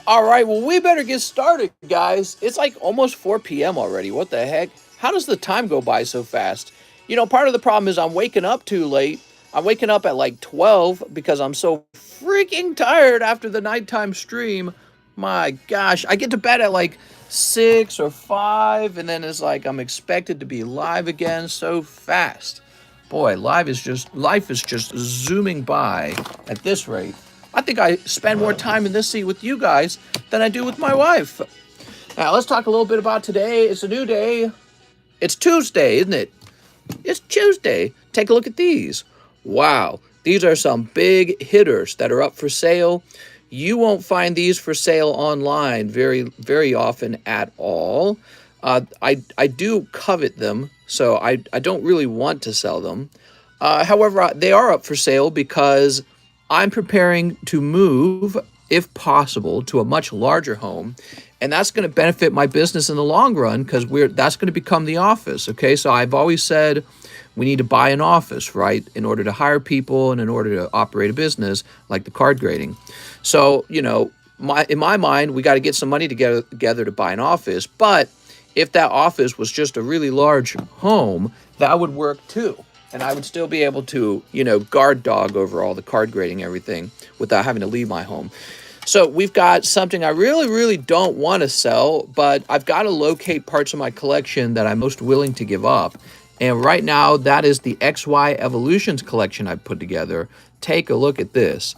All right, well, we better get started, guys. It's like almost 4 p.m. already. What the heck? How does the time go by so fast? Part of the problem is I'm waking up too late. I'm waking up at like 12 because I'm so freaking tired after the nighttime stream. My gosh, I get to bed at like 6 or 5, and then it's like I'm expected to be live again so fast. Boy, life is just zooming by at this rate. I think I spend more time in this seat with you guys than I do with my wife. Now, let's talk a little bit about today. It's a new day. It's Tuesday, isn't it? It's Tuesday. Take a look at these. Wow, these are some big hitters that are up for sale. You won't find these for sale online very often at all. I do covet them, so I don't really want to sell them. However, they are up for sale because I'm preparing to move, if possible, to a much larger home, and that's going to benefit my business in the long run because that's going to become the office. Okay, so I've always said we need to buy an office, right, in order to hire people and in order to operate a business like the card grading. So in my mind, we got to get some money together to buy an office. But if that office was just a really large home, that would work too. And I would still be able to, guard dog over all the card grading, everything, without having to leave my home. So we've got something I really, really don't want to sell, but I've got to locate parts of my collection that I'm most willing to give up. And right now, that is the XY Evolutions collection I've put together. Take a look at this.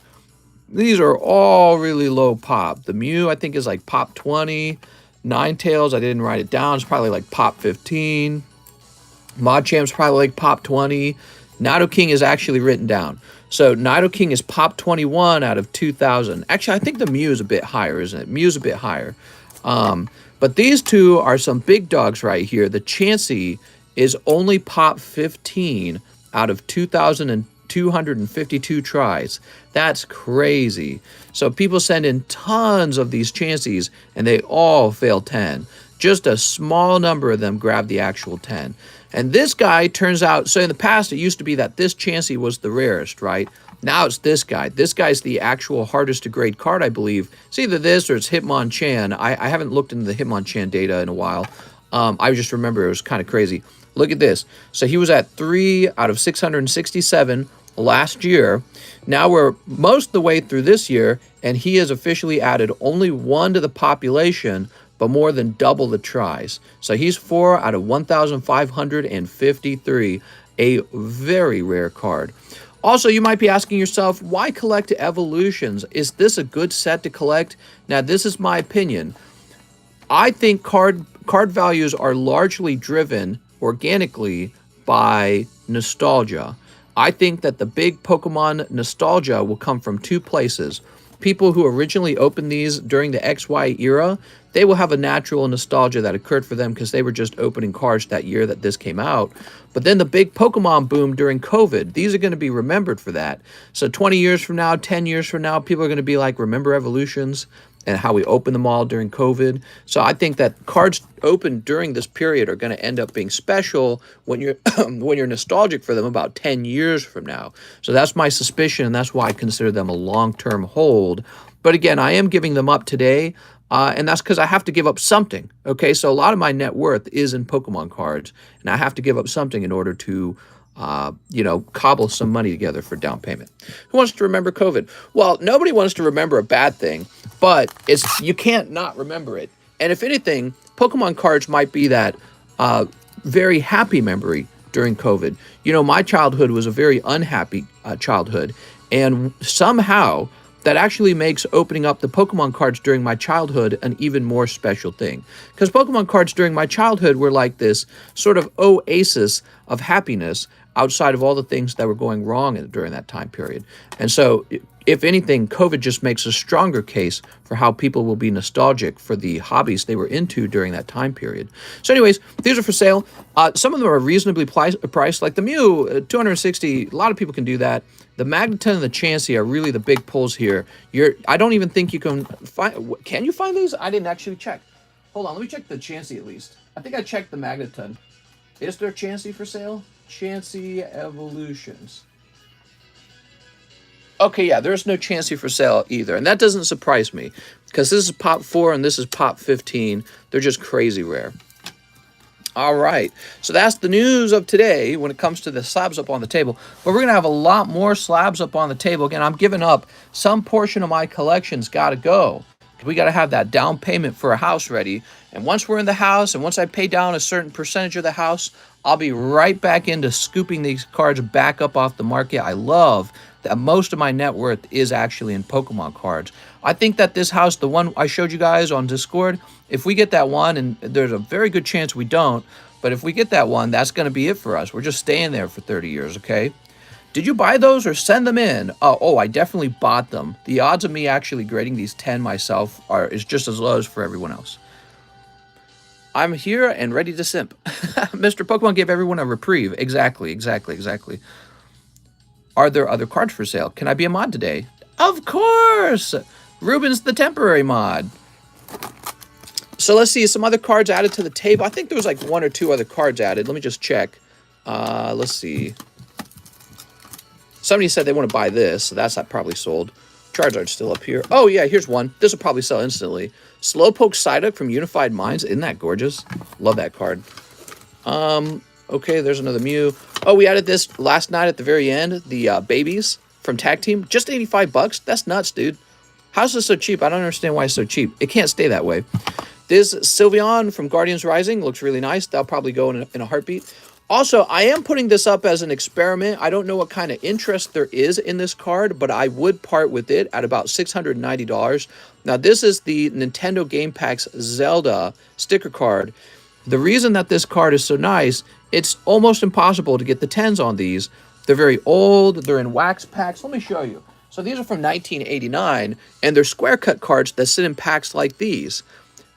These are all really low pop. The Mew, I think, is like pop 20. Ninetales, I didn't write it down. It's probably like pop 15. Modchamp's probably like pop 20. Nidoking is actually written down. So Nidoking is pop 21 out of 2,000. Actually, I think the Mew is a bit higher, isn't it? Mew's a bit higher. But these two are some big dogs right here. The Chansey is only pop 15 out of 2,252 tries. That's crazy. So people send in tons of these Chanseys, and they all fail 10. Just a small number of them grab the actual 10. And this guy turns out, so in the past, it used to be that this Chansey was the rarest, right? Now it's this guy. This guy's the actual hardest to grade card, I believe. It's either this or it's Hitmonchan. I haven't looked into the Hitmonchan data in a while. I just remember it was kind of crazy. Look at this. So he was at 3 out of 667 last year. Now we're most of the way through this year, and he has officially added only 1 to the population, but more than double the tries. So he's 4 out of 1,553, a very rare card. Also, you might be asking yourself, why collect evolutions? Is this a good set to collect? Now, this is my opinion. I think card values are largely driven organically by nostalgia. I think that the big Pokemon nostalgia will come from 2 places. People who originally opened these during the XY era, they will have a natural nostalgia that occurred for them because they were just opening cards that year that this came out. But then the big Pokemon boom during COVID, these are going to be remembered for that. So 20 years from now, 10 years from now, people are going to be like, remember Evolutions and how we opened them all during COVID. So I think that cards opened during this period are going to end up being special when you're when you're nostalgic for them about 10 years from now. So that's my suspicion, and that's why I consider them a long-term hold. But again, I am giving them up today, and that's because I have to give up something. Okay, so a lot of my net worth is in Pokemon cards, and I have to give up something in order to cobble some money together for down payment. Who wants to remember COVID? Well, nobody wants to remember a bad thing, but you can't not remember it. And if anything, Pokemon cards might be that very happy memory during COVID. My childhood was a very unhappy childhood, and somehow that actually makes opening up the Pokemon cards during my childhood an even more special thing. Because Pokemon cards during my childhood were like this sort of oasis of happiness outside of all the things that were going wrong during that time period. And so, if anything, COVID just makes a stronger case for how people will be nostalgic for the hobbies they were into during that time period. So anyways, these are for sale. Some of them are reasonably priced, like the Mew, 260. A lot of people can do that. The Magneton and the Chansey are really the big pulls here. I don't even think you can find... Can you find these? I didn't actually check. Hold on, let me check the Chansey at least. I think I checked the Magneton. Is there Chansey for sale? Chansey Evolutions. Okay, yeah, there's no Chansey for sale either. And that doesn't surprise me because this is Pop 4 and this is Pop 15. They're just crazy rare. All right, so that's the news of today when it comes to the slabs up on the table. But we're going to have a lot more slabs up on the table. Again, I'm giving up some portion of my collection's got to go. We got to have that down payment for a house ready. And once we're in the house and once I pay down a certain percentage of the house, I'll be right back into scooping these cards back up off the market. I love that most of my net worth is actually in Pokemon cards. I think that this house, the one I showed you guys on Discord, if we get that one, and there's a very good chance we don't, but if we get that one, that's going to be it for us. We're just staying there for 30 years, okay? Did you buy those or send them in? Oh, I definitely bought them. The odds of me actually grading these 10 myself is just as low as for everyone else. I'm here and ready to simp. Mr. Pokemon gave everyone a reprieve. Exactly. Are there other cards for sale? Can I be a mod today? Of course! Ruben's the temporary mod. So let's see, some other cards added to the table. I think there was like 1 or 2 other cards added. Let me just check. Let's see. Somebody said they want to buy this, so that's not probably sold. Charizard's still up here. Oh, yeah, here's one. This will probably sell instantly. Slowpoke Psyduck from Unified Minds. Isn't that gorgeous? Love that card. Okay, there's another Mew. Oh, we added this last night at the very end. The babies from Tag Team. Just 85 bucks? That's nuts, dude. How's this so cheap? I don't understand why it's so cheap. It can't stay that way. This Sylveon from Guardians Rising looks really nice. That'll probably go in a heartbeat. Also, I am putting this up as an experiment. I don't know what kind of interest there is in this card, but I would part with it at about $690. Now, this is the Nintendo Game Packs Zelda sticker card. The reason that this card is so nice, it's almost impossible to get the 10s on these. They're very old. They're in wax packs. Let me show you. So these are from 1989, and they're square cut cards that sit in packs like these.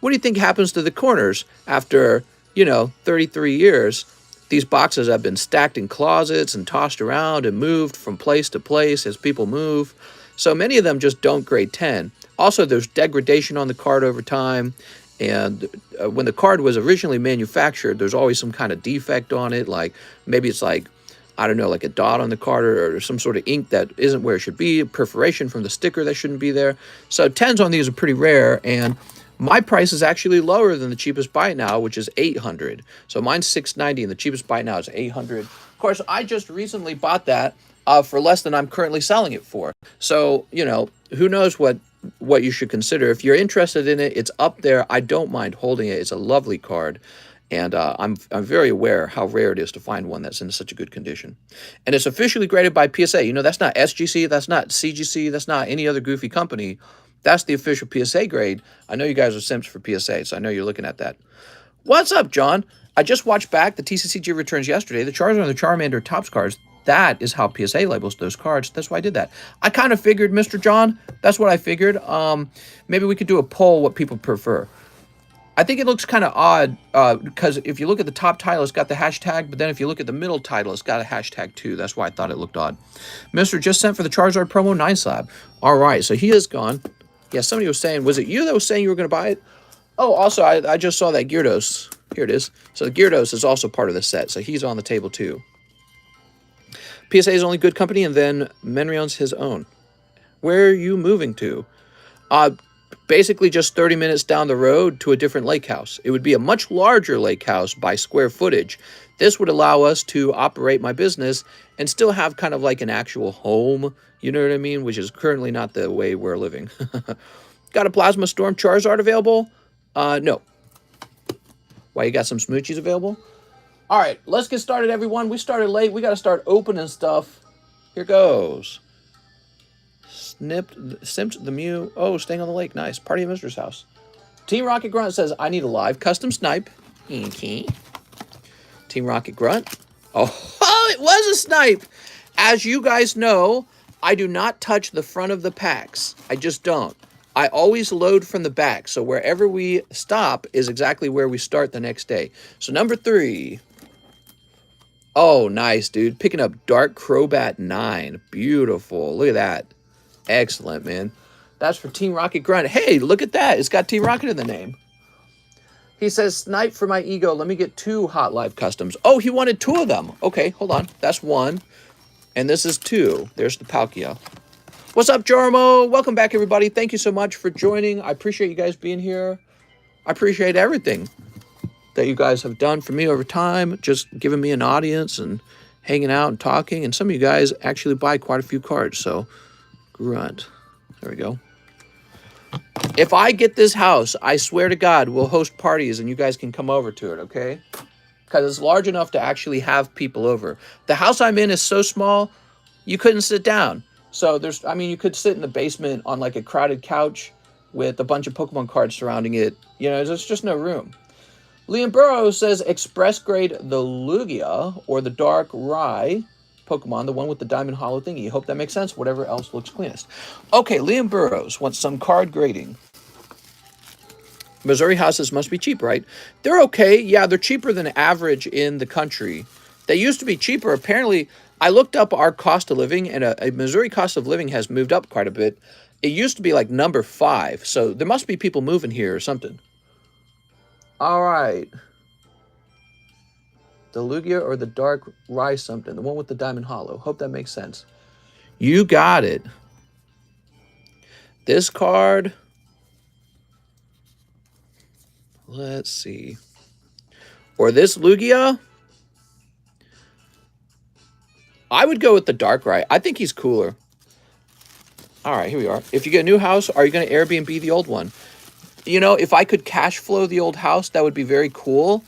What do you think happens to the corners after, 33 years? These boxes have been stacked in closets and tossed around and moved from place to place as people move. So many of them just don't grade 10. Also, there's degradation on the card over time. And when the card was originally manufactured, there's always some kind of defect on it. Like maybe it's like, I don't know, like a dot on the card or some sort of ink that isn't where it should be, perforation from the sticker that shouldn't be there. So 10s on these are pretty rare. And my price is actually lower than the cheapest buy now, which is $800. So mine's $690 and the cheapest buy now is $800. Of course, I just recently bought that for less than I'm currently selling it for. So, who knows what you should consider. If you're interested in it, it's up there. I don't mind holding it. It's a lovely card. And I'm very aware how rare it is to find one that's in such a good condition. And it's officially graded by PSA. That's not SGC, that's not CGC, that's not any other goofy company. That's the official PSA grade. I know you guys are simps for PSA, so I know you're looking at that. What's up, John? I just watched back the TCCG returns yesterday. The Charizard and the Charmander Topps cards. That is how PSA labels those cards. That's why I did that. I kind of figured, Mr. John. That's what I figured. Maybe we could do a poll what people prefer. I think it looks kind of odd because if you look at the top title, it's got the hashtag, but then if you look at the middle title, it's got a hashtag too. That's why I thought it looked odd. Mr. just sent for the Charizard promo 9 slab. All right, so he is gone. Yeah, somebody was saying, was it you that was saying you were going to buy it? Oh, also, I just saw that Gyarados. Here it is. So the Gyarados is also part of the set, so he's on the table too. PSA is only good company, and then Menrion's his own. Where are you moving to? Basically just 30 minutes down the road to a different lake house. It would be a much larger lake house by square footage. This would allow us to operate my business and still have kind of like an actual home, you know what I mean? Which is currently not the way we're living. Got a Plasma Storm Charizard available? No. Why, you got some Smoochies available? All right, let's get started, everyone. We started late. We got to start opening stuff. Here goes. Simped the Mew. Oh, staying on the lake. Nice. Party at Mister's house. Team Rocket Grunt says, I need a live custom snipe. Okay. Team Rocket Grunt. Oh, it was a snipe. As you guys know, I do not touch the front of the packs. I just don't. I always load from the back. So wherever we stop is exactly where we start the next day. So number 3. Oh, nice, dude. Picking up Dark Crobat 9. Beautiful. Look at that. Excellent, man. That's for Team Rocket Grunt. Hey, look at that. It's got Team Rocket in the name. He says, snipe for my ego. Let me get 2 Hot Live Customs. Oh, he wanted 2 of them. Okay, hold on. That's 1. And this is 2. There's the Palkia. What's up, Jormo? Welcome back, everybody. Thank you so much for joining. I appreciate you guys being here. I appreciate everything that you guys have done for me over time, just giving me an audience and hanging out and talking. And some of you guys actually buy quite a few cards, so grunt. There we go. If I get this house, I swear to God, we'll host parties and you guys can come over to it, okay? Because it's large enough to actually have people over. The house I'm in is so small, you couldn't sit down. So I mean, you could sit in the basement on like a crowded couch with a bunch of Pokemon cards surrounding it. You know, there's just no room. Liam Burrows says, express grade the Lugia or the Dark Rye Pokemon, the one with the diamond hollow thingy. Hope that makes sense. Whatever else looks cleanest. Okay, Liam Burrows wants some card grading. Missouri houses must be cheap, right? They're okay. Yeah, they're cheaper than average in the country. They used to be cheaper. Apparently, I looked up our cost of living, and a Missouri cost of living has moved up quite a bit. It used to be like number 5, so there must be people moving here or something. All right. The Lugia or the Dark Rye something, the one with the diamond hollow. Hope that makes sense. You got it. This card... Let's see. Or this Lugia. I would go with the Dark Rye. I think he's cooler. All right, here we are. If you get a new house, are you going to Airbnb the old one? You know, if I could cash flow the old house, that would be very cool.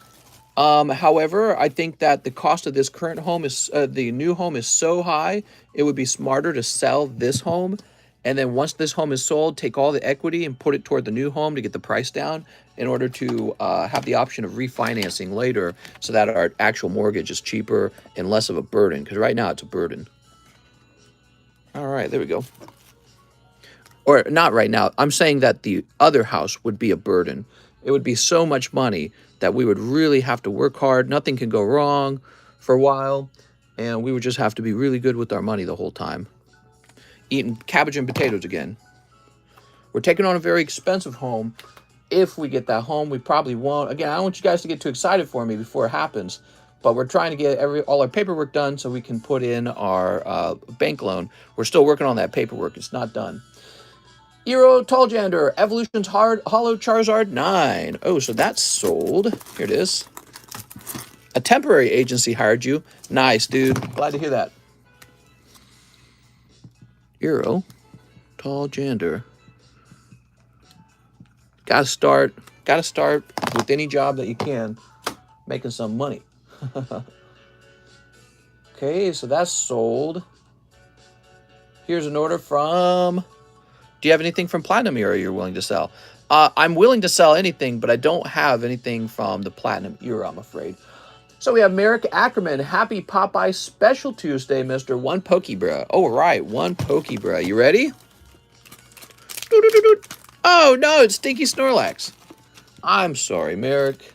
However, I think that the cost of this current home is, the new home is so high, it would be smarter to sell this home. And then once this home is sold, take all the equity and put it toward the new home to get the price down in order to have the option of refinancing later so that our actual mortgage is cheaper and less of a burden. Because right now it's a burden. All right, there we go. Or not right now. I'm saying that the other house would be a burden. It would be so much money that we would really have to work hard. Nothing can go wrong for a while. And we would just have to be really good with our money the whole time. Eating cabbage and potatoes again. We're taking on a very expensive home. If we get that home, we probably won't. Again, I don't want you guys to get too excited for me before it happens. But we're trying to get all our paperwork done so we can put in our bank loan. We're still working on that paperwork. It's not done. Eero Talljander, Evolution's Hollow Charizard 9. Oh, so that's sold. Here it is. A temporary agency hired you. Nice, dude. Glad to hear that. Eero Talljander. Gotta start with any job that you can, making some money. Okay, so that's sold. Here's an order from... Do you have anything from Platinum Era you're willing to sell? I'm willing to sell anything, but I don't have anything from the Platinum Era, I'm afraid. So we have Merrick Ackerman. Happy Popeye Special Tuesday, Mr. One Pokebra. Oh, right. One Pokebra. You ready? Oh, no. It's Stinky Snorlax. I'm sorry, Merrick.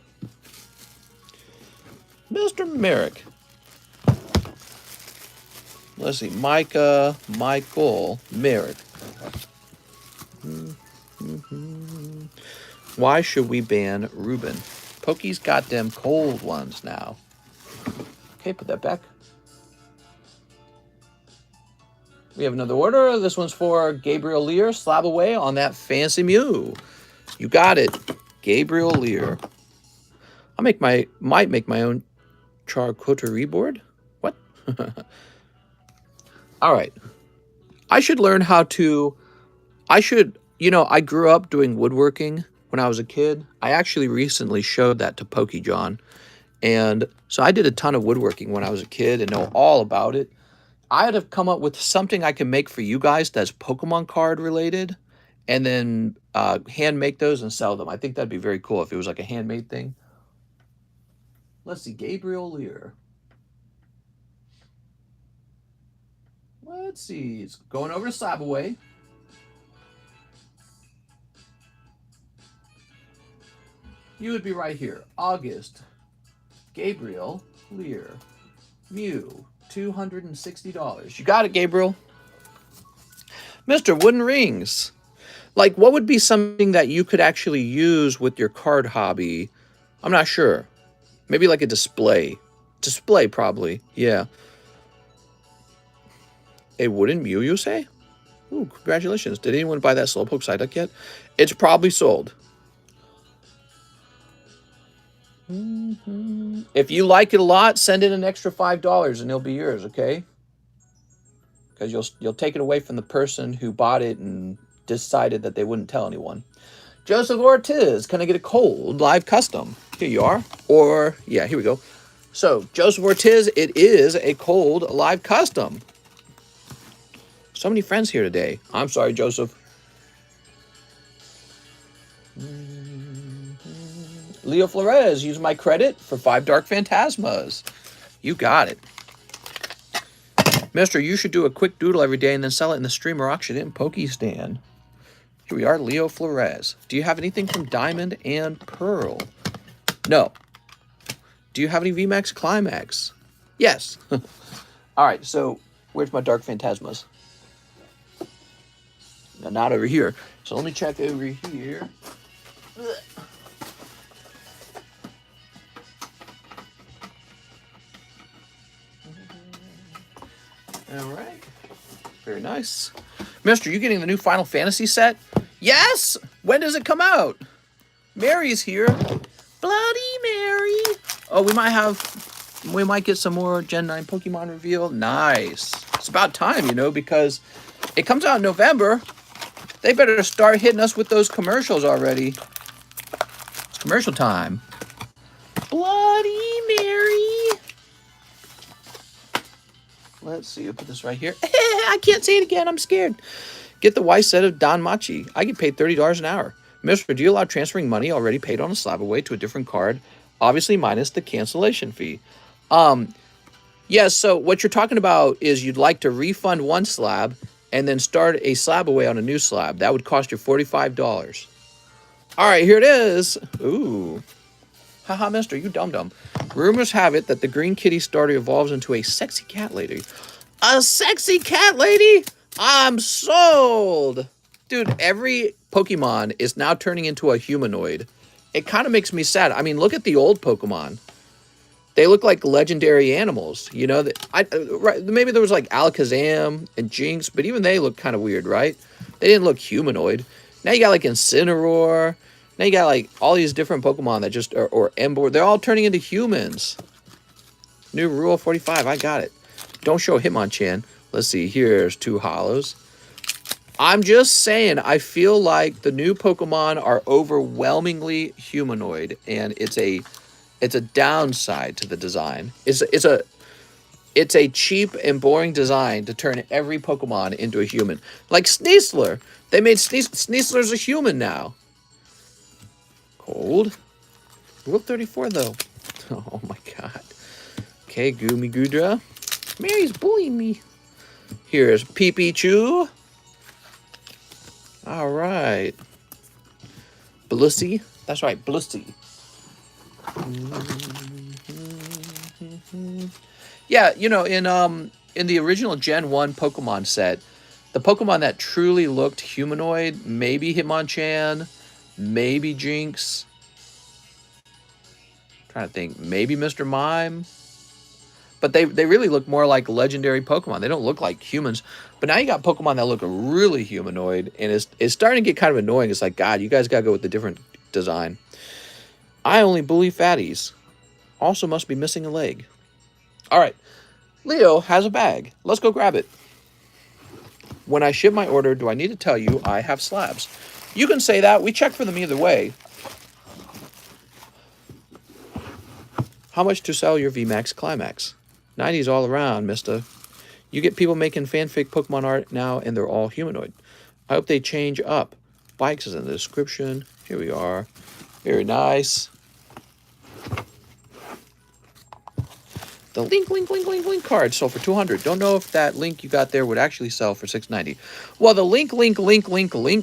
Mr. Merrick. Let's see. Michael, Merrick. Why should we ban Ruben? Pokey's got them cold ones now. Okay, put that back. We have another order. This one's for Gabriel Lear, SLAB-AWAY on that fancy Mew. You got it, Gabriel Lear. Might make my own charcuterie board. What? All right. I should learn how to... You know, I grew up doing woodworking when I was a kid. I actually recently showed that to Pokey John. And so I did a ton of woodworking when I was a kid and know all about it. I had to come up with something I can make for you guys that's Pokemon card related and then hand make those and sell them. I think that'd be very cool if it was like a handmade thing. Let's see, Gabriel Lear. Let's see, it's going over to SLAB-AWAY. You would be right here. August. Gabriel Lear. Mew. $260. You got it, Gabriel. Mr. Wooden Rings. Like, what would be something that you could actually use with your card hobby? I'm not sure. Maybe like a display. Display, probably. Yeah. A wooden Mew, you say? Ooh, congratulations. Did anyone buy that Slowpoke Psyduck yet? It's probably sold. If you like it a lot, send in an extra $5 and it'll be yours, okay? Because you'll take it away from the person who bought it and decided that they wouldn't tell anyone. Joseph Ortiz, can I get a cold live custom? Here you are. Or, yeah, here we go. So, Joseph Ortiz, it is a cold live custom. So many friends here today. I'm sorry, Joseph. Leo Flores, use my credit for 5 Dark Phantasmas. You got it. Mister, you should do a quick doodle every day and then sell it in the stream or auction it in Pokestan. Here we are, Leo Flores. Do you have anything from Diamond and Pearl? No. Do you have any VMAX Climax? Yes. All right, so where's my Dark Phantasmas? No, not over here. So let me check over here. All right. Very nice. Mister, you getting the new Final Fantasy set? Yes! When does it come out? Mary's here. Bloody Mary. Oh, we might get some more Gen 9 Pokemon reveal. Nice. It's about time, you know, because it comes out in November. They better start hitting us with those commercials already. It's commercial time. Bloody Mary. Let's see, I'll put this right here. I can't say it again, I'm scared. Get the white set of Don Machi. I get paid $30 an hour. Mister, do you allow transferring money already paid on a SLAB-AWAY to a different card? Obviously minus the cancellation fee. Yes, so what you're talking about is you'd like to refund one slab and then start a SLAB-AWAY on a new slab. That would cost you $45. All right, here it is. Ooh. Haha, mister, you dum-dum. Rumors have it that the Green Kitty starter evolves into a sexy cat lady. A sexy cat lady? I'm sold! Dude, every Pokemon is now turning into a humanoid. It kind of makes me sad. I mean, look at the old Pokemon. They look like legendary animals. You know, right, maybe there was like Alakazam and Jinx, but even they look kind of weird, right? They didn't look humanoid. Now you got like Incineroar. Now you got like all these different Pokemon that just are, or Emboar. They're all turning into humans. New rule 45. I got it. Don't show Hitmonchan. Let's see. Here's 2 hollows. I'm just saying, I feel like the new Pokemon are overwhelmingly humanoid, and it's a downside to the design. It's a cheap and boring design to turn every Pokemon into a human. Like Sneasler. They made Sneasler's a human now. Cold. Rule 34, though. Oh, my God. Okay, Goomy Gudra. Mary's bullying me. Here's Pee-Pee-Choo. All right. Blussy. That's right, Blussy. Yeah, you know, in the original Gen 1 Pokemon set, the Pokemon that truly looked humanoid, maybe Hitmonchan, maybe Jinx. Trying to think, maybe Mr. Mime. But they really look more like legendary Pokemon. They don't look like humans. But now you got Pokemon that look really humanoid, and it's starting to get kind of annoying. It's like, God, you guys got to go with a different design. I only bully fatties. Also must be missing a leg. All right. Leo has a bag. Let's go grab it. When I ship my order, do I need to tell you I have slabs? You can say that. We check for them either way. How much to sell your VMAX Climax? 90s all around, mister. You get people making fanfic Pokemon art now, and they're all humanoid. I hope they change up. Bikes is in the description. Here we are. Very nice. The link card sold for $200. Don't know if that link you got there would actually sell for $690. Well, the link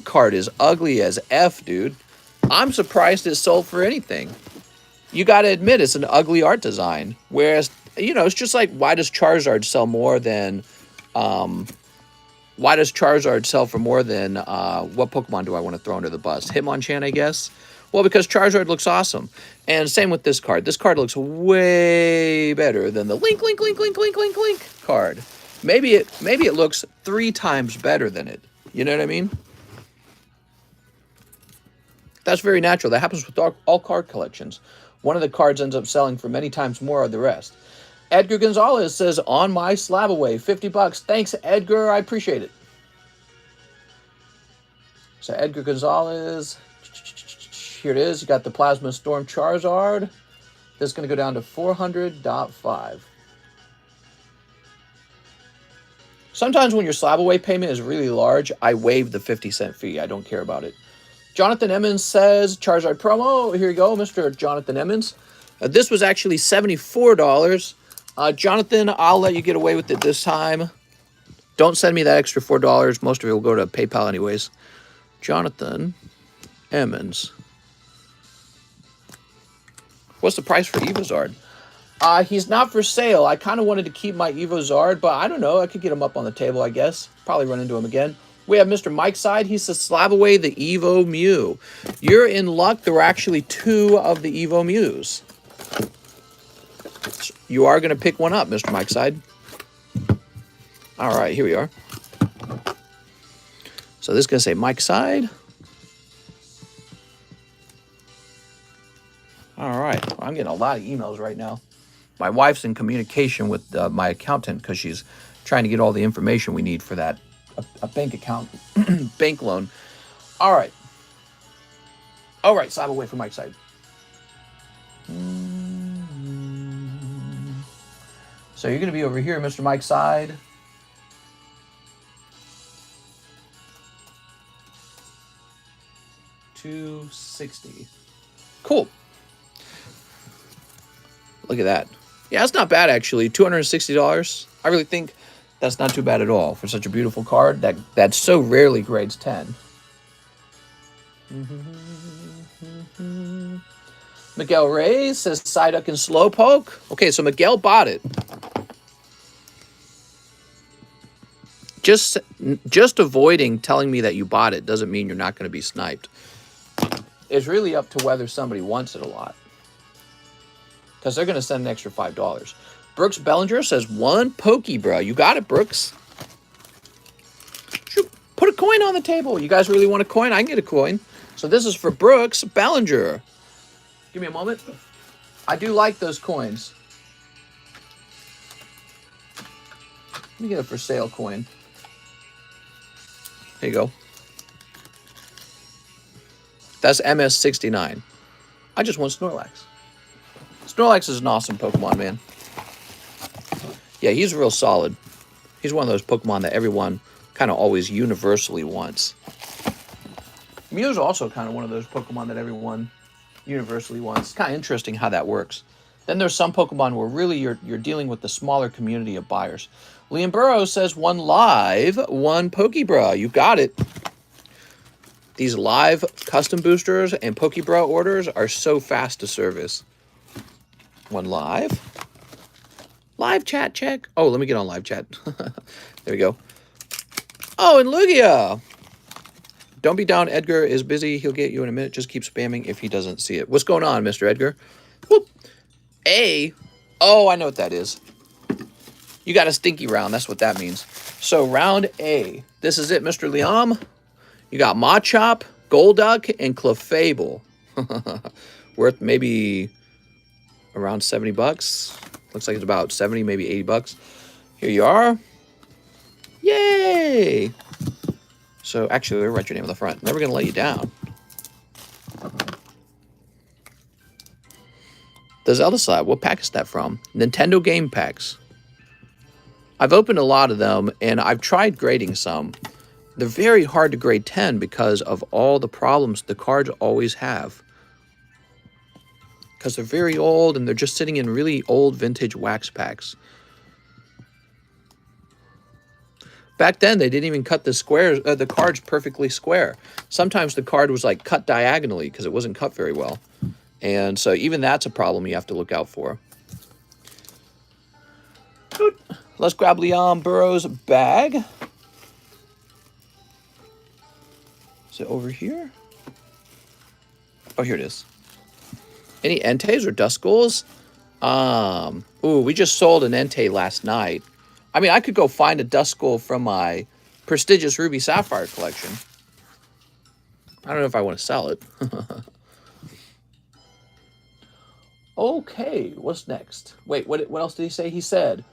card is ugly as F, dude. I'm surprised it sold for anything. You got to admit it's an ugly art design. Whereas, you know, it's just like, why does Charizard sell more than... why does Charizard sell for more than... what Pokemon do I want to throw under the bus? Hitmonchan, I guess? Well, because Charizard looks awesome. And same with this card. This card looks way better than the link card. Maybe it looks 3 times better than it. You know what I mean? That's very natural. That happens with all card collections. One of the cards ends up selling for many times more of the rest. Edgar Gonzalez says, on my SLAB-AWAY, 50 bucks. Thanks, Edgar. I appreciate it. So Edgar Gonzalez, here it is. You got the Plasma Storm Charizard. This is going to go down to 400.5. Sometimes when your SLAB-AWAY payment is really large, I waive the 50-cent fee. I don't care about it. Jonathan Emmons says, Charizard promo. Here you go, Mr. Jonathan Emmons. This was actually $74. Jonathan, I'll let you get away with it this time. Don't send me that extra $4. Most of it will go to PayPal anyways. Jonathan Emmons. What's the price for Evozard? He's not for sale. I kind of wanted to keep my Evozard, but I don't know. I could get him up on the table, I guess. Probably run into him again. We have Mr. Mike's side. He says, SLAB-AWAY the Evo Mew. You're in luck. There were actually 2 of the Evo Mews. You are going to pick one up, Mr. Mike's side. All right, here we are. So this is going to say Mike's side. All right. Well, I'm getting a lot of emails right now. My wife's in communication with my accountant because she's trying to get all the information we need for that. A bank account, bank loan. All right. All right, SLAB-AWAY from Mike's side. So you're going to be over here, Mr. Mike's side. $260. Cool. Look at that. Yeah, that's not bad, actually. $260. I really think that's not too bad at all for such a beautiful card that so rarely grades 10. Miguel Reyes says Psyduck and Slowpoke. Okay, so Miguel bought it. Just avoiding telling me that you bought it doesn't mean you're not going to be sniped. It's really up to whether somebody wants it a lot. Because they're going to send an extra $5. Brooks Bellinger says, 1 Pokey, bro. You got it, Brooks. Shoot, put a coin on the table. You guys really want a coin? I can get a coin. So this is for Brooks Bellinger. Give me a moment. I do like those coins. Let me get a for sale coin. There you go. That's MS69. I just want Snorlax. Snorlax is an awesome Pokemon, man. Yeah, he's real solid. He's one of those Pokemon that everyone kind of always universally wants. Mew is also kind of one of those Pokemon that everyone universally wants. It's kind of interesting how that works. Then there's some Pokemon where really you're dealing with the smaller community of buyers. Liam Burrows says, 1 live, 1 Pokebra. You got it. These live custom boosters and Pokebra orders are so fast to service. 1 live. Live chat check. Oh, let me get on live chat. There we go. Oh, and Lugia. Don't be down. Edgar is busy. He'll get you in a minute. Just keep spamming if he doesn't see it. What's going on, Mr. Edgar? Whoop. A. Oh, I know what that is. You got a stinky round. That's what that means. So round A. This is it, Mr. Liam. You got Machop, Golduck, and Clefable. Worth maybe around 70 bucks. Looks like it's about 70, maybe 80 bucks. Here you are. Yay! So actually, we'll write your name on the front. Never gonna let you down. The Zelda Slab. What pack is that from? Nintendo game packs. I've opened a lot of them, and I've tried grading some. They're very hard to grade 10 because of all the problems the cards always have. Because they're very old, and they're just sitting in really old vintage wax packs. Back then, they didn't even cut the cards perfectly square. Sometimes the card was like cut diagonally because it wasn't cut very well. And so even that's a problem you have to look out for. Let's grab Liam Burrows' bag. Is it over here? Oh, here it is. Any Entei's or Duskulls? Ooh, we just sold an Entei last night. I mean, I could go find a Duskull from my prestigious Ruby Sapphire collection. I don't know if I want to sell it. Okay, what's next? Wait, what else did he say? He said,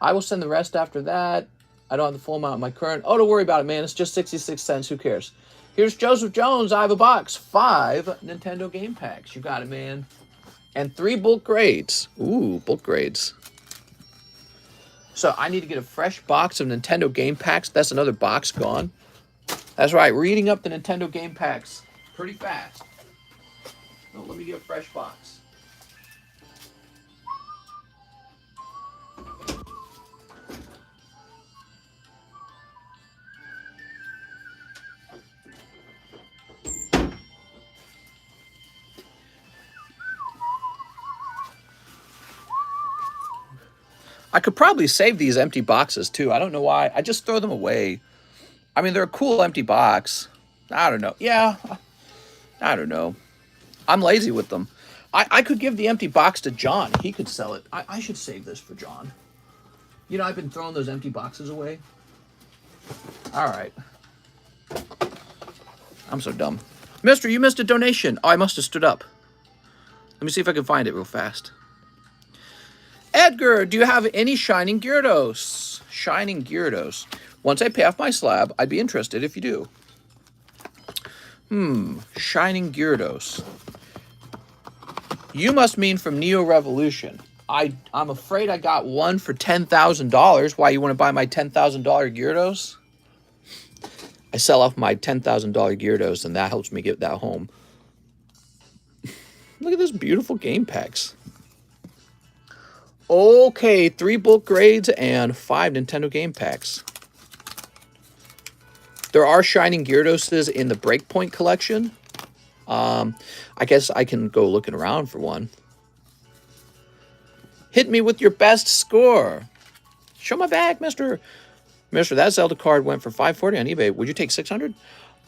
I will send the rest after that. I don't have the full amount of my current. Oh, don't worry about it, man. It's just 66 cents. Who cares? Here's Joseph Jones. I have a box. 5 Nintendo game packs. You got it, man. And 3 bulk grades. Ooh, bulk grades. So I need to get a fresh box of Nintendo game packs. That's another box gone. That's right. We're eating up the Nintendo game packs pretty fast. So let me get a fresh box. I could probably save these empty boxes too. I don't know why. I just throw them away. I mean, they're a cool empty box. I don't know. Yeah, I don't know. I'm lazy with them. I could give the empty box to John. He could sell it. I should save this for John. You know, I've been throwing those empty boxes away. All right. I'm so dumb. Mister, you missed a donation. Oh, I must have stood up. Let me see if I can find it real fast. Edgar, do you have any Shining Gyarados? Shining Gyarados. Once I pay off my slab, I'd be interested if you do. Shining Gyarados. You must mean from Neo Revolution. I'm afraid I got one for $10,000. Why, you want to buy my $10,000 Gyarados? I sell off my $10,000 Gyarados, and that helps me get that home. Look at this beautiful game packs. Okay, 3 bulk grades and 5 Nintendo game packs. There are Shining Gyarados in the Breakpoint collection. I guess I can go looking around for one. Hit me with your best score. Show my bag, mister. Mister, that Zelda card went for $540 on eBay. Would you take $600?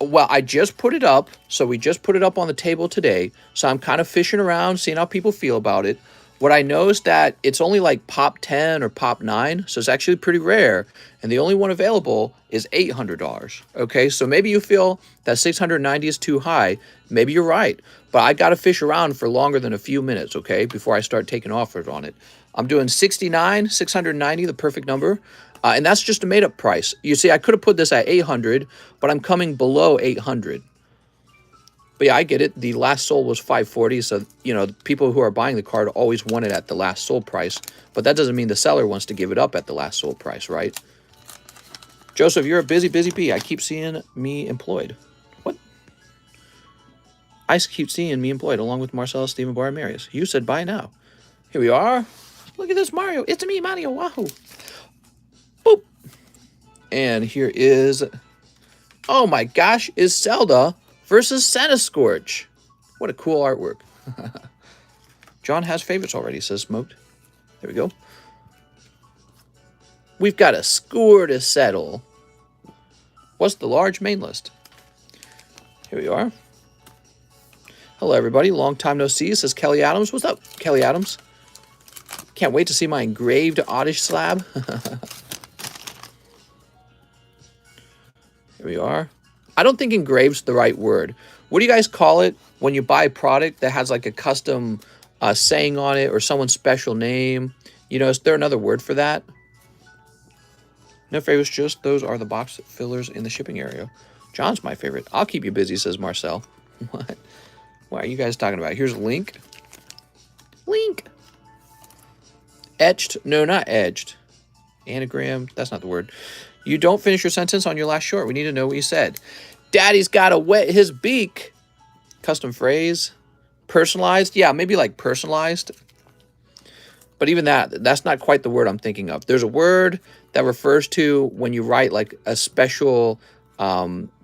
Well, I just put it up. So we just put it up on the table today. So I'm kind of fishing around, seeing how people feel about it. What I know is that it's only like pop 10 or pop 9. So it's actually pretty rare. And the only one available is $800. Okay, so maybe you feel that $690 is too high. Maybe you're right. But I got to fish around for longer than a few minutes, okay, before I start taking offers on it. I'm doing $69, $690, the perfect number. And that's just a made-up price. You see, I could have put this at $800, but I'm coming below $800. But yeah, I get it. The last sold was $540, so, you know, the people who are buying the card always want it at the last sold price. But that doesn't mean the seller wants to give it up at the last sold price, right? Joseph, you're a busy bee. I keep seeing me employed. What? I keep seeing me employed along with Marcella, Stephen, Bar, and Marius. You said bye now. Here we are. Look at this, Mario. It's me, Mario. Wahoo. Boop. And here is... Oh my gosh, is Zelda versus Centiskorch. What a cool artwork. John has favorites already, says Smoked. There we go. We've got a score to settle. What's the large main list? Here we are. Hello, everybody. Long time no see, says Kelly Adams. What's up, Kelly Adams? Can't wait to see my engraved Oddish slab. Here we are. I don't think engraved's the right word. What do you guys call it when you buy a product that has like a custom saying on it or someone's special name? You know, is there another word for that? No favorites, just those are the box fillers in the shipping area. John's my favorite. I'll keep you busy, says Marcel. What? What are you guys talking about? Here's Link. Link. Etched. No, not edged. Anagram. That's not the word. You don't finish your sentence on your last short. We need to know what you said. Daddy's got to wet his beak. Custom phrase. Personalized. Yeah, maybe like personalized. But even that's not quite the word I'm thinking of. There's a word that refers to when you write like a special...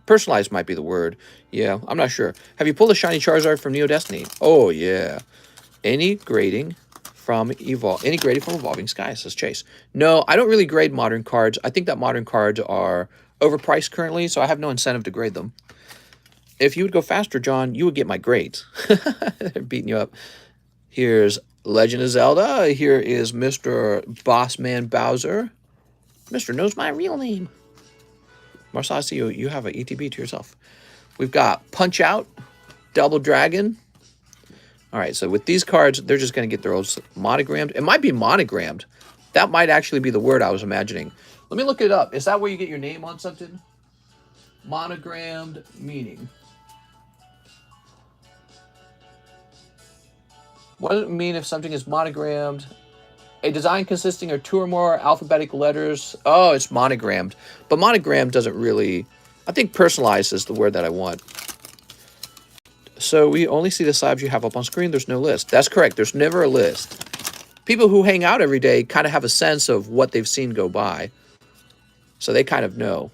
personalized might be the word. Yeah, I'm not sure. Have you pulled a shiny Charizard from Neo Destiny? Oh, yeah. Any grading from Evolving Skies, says Chase. No, I don't really grade modern cards. I think that modern cards are overpriced currently, so I have no incentive to grade them. If you would go faster, John, you would get my grades. They're beating you up. Here's Legend of Zelda. Here is Mr. Bossman Bowser. Mr. knows my real name. Marcel, I see you have an ETB to yourself. We've got Punch Out, Double Dragon. All right, so with these cards, they're just going to get their own monogrammed. It might be monogrammed. That might actually be the word I was imagining. Let me look it up. Is that where you get your name on something? Monogrammed meaning. What does it mean if something is monogrammed? A design consisting of 2 or more alphabetic letters. Oh, it's monogrammed. But monogram doesn't really... I think personalized is the word that I want. So we only see the slabs you have up on screen. There's no list. That's correct. There's never a list. People who hang out every day kind of have a sense of what they've seen go by. So they kind of know.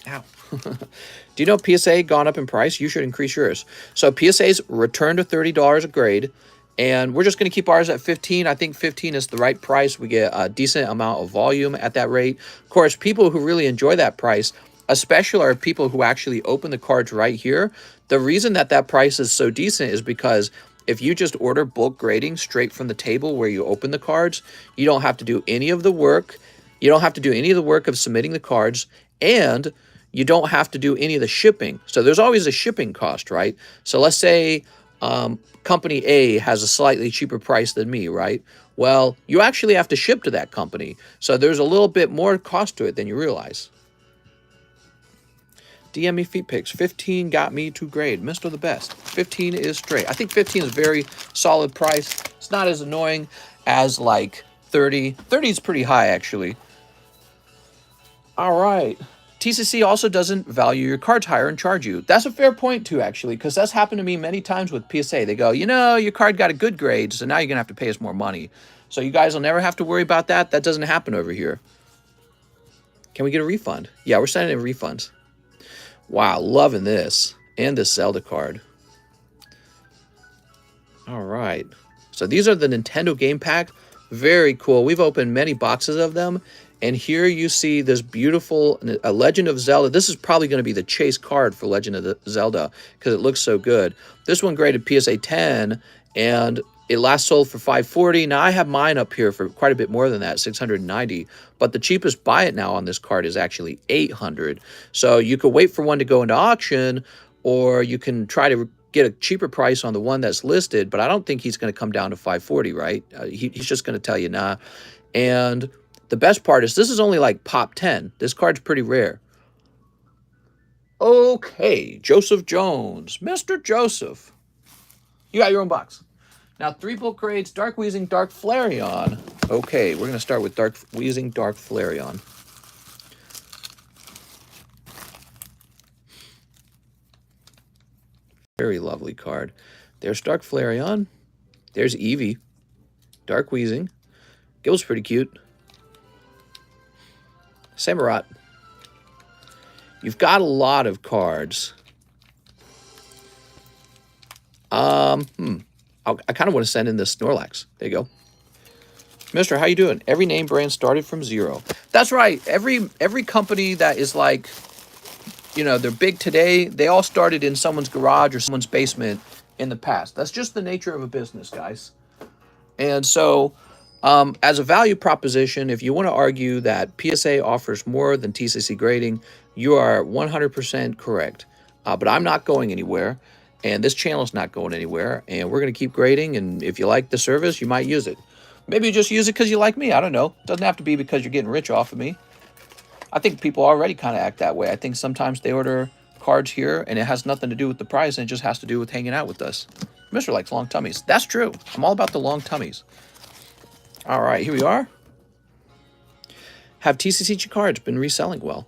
Ow. Do you know PSA gone up in price? You should increase yours. So PSA's returned to $30 a grade. And we're just going to keep ours at 15. I think 15 is the right price. We get a decent amount of volume at that rate. Of course, people who really enjoy that price, especially are people who actually open the cards right here. The reason that that price is so decent is because if you just order bulk grading straight from the table where you open the cards, you don't have to do any of the work. You don't have to do any of the work of submitting the cards, and you don't have to do any of the shipping. So there's always a shipping cost, right? So let's say company A has a slightly cheaper price than me, right? Well, you actually have to ship to that company. So there's a little bit more cost to it than you realize. DM me feet pics. 15 got me to grade. Mr. the Best. 15 is straight. I think 15 is a very solid price. It's not as annoying as like 30. 30 is pretty high, actually. All right. TCC also doesn't value your cards higher and charge you. That's a fair point too, actually, because that's happened to me many times with PSA. They go, you know, your card got a good grade, so now you're going to have to pay us more money. So you guys will never have to worry about that. That doesn't happen over here. Can we get a refund? Yeah, we're sending in refunds. Wow, loving this. And this Zelda card. All right. So these are the Nintendo Game Pack. Very cool. We've opened many boxes of them. And here you see this beautiful Legend of Zelda. This is probably going to be the chase card for Legend of Zelda because it looks so good. This one graded PSA 10, and it last sold for $540. Now, I have mine up here for quite a bit more than that, $690. But the cheapest buy it now on this card is actually $800. So you could wait for one to go into auction, or you can try to get a cheaper price on the one that's listed. But I don't think he's going to come down to $540, right? He's just going to tell you, nah. And the best part is this is only like pop 10. This card's pretty rare. Okay, Joseph Jones. Mr. Joseph. You got your own box. Now, 3 bulk grades, Dark Wheezing, Dark Flareon. Okay, we're going to start with Dark Wheezing, Dark Flareon. Very lovely card. There's Dark Flareon. There's Eevee. Dark Wheezing. Gil's pretty cute. Samurott. You've got a lot of cards. I kind of want to send in this Snorlax. There you go. Mister, how you doing? Every name brand started from 0. That's right. Every company that is like, you know, they're big today, they all started in someone's garage or someone's basement in the past. That's just the nature of a business, guys. And so as a value proposition, if you want to argue that PSA offers more than TCC grading, you are 100% correct. But I'm not going anywhere, and this channel is not going anywhere, and we're going to keep grading, and if you like the service, you might use it. Maybe you just use it because you like me. I don't know. Doesn't have to be because you're getting rich off of me. I think people already kind of act that way. I think sometimes they order cards here, and it has nothing to do with the price, and it just has to do with hanging out with us. Mr. likes long tummies. That's true. I'm all about the long tummies. All right, here we are. Have TCC cards been reselling well?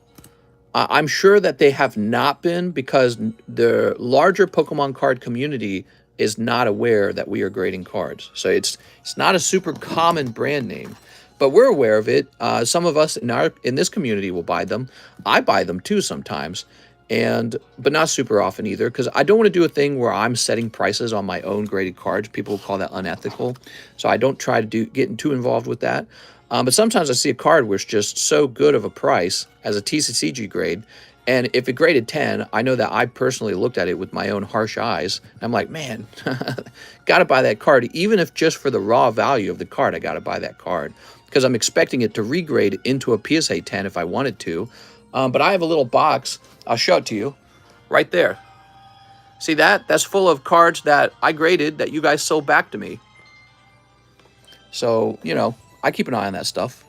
I'm sure that they have not been because the larger Pokemon card community is not aware that we are grading cards. So it's not a super common brand name, but we're aware of it. Some of us in this community will buy them. I buy them too sometimes, but not super often either, because I don't want to do a thing where I'm setting prices on my own graded cards. People call that unethical. So I don't try to get too involved with that. But sometimes I see a card where it's just so good of a price as a TCCG grade. And if it graded 10, I know that I personally looked at it with my own harsh eyes. And I'm like, man, got to buy that card. Even if just for the raw value of the card, I got to buy that card. because I'm expecting it to regrade into a PSA 10 if I wanted to. But I have a little box. I'll show it to you right there. See that? That's full of cards that I graded that you guys sold back to me. So, you know, I keep an eye on that stuff.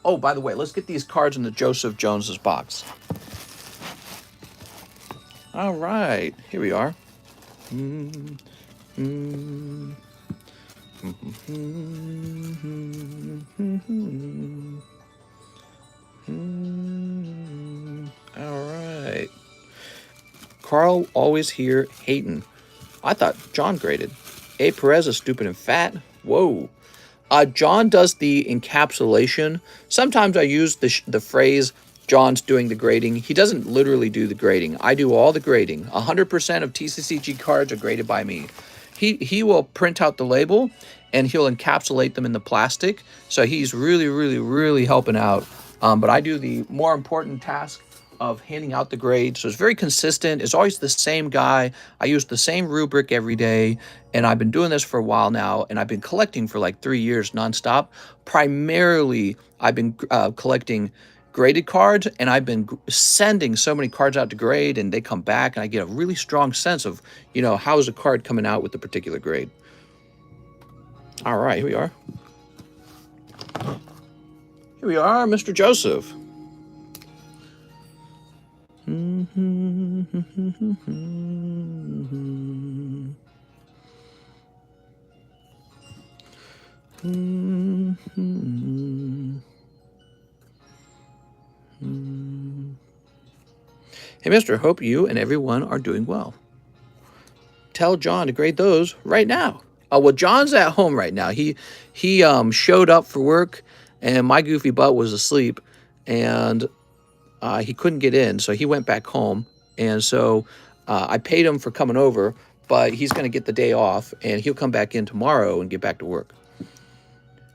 Oh, by the way, let's get these cards in the Joseph Jones's box. All right, here we are. All right. Carl always here hating. I thought John graded. A. Perez is stupid and fat. Whoa. John does the encapsulation. Sometimes I use the phrase John's doing the grading. He doesn't literally do the grading. I do all the grading. 100% of TCCG cards are graded by me. He will print out the label and he'll encapsulate them in the plastic. So he's really helping out. But I do the more important task of handing out the grade. So it's very consistent. It's always the same guy. I use the same rubric every day. And I've been doing this for a while now. And I've been collecting for like 3 years nonstop. Primarily, I've been collecting graded cards. And I've been sending so many cards out to grade. And they come back. And I get a really strong sense of, you know, how is a card coming out with the particular grade. All right, here we are. Here we are, Mr. Joseph. Hey, mister, hope you and everyone are doing well. Tell John to grade those right now. Well, John's at home right now. He showed up for work, and my goofy butt was asleep, and he couldn't get in, so he went back home. And so I paid him for coming over, but he's going to get the day off, and he'll come back in tomorrow and get back to work.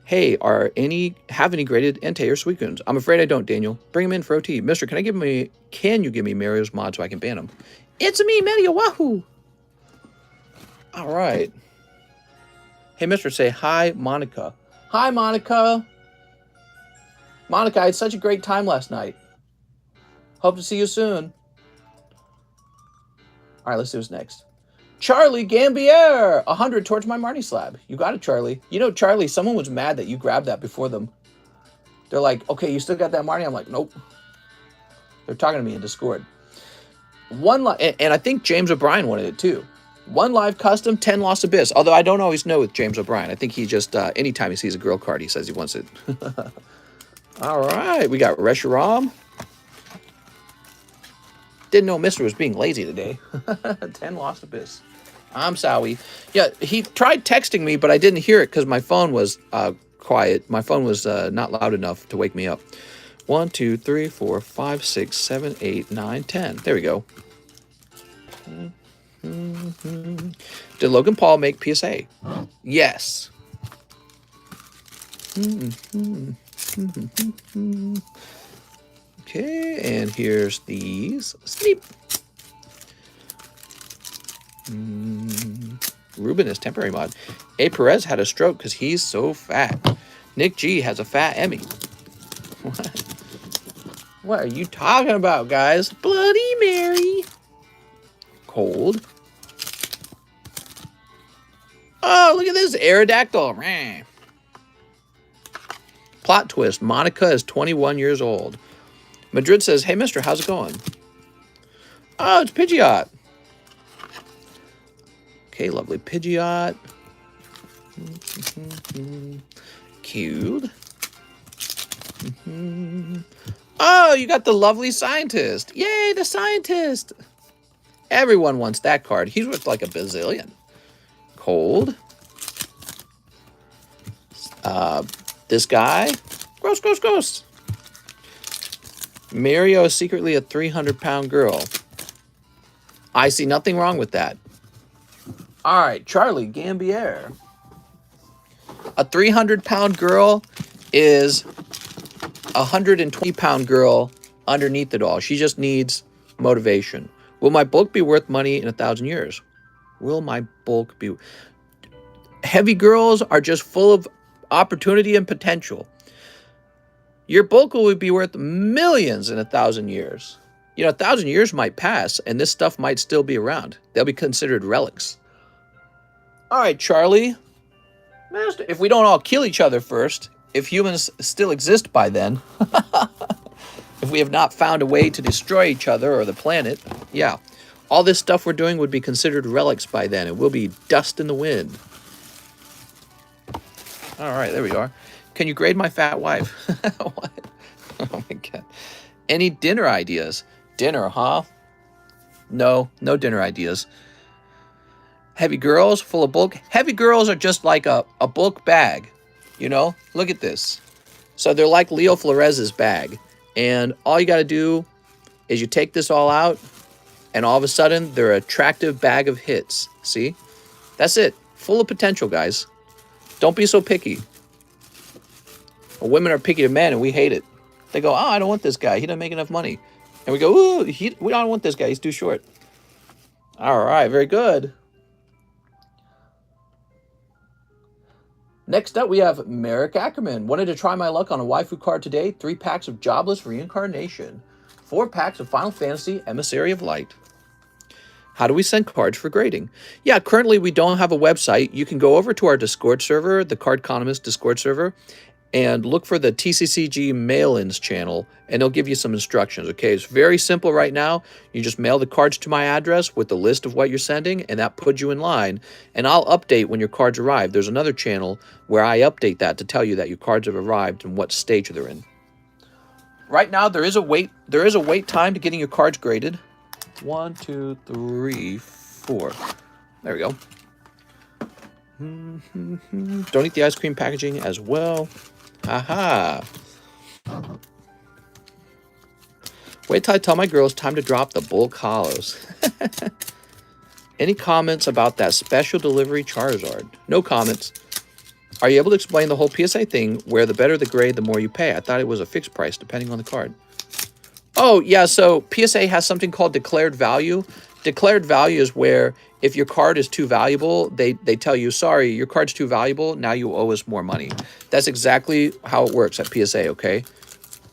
Hey, have any graded Entei or Suicunes? I'm afraid I don't, Daniel. Bring him in for OT. Mister, can you give me Mario's mod so I can ban him? It's me, Mario, wahoo! All right. Hey, mister, say hi, Monica. Hi, Monica. Monica, I had such a great time last night. Hope to see you soon. All right, let's see what's next. Charlie Gambier, 100 towards my Marty slab. You got it, Charlie. You know, Charlie, someone was mad that you grabbed that before them. They're like, okay, you still got that Marty? I'm like, nope. They're talking to me in Discord. And I think James O'Brien wanted it too. 1 live custom, 10 lost abyss. Although I don't always know with James O'Brien. I think he just, anytime he sees a girl card, he says he wants it. All right, we got Reshiram. Didn't know Mister was being lazy today. 10 lost abyss. I'm sorry. Yeah, he tried texting me, but I didn't hear it because my phone was quiet. My phone was not loud enough to wake me up. 1, 2, 3, 4, 5, 6, 7, 8, 9, 10. There we go. Did Logan Paul make PSA? Yes. Okay, and here's these. Sleep. Ruben is temporary mod. A. Perez had a stroke because he's so fat. Nick G has a fat Emmy. What are you talking about, guys? Bloody Mary. Cold. Oh, look at this Aerodactyl. Plot twist. Monica is 21 years old. Madrid says, hey, mister, how's it going? Oh, it's Pidgeot. Okay, lovely Pidgeot. Cute. Oh, you got the lovely scientist. Yay, the scientist. Everyone wants that card. He's worth like a bazillion. Cold. This guy. Gross, gross, gross. Mario is secretly a 300-pound girl. I see nothing wrong with that. All right, Charlie Gambier. A 300-pound girl is a 120-pound girl underneath it all. She just needs motivation. Will my bulk be worth money in 1,000 years? Will my bulk be... Heavy girls are just full of Opportunity and potential. Your bulk would be worth millions in 1,000 years. You know, 1,000 years might pass, and this stuff might still be around. They'll be considered relics. All right, Charlie. If we don't all kill each other first, if humans still exist by then, if we have not found a way to destroy each other or the planet, yeah, all this stuff we're doing would be considered relics by then. It will be dust in the wind. All right, there we are. Can you grade my fat wife? What? Oh my God. Any dinner ideas? Dinner, huh? No dinner ideas. Heavy girls, full of bulk. Heavy girls are just like a bulk bag, you know? Look at this. So they're like Leo Flores's bag. And all you got to do is you take this all out, and all of a sudden, they're an attractive bag of hits. See? That's it. Full of potential, guys. Don't be so picky. Well, women are picky to men, and we hate it. They go, oh, I don't want this guy. He doesn't make enough money. And we go, ooh, we don't want this guy. He's too short. All right, very good. Next up, we have Merrick Ackerman. Wanted to try my luck on a waifu card today. 3 packs of Jobless Reincarnation. 4 packs of Final Fantasy Emissary of Light. How do we send cards for grading? Yeah, currently we don't have a website. You can go over to our Discord server, the TheCardconomist Discord server, and look for the TCCG mail-ins channel, and they'll give you some instructions, okay? It's very simple right now. You just mail the cards to my address with the list of what you're sending, and that puts you in line, and I'll update when your cards arrive. There's another channel where I update that to tell you that your cards have arrived and what stage they're in. Right now, there is a wait time to getting your cards graded. 1, 2, 3, 4. There we go. Don't eat the ice cream packaging as well. Aha. Wait till I tell my girls time to drop the bulk hollows. Any comments about that special delivery Charizard? No comments. Are you able to explain the whole PSA thing where the better the grade, the more you pay? I thought it was a fixed price depending on the card. Oh, yeah, so PSA has something called declared value. Declared value is where if your card is too valuable, they tell you, sorry, your card's too valuable, now you owe us more money. That's exactly how it works at PSA, okay?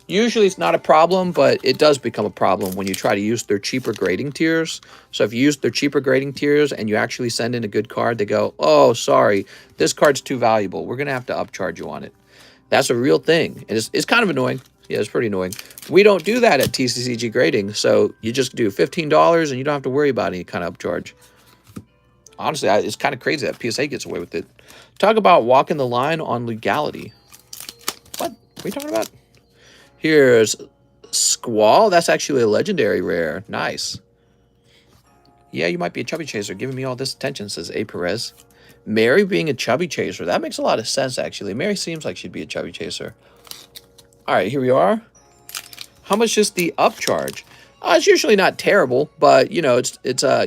Usually it's not a problem, but it does become a problem when you try to use their cheaper grading tiers. So if you use their cheaper grading tiers and you actually send in a good card, they go, oh, sorry, this card's too valuable. We're going to have to upcharge you on it. That's a real thing. And it's kind of annoying. Yeah, it's pretty annoying. We don't do that at TCCG grading, so you just do $15 and you don't have to worry about any kind of upcharge. Honestly, it's kind of crazy that PSA gets away with it. Talk about walking the line on legality. What are we talking about? Here's Squall. That's actually a legendary rare. Nice. Yeah, you might be a chubby chaser giving me all this attention, says A. Perez. Mary being a chubby chaser. That makes a lot of sense, actually. Mary seems like she'd be a chubby chaser. All right, here we are. How much is the upcharge? It's usually not terrible, but you know,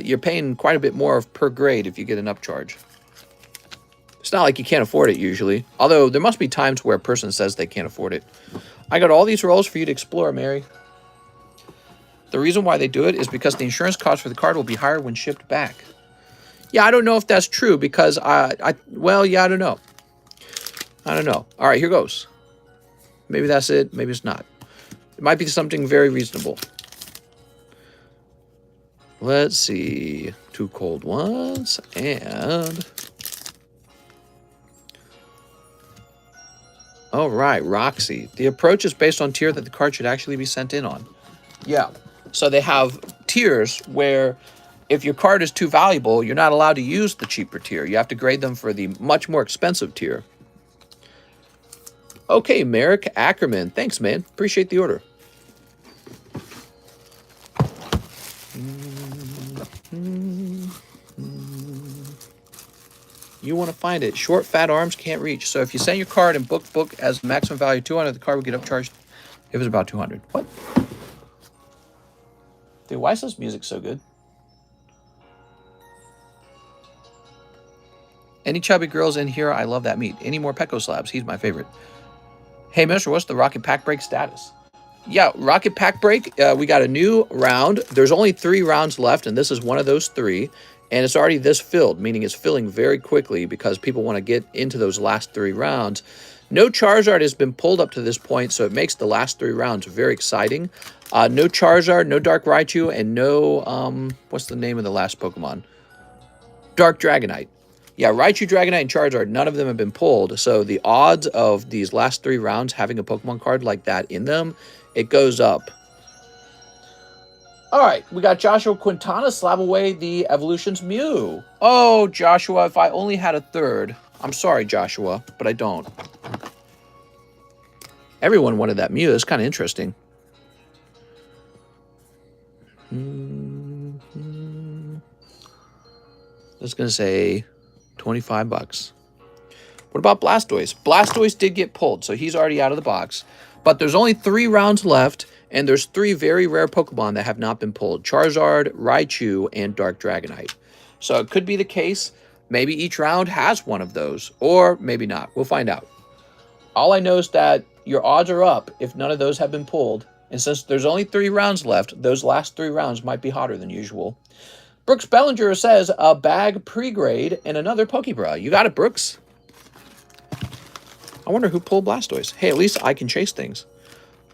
you're paying quite a bit more per grade if you get an upcharge. It's not like you can't afford it usually, although there must be times where a person says they can't afford it. I got all these rolls for you to explore, Mary. The reason why they do it is because the insurance cost for the card will be higher when shipped back. Yeah, I don't know if that's true because well, yeah, I don't know. I don't know. All right, here goes. Maybe that's it. Maybe it's not. It might be something very reasonable. Let's see. 2 cold ones and... All right, Roxy. The approach is based on tier that the card should actually be sent in on. Yeah. So they have tiers where if your card is too valuable, you're not allowed to use the cheaper tier. You have to grade them for the much more expensive tier. Okay, Merrick Ackerman. Thanks, man. Appreciate the order. You want to find it. Short, fat arms can't reach. So if you send your card and book as maximum value 200, the card will get upcharged if it's about 200. What? Dude, why is this music so good? Any chubby girls in here? I love that meat. Any more Pecco Slabs? He's my favorite. Hey, Mister, what's the Rocket Pack Break status? Yeah, Rocket Pack Break, we got a new round. There's only 3 rounds left, and this is one of those 3. And it's already this filled, meaning it's filling very quickly because people want to get into those last 3 rounds. No Charizard has been pulled up to this point, so it makes the last 3 rounds very exciting. No Charizard, no Dark Raichu, and no, what's the name of the last Pokemon? Dark Dragonite. Yeah, Raichu, Dragonite, and Charizard, none of them have been pulled. So the odds of these last 3 rounds having a Pokemon card like that in them, it goes up. All right, we got Joshua Quintana, Slab-AWAY, the Evolutions Mew. Oh, Joshua, if I only had a third. I'm sorry, Joshua, but I don't. Everyone wanted that Mew. It's kind of interesting. I was going to say 25 bucks. What about Blastoise? Blastoise did get pulled, so he's already out of the box. But there's only 3 rounds left, and there's 3 very rare Pokemon that have not been pulled. Charizard, Raichu, and Dark Dragonite. So it could be the case. Maybe each round has one of those, or maybe not. We'll find out. All I know is that your odds are up if none of those have been pulled. And since there's only 3 rounds left, those last 3 rounds might be hotter than usual. Brooks Bellinger says, a bag pre-grade and another Pokebra. You got it, Brooks. I wonder who pulled Blastoise. Hey, at least I can chase things.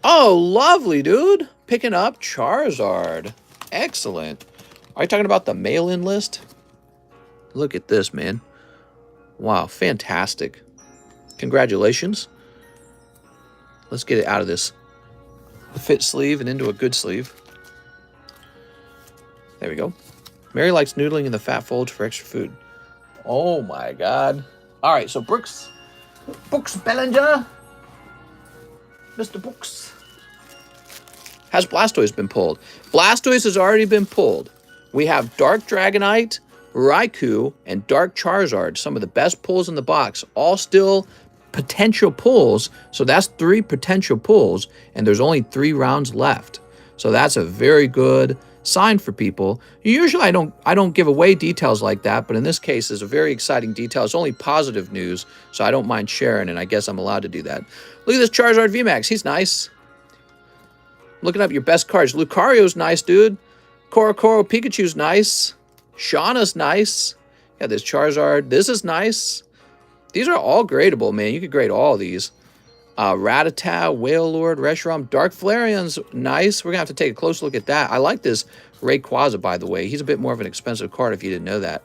Oh, lovely, dude. Picking up Charizard. Excellent. Are you talking about the mail-in list? Look at this, man. Wow, fantastic. Congratulations. Let's get it out of this fit sleeve and into a good sleeve. There we go. Mary likes noodling in the fat folds for extra food. Oh, my God. All right, so Brooks Bellinger. Mr. Brooks. Has Blastoise been pulled? Blastoise has already been pulled. We have Dark Dragonite, Raikou, and Dark Charizard. Some of the best pulls in the box. All still potential pulls. So that's 3 potential pulls. And there's only 3 rounds left. So that's a very good sign for people. Usually I don't give away details like that, but in this case it's a very exciting detail. It's only positive news, so I don't mind sharing, and I guess I'm allowed to do that. Look at this Charizard VMAX. He's nice. Looking up your best cards. Lucario's nice, dude. Korokoro Pikachu's nice. Shauna's nice. Yeah, this Charizard. This is nice. These are all gradable, man. You could grade all of these. Rattata, Whale Lord, Reshiram, Dark Flareon's nice. We're going to have to take a close look at that. I like this Rayquaza, by the way. He's a bit more of an expensive card if you didn't know that.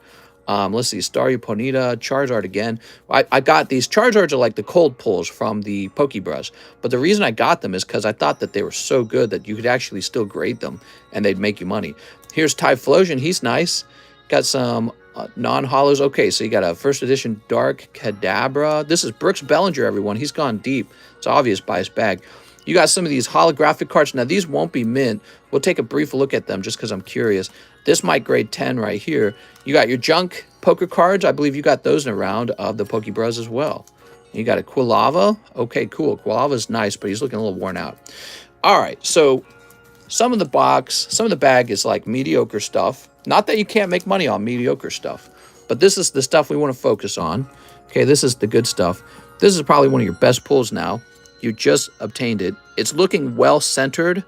Let's see, Staryu, Ponyta, Charizard again. I got these. Charizards are like the cold pulls from the Pokebrush. But the reason I got them is because I thought that they were so good that you could actually still grade them and they'd make you money. Here's Typhlosion. He's nice. Got some non-hollows. Okay, so you got a first edition Dark Kadabra. This is Brooks Bellinger, everyone. He's gone deep. It's obvious by his bag. You got some of these holographic cards. Now, these won't be mint. We'll take a brief look at them just because I'm curious. This might grade 10 right here. You got your junk poker cards. I believe you got those in a round of the Pokebros as well. You got a Quilava. Okay, cool. Quilava's nice, but he's looking a little worn out. All right, so some of the box, some of the bag is like mediocre stuff. Not that you can't make money on mediocre stuff, but this is the stuff we want to focus on. Okay, this is the good stuff. This is probably one of your best pulls now. You just obtained it. It's looking well-centered,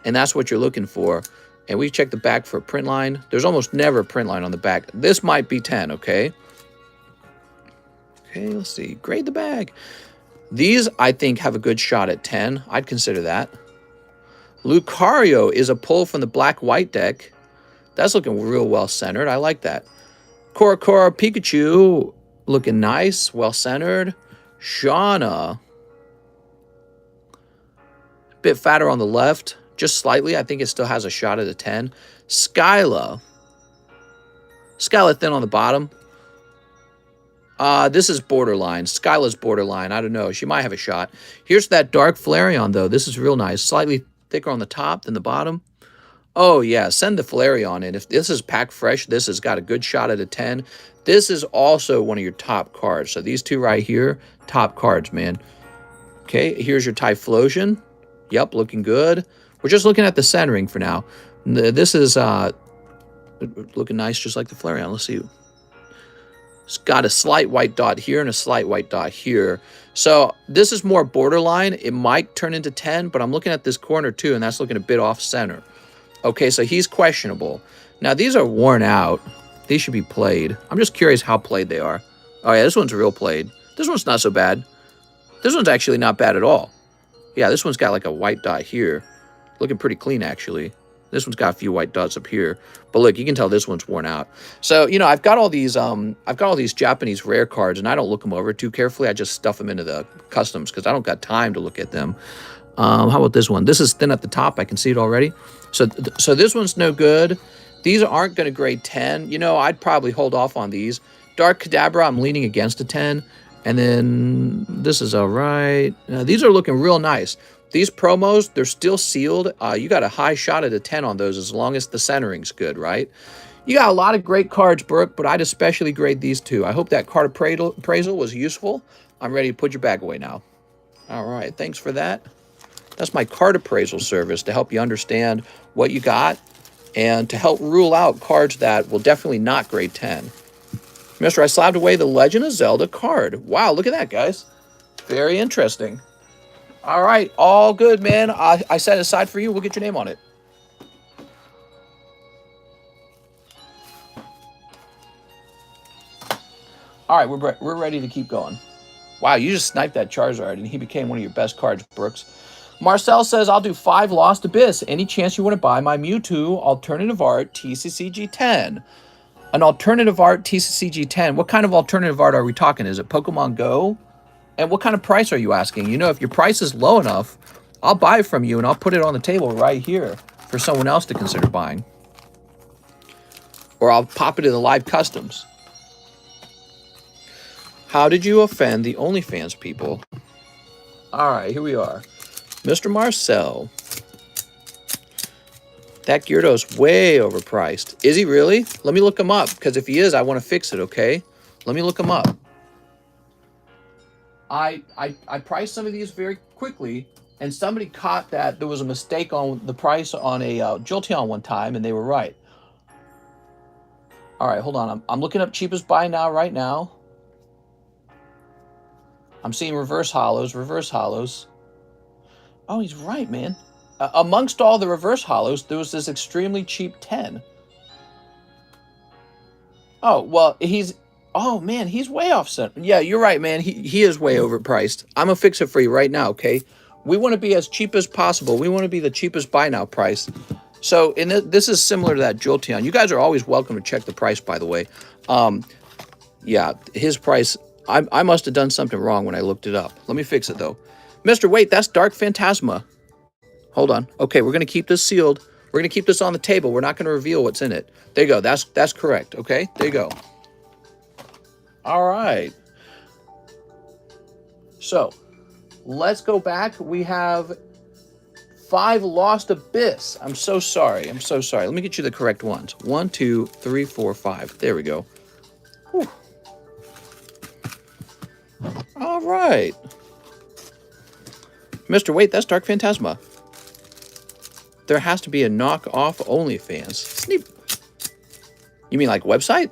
and that's what you're looking for. And we check the back for a print line. There's almost never a print line on the back. This might be 10, okay? Okay, let's see. Grade the bag. These, I think, have a good shot at 10. I'd consider that. Lucario is a pull from the black-white deck. That's looking real well-centered. I like that. Korokoro Pikachu looking nice, well-centered. Shauna. Bit fatter on the left. Just slightly. I think it still has a shot at a 10. Skyla. Skyla thin on the bottom. This is borderline. Skyla's borderline. I don't know. She might have a shot. Here's that Dark Flareon, though. This is real nice. Slightly thicker on the top than the bottom. Oh, yeah. Send the Flareon in. If this is packed fresh, this has got a good shot at a 10. This is also one of your top cards. So these two right here, top cards, man. Okay, here's your Typhlosion. Yep, looking good. We're just looking at the centering for now. This is looking nice, just like the Flareon. Let's see. It's got a slight white dot here and a slight white dot here. So this is more borderline. It might turn into 10, but I'm looking at this corner too, and that's looking a bit off center. Okay, so he's questionable. Now, these are worn out. These should be played. I'm just curious how played they are. Oh yeah, this one's real played. This one's not so bad. This one's actually not bad at all. Yeah, this one's got like a white dot here. Looking pretty clean, actually. This one's got a few white dots up here. But look, you can tell this one's worn out. So, you know, I've got all these Japanese rare cards, and I don't look them over too carefully. I just stuff them into the customs because I don't got time to look at them. How about this one? This is thin at the top. I can see it already. So this one's no good. These aren't going to grade 10. You know, I'd probably hold off on these. Dark Kadabra, I'm leaning against a 10. And then this is all right. These are looking real nice. These promos, they're still sealed. You got a high shot at a 10 on those as long as the centering's good, right? You got a lot of great cards, Brooke, but I'd especially grade these two. I hope that card appraisal was useful. I'm ready to put your bag away now. All right, thanks for that. That's my card appraisal service to help you understand what you got and to help rule out cards that will definitely not grade 10. Mr. I slabbed away the Legend of Zelda card. Wow, look at that, guys. Very interesting. All right, all good, man. I set it aside for you. We'll get your name on it. All right, we're ready to keep going. Wow, you just sniped that Charizard, and he became one of your best cards, Brooks. Marcel says, I'll do 5 Lost Abyss. Any chance you want to buy my Mewtwo Alternative Art TCCG10? An Alternative Art TCCG10. What kind of Alternative Art are we talking? Is it Pokemon Go? And what kind of price are you asking? You know, if your price is low enough, I'll buy it from you and I'll put it on the table right here for someone else to consider buying. Or I'll pop it in the live customs. How did you offend the OnlyFans people? All right, here we are. Mr. Marcel. That Gyarados way overpriced. Is he really? Let me look him up, because if he is, I want to fix it, okay? Let me look him up. I priced some of these very quickly, and somebody caught that there was a mistake on the price on a Jolteon one time, and they were right. All right, hold on. I'm looking up cheapest buy now, right now. I'm seeing reverse hollows, reverse hollows. Oh, he's right, man. Amongst all the reverse hollows, there was this extremely cheap 10. Oh, well, he's... Oh, man, he's way off center. Yeah, you're right, man. He is way overpriced. I'm going to fix it for you right now, okay? We want to be as cheap as possible. We want to be the cheapest buy now price. So, this is similar to that Jolteon. You guys are always welcome to check the price, by the way. Yeah, his price... I must have done something wrong when I looked it up. Let me fix it, though. Mister, wait, that's Dark Phantasma. Hold on. Okay, we're going to keep this sealed. We're going to keep this on the table. We're not going to reveal what's in it. There you go. That's correct, okay? There you go. All right. So, let's go back. We have 5 Lost Abyss. I'm so sorry. I'm so sorry. Let me get you the correct ones. 1, 2, 3, 4, 5. There we go. Whew. All right. Mr. Wait, that's Dark Phantasma. There has to be a knockoff OnlyFans. Sneap. You mean like website?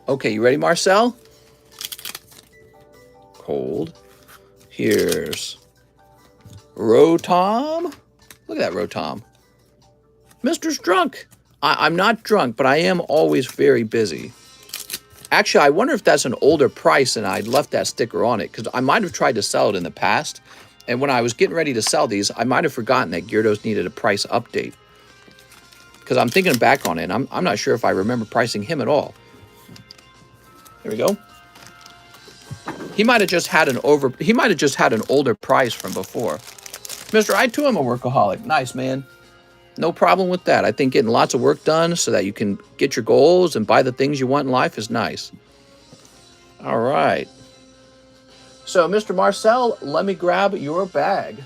Okay, you ready, Marcel? Cold. Here's Rotom. Look at that Rotom. Mister's drunk. I'm not drunk, but I am always very busy. Actually, I wonder if that's an older price and I left that sticker on it, because I might have tried to sell it in the past. And when I was getting ready to sell these, I might have forgotten that Gyarados needed a price update. Because I'm thinking back on it, and I'm not sure if I remember pricing him at all. There we go. He might have just had an older price from before. Mister, I too am a workaholic. Nice, man. No problem with that. I think getting lots of work done so that you can get your goals and buy the things you want in life is nice. All right. So, Mr. Marcel, let me grab your bag.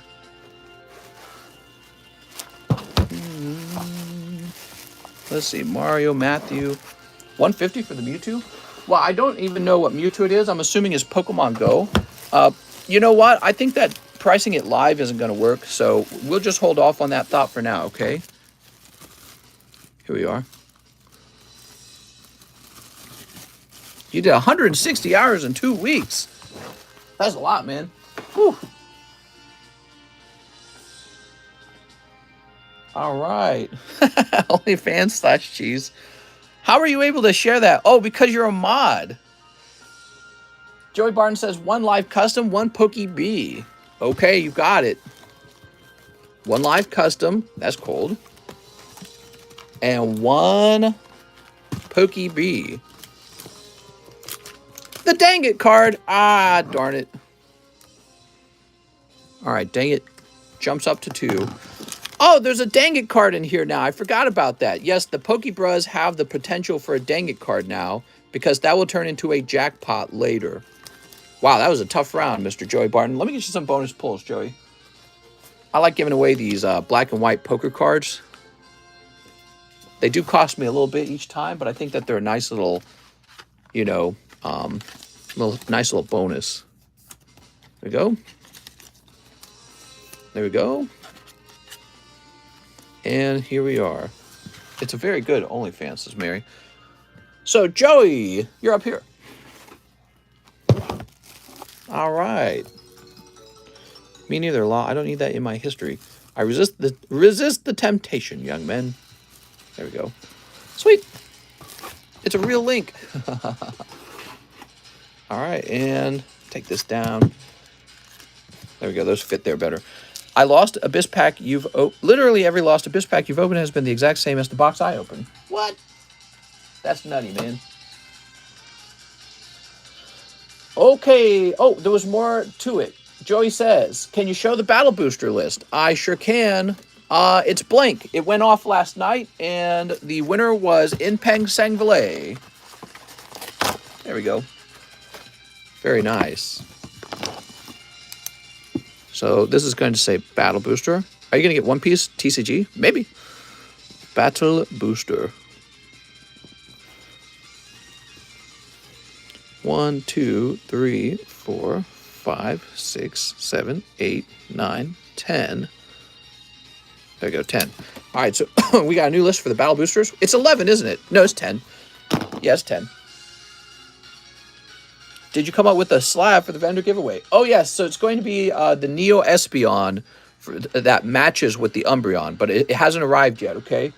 Let's see. Mario, Matthew. 150 for the Mewtwo? Well, I don't even know what Mewtwo it is. I'm assuming it's Pokemon Go. You know what? I think that pricing it live isn't going to work, so we'll just hold off on that thought for now, okay? Here we are. You did 160 hours in 2 weeks. That's a lot, man. Whew. All right. OnlyFans/cheese. How are you able to share that? Oh, because you're a mod. Joey Barton says, 1 live custom, 1 Pokey B. Okay, you got it. 1 live custom. That's cold. And 1 Pokey B. The dang it card. Ah, darn it. All right, dang it. Jumps up to 2. Oh, there's a dang it card in here now. I forgot about that. Yes, the Pokebros have the potential for a dang it card now because that will turn into a jackpot later. Wow, that was a tough round, Mr. Joey Barton. Let me get you some bonus pulls, Joey. I like giving away these black and white poker cards. They do cost me a little bit each time, but I think that they're a nice little, you know, nice little bonus. There we go. There we go. And here we are. It's a very good OnlyFans, says Mary. So, Joey, you're up here. All right. Me neither, Law. I don't need that in my history. I resist the temptation, young men. There we go. Sweet. It's a real link. All right, and take this down. There we go. Those fit there better. I lost Abyss pack you've literally every lost Abyss pack you've opened has been the exact same as the box I opened. What? That's nutty, man. Okay. Oh, there was more to it. Joey says, can you show the battle booster list? I sure can. It's blank. It went off last night, and the winner was Inpeng Sangvale. There we go. Very nice. So this is going to say Battle Booster. Are you going to get one piece TCG? Maybe. Battle Booster. 1, 2, 3, 4, 5, 6, 7, 8, 9, 10. There we go, 10. All right, so we got a new list for the Battle Boosters. It's 11, isn't it? No, it's 10. Yeah, it's 10. Did you come up with a slab for the vendor giveaway? Oh, yes. So it's going to be the Neo Espeon that matches with the Umbreon, but it hasn't arrived yet, okay?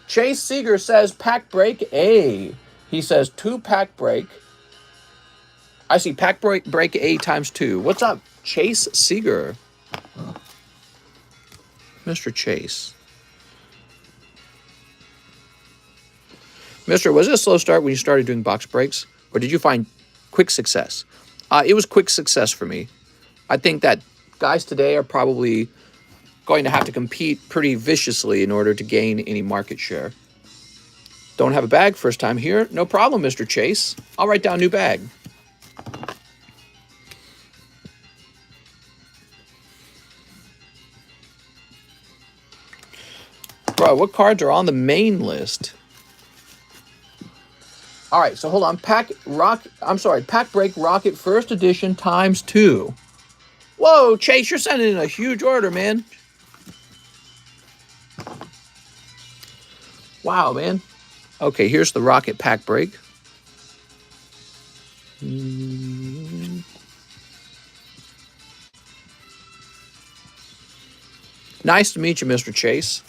Chase Seeger says pack break A. He says 2 pack break. I see pack break A times 2. What's up, Chase Seeger? Mr. Chase. Mister, was it a slow start when you started doing box breaks? Or did you find quick success? It was quick success for me. I think that guys today are probably going to have to compete pretty viciously in order to gain any market share. Don't have a bag first time here? No problem, Mr. Chase. I'll write down new bag. Bro, what cards are on the main list? All right, so hold on. Pack break rocket first edition times 2. Whoa, Chase, you're sending in a huge order, man. Wow, man. Okay, here's the rocket pack break. Nice to meet you, Mr. Chase.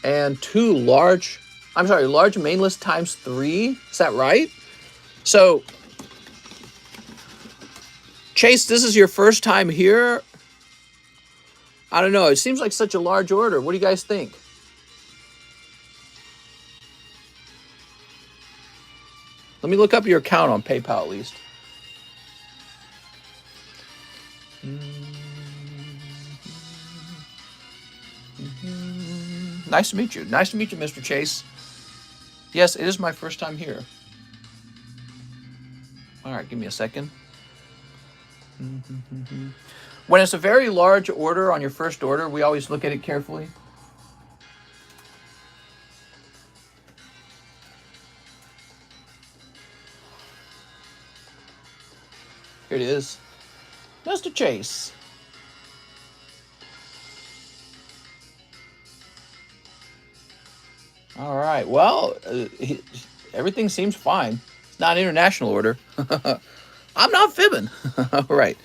And 2 large Mainlist times 3. Is that right? So, Chase, this is your first time here? I don't know. It seems like such a large order. What do you guys think? Let me look up your account on PayPal at least. Nice to meet you. Nice to meet you, Mr. Chase. Yes, it is my first time here. All right, give me a second. When it's a very large order on your first order, we always look at it carefully. Here it is. Mr. Chase. All right. Well, everything seems fine. It's not an international order. I'm not fibbing. All right.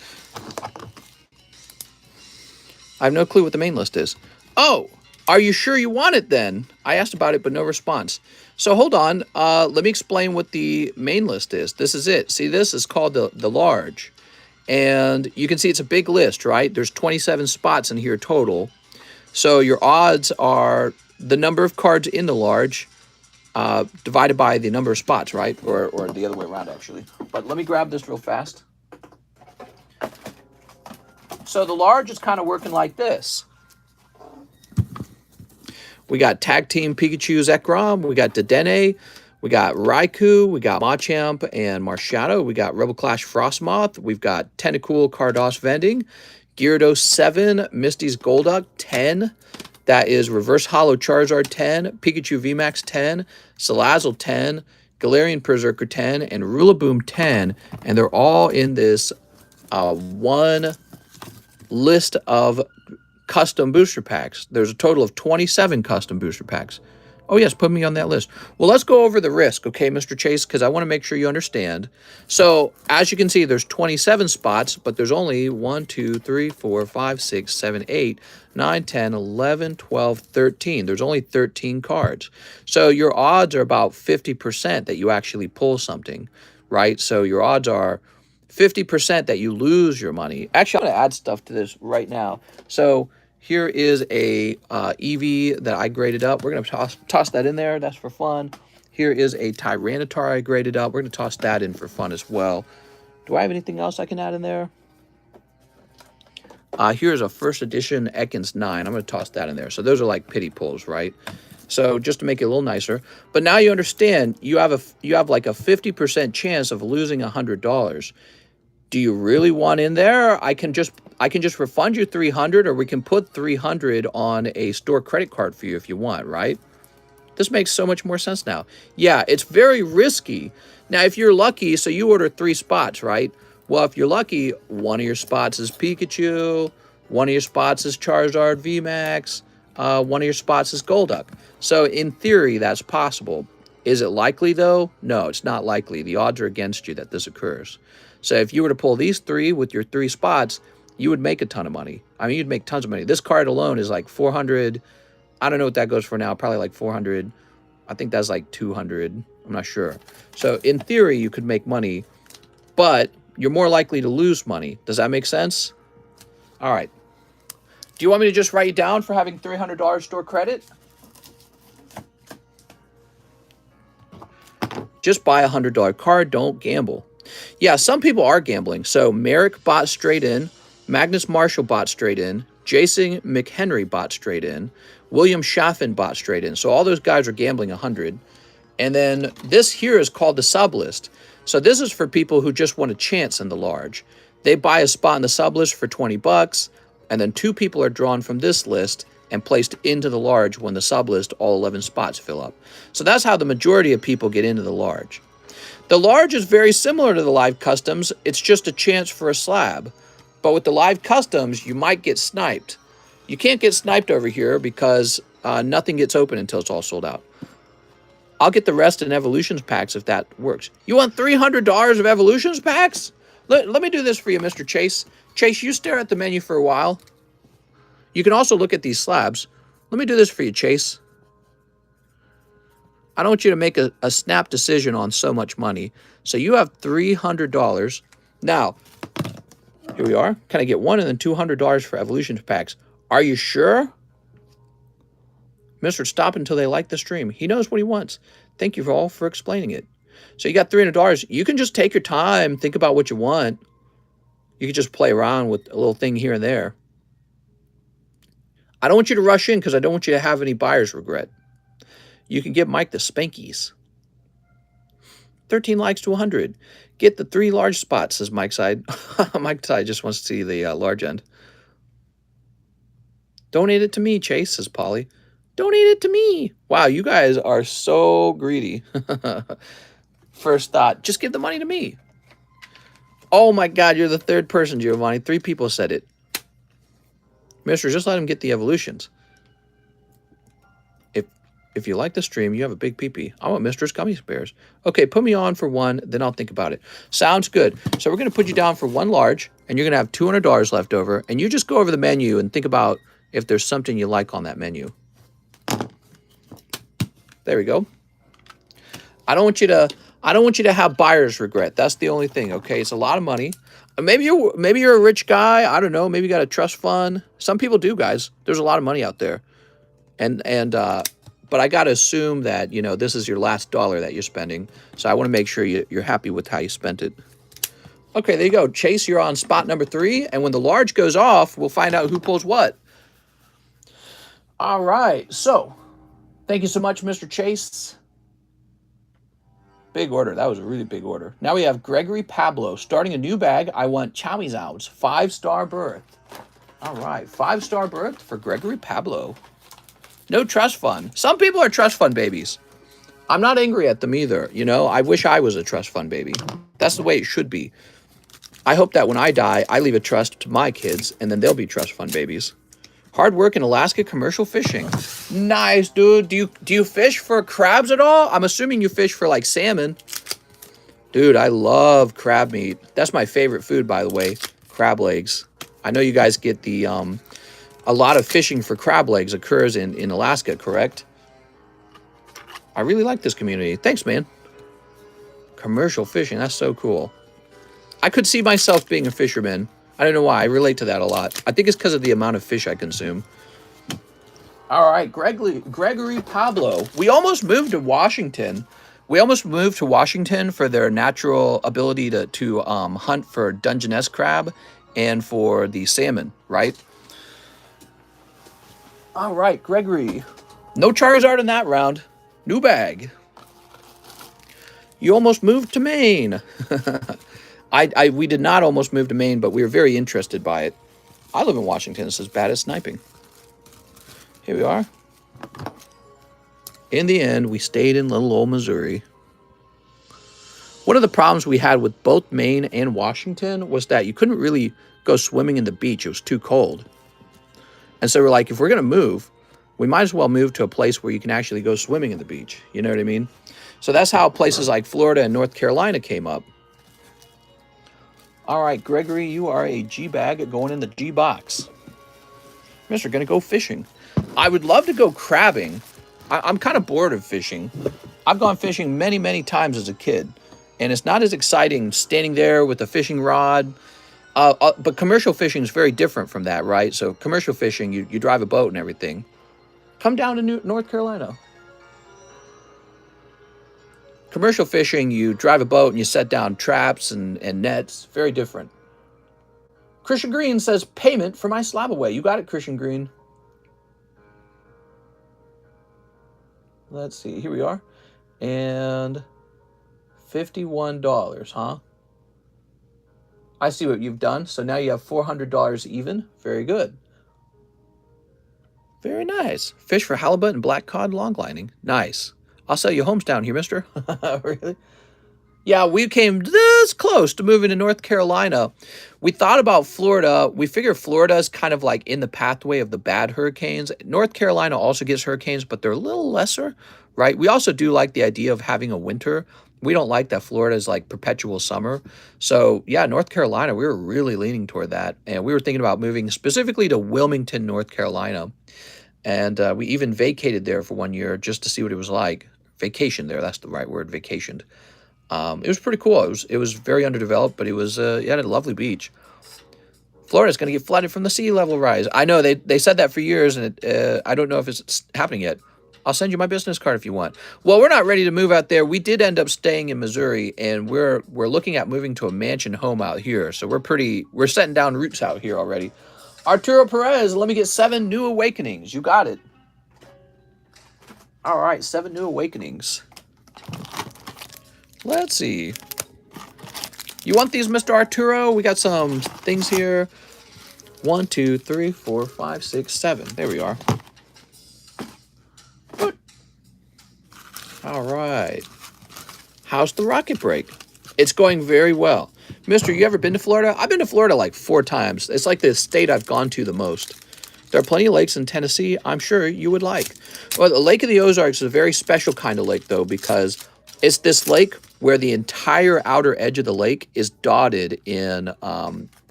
I have no clue what the main list is. Oh, are you sure you want it then? I asked about it, but no response. So hold on. Let me explain what the main list is. This is it. See, this is called the large. And you can see it's a big list, right? There's 27 spots in here total. So your odds are the number of cards in the large divided by the number of spots, right? Or the other way around, actually. But let me grab this real fast. So the large is kind of working like this. We got Tag Team Pikachu Zekrom. We got Dedenne. We got Raikou. We got Machamp and Marshadow. We got Rebel Clash Frostmoth. We've got Tentacool Cardos Vending. Gyarados 7. Misty's Golduck 10. That is Reverse Hollow Charizard 10. Pikachu VMAX 10. Salazzle 10. Galarian Berserker 10. And Rillaboom 10. And they're all in this one list of custom booster packs. There's a total of 27 custom booster packs. Oh yes, put me on that list. Well, let's go over the risk, okay, Mr. Chase, because I want to make sure you understand. So, as you can see, there's 27 spots, but there's only 1, 2, 3, 4, 5, 6, 7, 8, 9, 10, 11, 12, 13. There's only 13 cards. So, your odds are about 50% that you actually pull something, right? So, your odds are 50% that you lose your money. Actually, I'm going to add stuff to this right now. So, here is a Eevee that I graded up. We're going to toss that in there. That's for fun. Here is a Tyranitar I graded up. We're going to toss that in for fun as well. Do I have anything else I can add in there? Here's a first edition Ekans 9. I'm going to toss that in there. So those are like pity pulls, right? So just to make it a little nicer. But now you understand you have like a 50% chance of losing $100. Do you really want in there? I can just refund you $300, or we can put $300 on a store credit card for you if you want, right? This makes so much more sense now. Yeah, it's very risky. Now, if you're lucky, so you order 3 spots, right? Well, if you're lucky, one of your spots is Pikachu, one of your spots is Charizard VMAX, one of your spots is Golduck. So in theory, that's possible. Is it likely though? No, it's not likely. The odds are against you that this occurs. So if you were to pull these 3 with your 3 spots, you would make a ton of money. I mean, you'd make tons of money. This card alone is like 400. I don't know what that goes for now. Probably like 400. I think that's like 200. I'm not sure. So in theory, you could make money, but you're more likely to lose money. Does that make sense? All right. Do you want me to just write you down for having $300 store credit? Just buy a $100 card. Don't gamble. Yeah, some people are gambling. So Merrick bought straight in. Magnus Marshall bought straight in. Jason McHenry bought straight in. William Chaffin bought straight in. So all those guys are gambling 100. And then this here is called the Sublist. So this is for people who just want a chance in the large. They buy a spot in the Sublist for 20 bucks, and then 2 people are drawn from this list and placed into the large when the Sublist all 11 spots fill up. So that's how the majority of people get into the large. The large is very similar to the live customs. It's just a chance for a slab. But with the live customs, you might get sniped. You can't get sniped over here because nothing gets open until it's all sold out. I'll get the rest in Evolutions packs if that works. You want $300 of Evolutions packs? Let me do this for you, Mr. Chase. Chase, you stare at the menu for a while. You can also look at these slabs. Let me do this for you, Chase. I don't want you to make a snap decision on so much money. So you have $300. Now, here we are. Can I get one and then $200 for Evolution packs? Are you sure? Mr. Stop until they like the stream. He knows what he wants. Thank you all for explaining it. So you got $300. You can just take your time, think about what you want. You can just play around with a little thing here and there. I don't want you to rush in because I don't want you to have any buyer's regret. You can give Mike the spankies. 13 likes to 100. Get the 3 large spots, says Mike Side. Mike Side just wants to see the large end. Donate it to me, Chase, says Polly. Donate it to me. Wow, you guys are so greedy. First thought, just give the money to me. Oh my God, you're the 3rd person, Giovanni. 3 people said it. Mister, just let him get the evolutions. If you like the stream, you have a big pee-pee. I want Mister's Gummy Bears. Okay, put me on for one, then I'll think about it. Sounds good. So we're going to put you down for one large, and you're going to have $200 left over, and you just go over the menu and think about if there's something you like on that menu. There we go. I don't want you to have buyer's regret. That's the only thing, okay? It's a lot of money. Maybe you're a rich guy. I don't know. Maybe you got a trust fund. Some people do, guys. There's a lot of money out there. But I got to assume that, you know, this is your last dollar that you're spending. So I want to make sure you're happy with how you spent it. Okay, there you go. Chase, you're on spot number 3. And when the large goes off, we'll find out who pulls what. All right. So thank you so much, Mr. Chase. Big order. That was a really big order. Now we have Gregory Pablo starting a new bag. I want Chowie's Outs. 5-star berth. All right. 5-star berth for Gregory Pablo. No trust fund. Some people are trust fund babies. I'm not angry at them either. You know, I wish I was a trust fund baby. That's the way it should be. I hope that when I die, I leave a trust to my kids, and then they'll be trust fund babies. Hard work in Alaska commercial fishing. Nice, dude. Do you fish for crabs at all? I'm assuming you fish for, like, salmon. Dude, I love crab meat. That's my favorite food, by the way. Crab legs. I know you guys get the... A lot of fishing for crab legs occurs in Alaska, correct? I really like this community. Thanks, man. Commercial fishing, that's so cool. I could see myself being a fisherman. I don't know why. I relate to that a lot. I think it's because of the amount of fish I consume. All right, Gregory Pablo. We almost moved to Washington. We almost moved to Washington for their natural ability to hunt for Dungeness crab and for the salmon, right? All right, Gregory. No Charizard in that round. New bag. You almost moved to Maine. We did not almost move to Maine, but we were very interested by it. I live in Washington. It's as bad as sniping. Here we are. In the end, we stayed in little old Missouri. One of the problems we had with both Maine and Washington was that you couldn't really go swimming in the beach. It was too cold. And so we're like, if we're going to move, we might as well move to a place where you can actually go swimming in the beach. You know what I mean? So that's how places like Florida and North Carolina came up. All right, Gregory, you are a G-bag going in the G-box. Mister, going to go fishing. I would love to go crabbing. I'm kind of bored of fishing. I've gone fishing many, many times as a kid. And it's not as exciting standing there with a fishing rod. But commercial fishing is very different from that, right? So commercial fishing, you drive a boat and everything. Come down to North Carolina. Commercial fishing, you drive a boat and you set down traps and nets. Very different. Christian Green says, payment for my SLAB-AWAY. You got it, Christian Green. Let's see. Here we are. And $51, huh? I see what you've done. So now you have $400 even. Very good. Very nice. Fish for halibut and black cod longlining. Nice. I'll sell you homes down here, mister. Really? Yeah, we came this close to moving to North Carolina. We thought about Florida. We figure Florida is kind of like in the pathway of the bad hurricanes. North Carolina also gets hurricanes, but they're a little lesser, right? We also do like the idea of having a winter. We don't like that Florida is like perpetual summer. So yeah, North Carolina, we were really leaning toward that. And we were thinking about moving specifically to Wilmington, North Carolina. And we even vacated there for 1 year just to see what it was like. Vacation there, that's the right word, vacationed. It was pretty cool. It was very underdeveloped, but it was it had a lovely beach. Florida's going to get flooded from the sea level rise. I know they said that for years, and I don't know if it's happening yet. I'll send you my business card if you want. Well, we're not ready to move out there. We did end up staying in Missouri, and we're looking at moving to a mansion home out here. So we're setting down roots out here already. Arturo Perez, let me get 7 new awakenings. You got it. All right, 7 new awakenings. Let's see. You want these, Mr. Arturo? We got some things here. 1, 2, 3, 4, 5, 6, 7. There we are. Good. All right. How's the rocket break? It's going very well. Mister, you ever been to Florida? I've been to Florida like 4 times. It's like the state I've gone to the most. There are plenty of lakes in Tennessee I'm sure you would like. Well, the Lake of the Ozarks is a very special kind of lake, though, because it's this lake where the entire outer edge of the lake is dotted in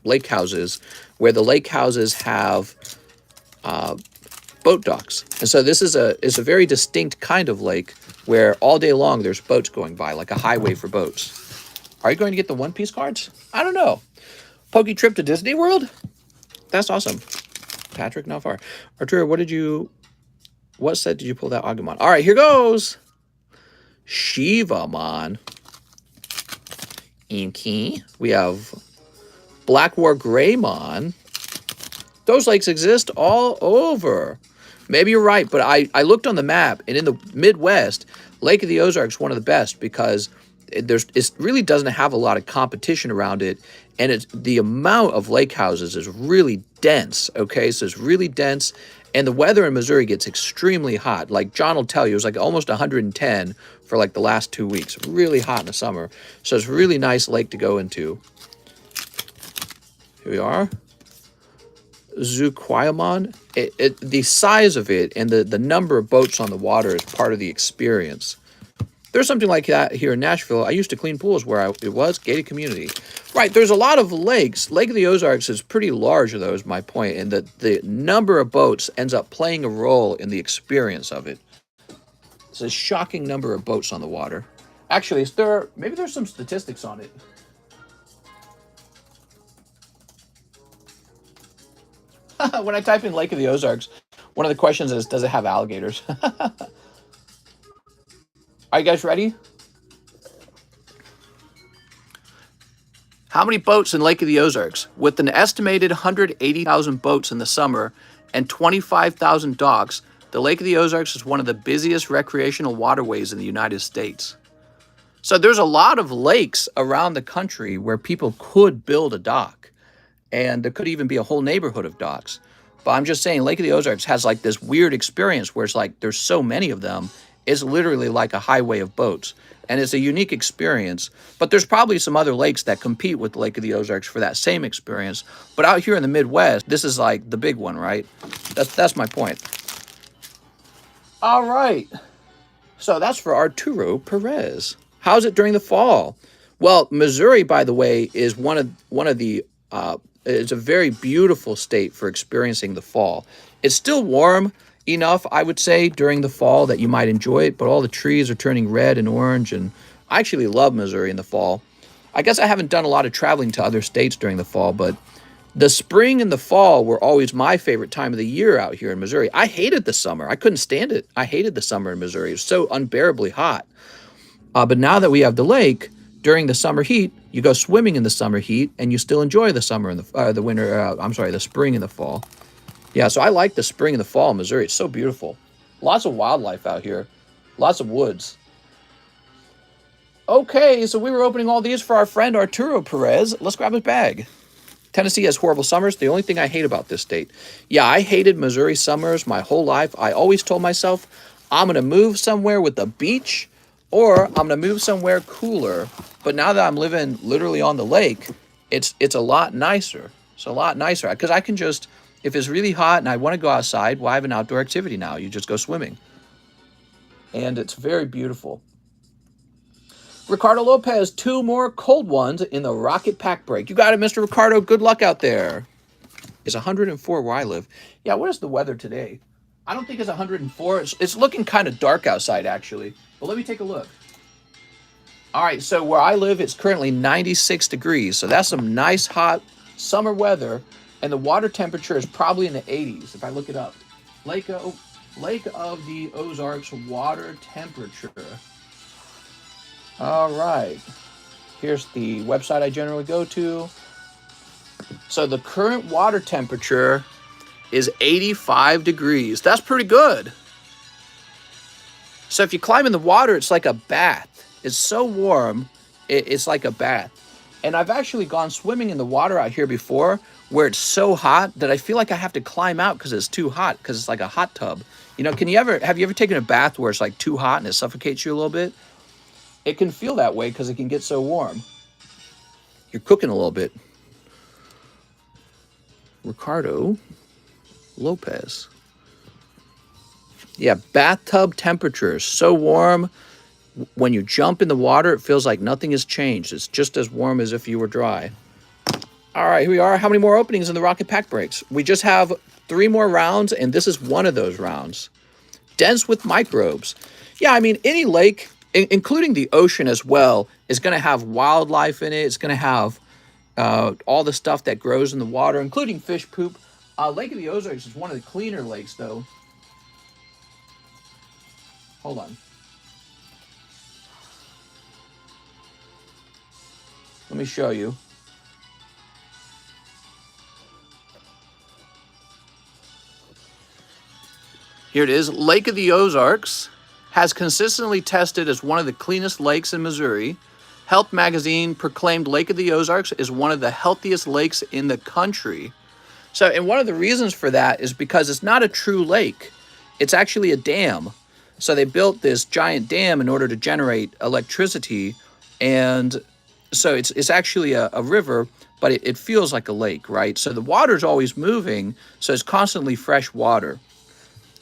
lake houses, where the lake houses have boat docks. And so this is a very distinct kind of lake where all day long there's boats going by, like a highway for boats. Are you going to get the One Piece cards? I don't know. Pokey trip to Disney World? That's awesome. Patrick, not far. Arturo, what set did you pull that Agumon? All right, here goes. Shivamon. Inky. We have Black War Greymon. Those lakes exist all over. Maybe you're right, but I looked on the map, and in the Midwest, Lake of the Ozarks is one of the best because it really doesn't have a lot of competition around it, and the amount of lake houses is really dense, okay? So it's really dense, and the weather in Missouri gets extremely hot. Like John will tell you, it was like almost 110 for like the last 2 weeks. Really hot in the summer. So it's a really nice lake to go into. Here we are. Zuquayamon. The size of it and the number of boats on the water is part of the experience. There's something like that here in Nashville. I used to clean pools where it was gated community. Right, there's a lot of lakes. Lake of the Ozarks is pretty large, though, is my point, and the number of boats ends up playing a role in the experience of it. It's a shocking number of boats on the water. Actually, maybe there's some statistics on it. When I type in Lake of the Ozarks, one of the questions is, does it have alligators? Are you guys ready? How many boats in Lake of the Ozarks? With an estimated 180,000 boats in the summer and 25,000 docks, the Lake of the Ozarks is one of the busiest recreational waterways in the United States. So there's a lot of lakes around the country where people could build a dock, and there could even be a whole neighborhood of docks. But I'm just saying, Lake of the Ozarks has like this weird experience where it's like there's so many of them. It's literally like a highway of boats, and it's a unique experience. But there's probably some other lakes that compete with Lake of the Ozarks for that same experience. But out here in the Midwest, this is like the big one, right? That's my point. All right. So that's for Arturo Perez. How's it during the fall? Well, Missouri, by the way, is one of the it's a very beautiful state for experiencing the fall. It's still warm enough, I would say, during the fall that you might enjoy it, but all the trees are turning red and orange, and I actually love Missouri in the fall. I guess I haven't done a lot of traveling to other states during the fall, but the spring and the fall were always my favorite time of the year out here in Missouri. I hated the summer. I couldn't stand it. I hated the summer in Missouri. It was so unbearably hot. But now that we have the lake, during the summer heat, you go swimming in the summer heat, and you still enjoy the summer and the winter. The spring and the fall. Yeah, so I like the spring and the fall in Missouri. It's so beautiful. Lots of wildlife out here. Lots of woods. Okay, so we were opening all these for our friend Arturo Perez. Let's grab his bag. Tennessee has horrible summers. The only thing I hate about this state. Yeah, I hated Missouri summers my whole life. I always told myself, I'm going to move somewhere with a beach, or I'm going to move somewhere cooler. But now that I'm living literally on the lake, it's a lot nicer. It's a lot nicer because I can just, if it's really hot and I want to go outside, well, I have an outdoor activity now. You just go swimming. And it's very beautiful. Ricardo Lopez, 2 more cold ones in the Rocket Pack break. You got it, Mr. Ricardo. Good luck out there. It's 104 where I live. Yeah, what is the weather today? I don't think it's 104. It's looking kind of dark outside, actually. But let me take a look. All right, so where I live, it's currently 96 degrees. So that's some nice, hot summer weather. And the water temperature is probably in the 80s, if I look it up. Lake of the Ozarks water temperature. All right. Here's the website I generally go to. So the current water temperature is 85 degrees. That's pretty good. So if you climb in the water, it's like a bath. It's so warm, it's like a bath. And I've actually gone swimming in the water out here before where it's so hot that I feel like I have to climb out because it's too hot, because it's like a hot tub. You know, have you ever taken a bath where it's like too hot and it suffocates you a little bit? It can feel that way because it can get so warm. You're cooking a little bit. Ricardo Lopez. Yeah, bathtub temperature. So warm. When you jump in the water, it feels like nothing has changed. It's just as warm as if you were dry. All right, here we are. How many more openings in the Rocket Pack breaks? We just have 3 more rounds, and this is one of those rounds. Dense with microbes. Yeah, I mean, any lake, including the ocean as well, is going to have wildlife in it. It's going to have all the stuff that grows in the water, including fish poop. Lake of the Ozarks is one of the cleaner lakes, though. Hold on. Let me show you. Here it is. Lake of the Ozarks has consistently tested as one of the cleanest lakes in Missouri. Health Magazine proclaimed Lake of the Ozarks is one of the healthiest lakes in the country. So, and one of the reasons for that is because it's not a true lake. It's actually a dam. So they built this giant dam in order to generate electricity. And so it's actually a river, but it feels like a lake, right? So the water's always moving, so it's constantly fresh water.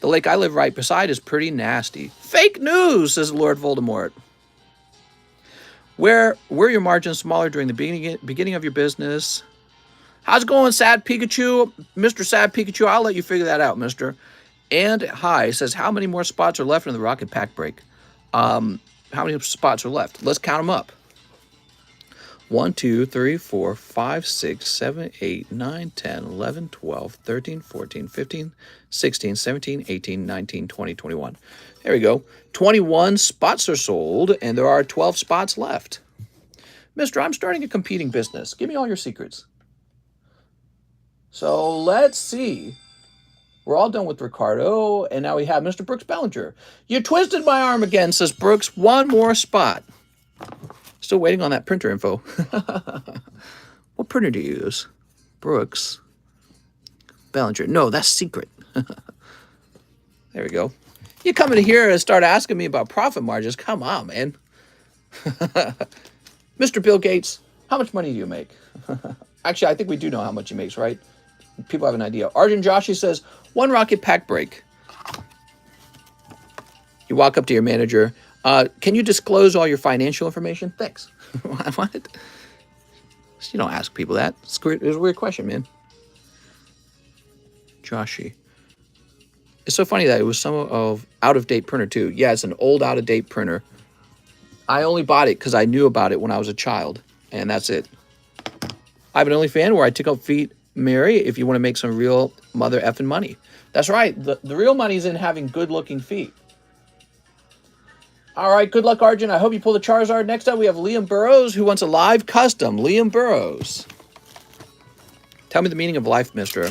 The lake I live right beside is pretty nasty. Fake news, says Lord Voldemort. Were your margins smaller during the beginning of your business? How's it going, Sad Pikachu? Mr. Sad Pikachu, I'll let you figure that out, mister. And hi, says, how many more spots are left in the Rocket Pack break? How many spots are left? Let's count them up. 1, 2, 3, 4, 5, 6, 7, 8, 9, 10, 11, 12, 13, 14, 15, 16, 17, 18, 19, 20, 21. There we go. 21 spots are sold, and there are 12 spots left. Mister, I'm starting a competing business. Give me all your secrets. So let's see. We're all done with Ricardo, and now we have Mr. Brooks Bellinger. You twisted my arm again, says Brooks. One more spot. Still waiting on that printer info. What printer do you use? Brooks Bellinger. No, that's secret. There we go. You come in here and start asking me about profit margins. Come on, man. Mr. Bill Gates, how much money do you make? Actually, I think we do know how much he makes, right? People have an idea. Arjun Joshi says, 1 Rocket Pack break. You walk up to your manager. Can you disclose all your financial information? Thanks. What? You don't ask people that. It's a weird question, man. Joshi. It's so funny that it was some of out-of-date printer, too. Yeah, it's an old, out-of-date printer. I only bought it because I knew about it when I was a child, and that's it. I have an OnlyFans where I tickle feet Mary if you want to make some real mother effing money. That's right. The real money's in having good-looking feet. All right, good luck, Arjun. I hope you pull the Charizard. Next up, we have Liam Burrows, who wants a live custom. Liam Burrows. Tell me the meaning of life, mister.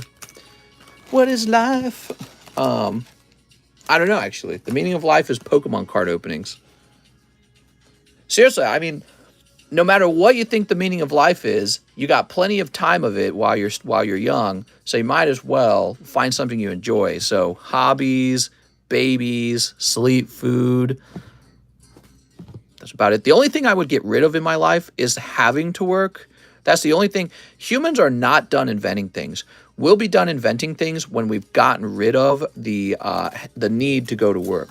What is life? I don't know, actually. The meaning of life is Pokemon card openings. Seriously, I mean, no matter what you think the meaning of life is, you got plenty of time of it while you're young, so you might as well find something you enjoy. So hobbies, babies, sleep, food. That's about it. The only thing I would get rid of in my life is having to work. That's the only thing. Humans are not done inventing things. We'll be done inventing things when we've gotten rid of the need to go to work.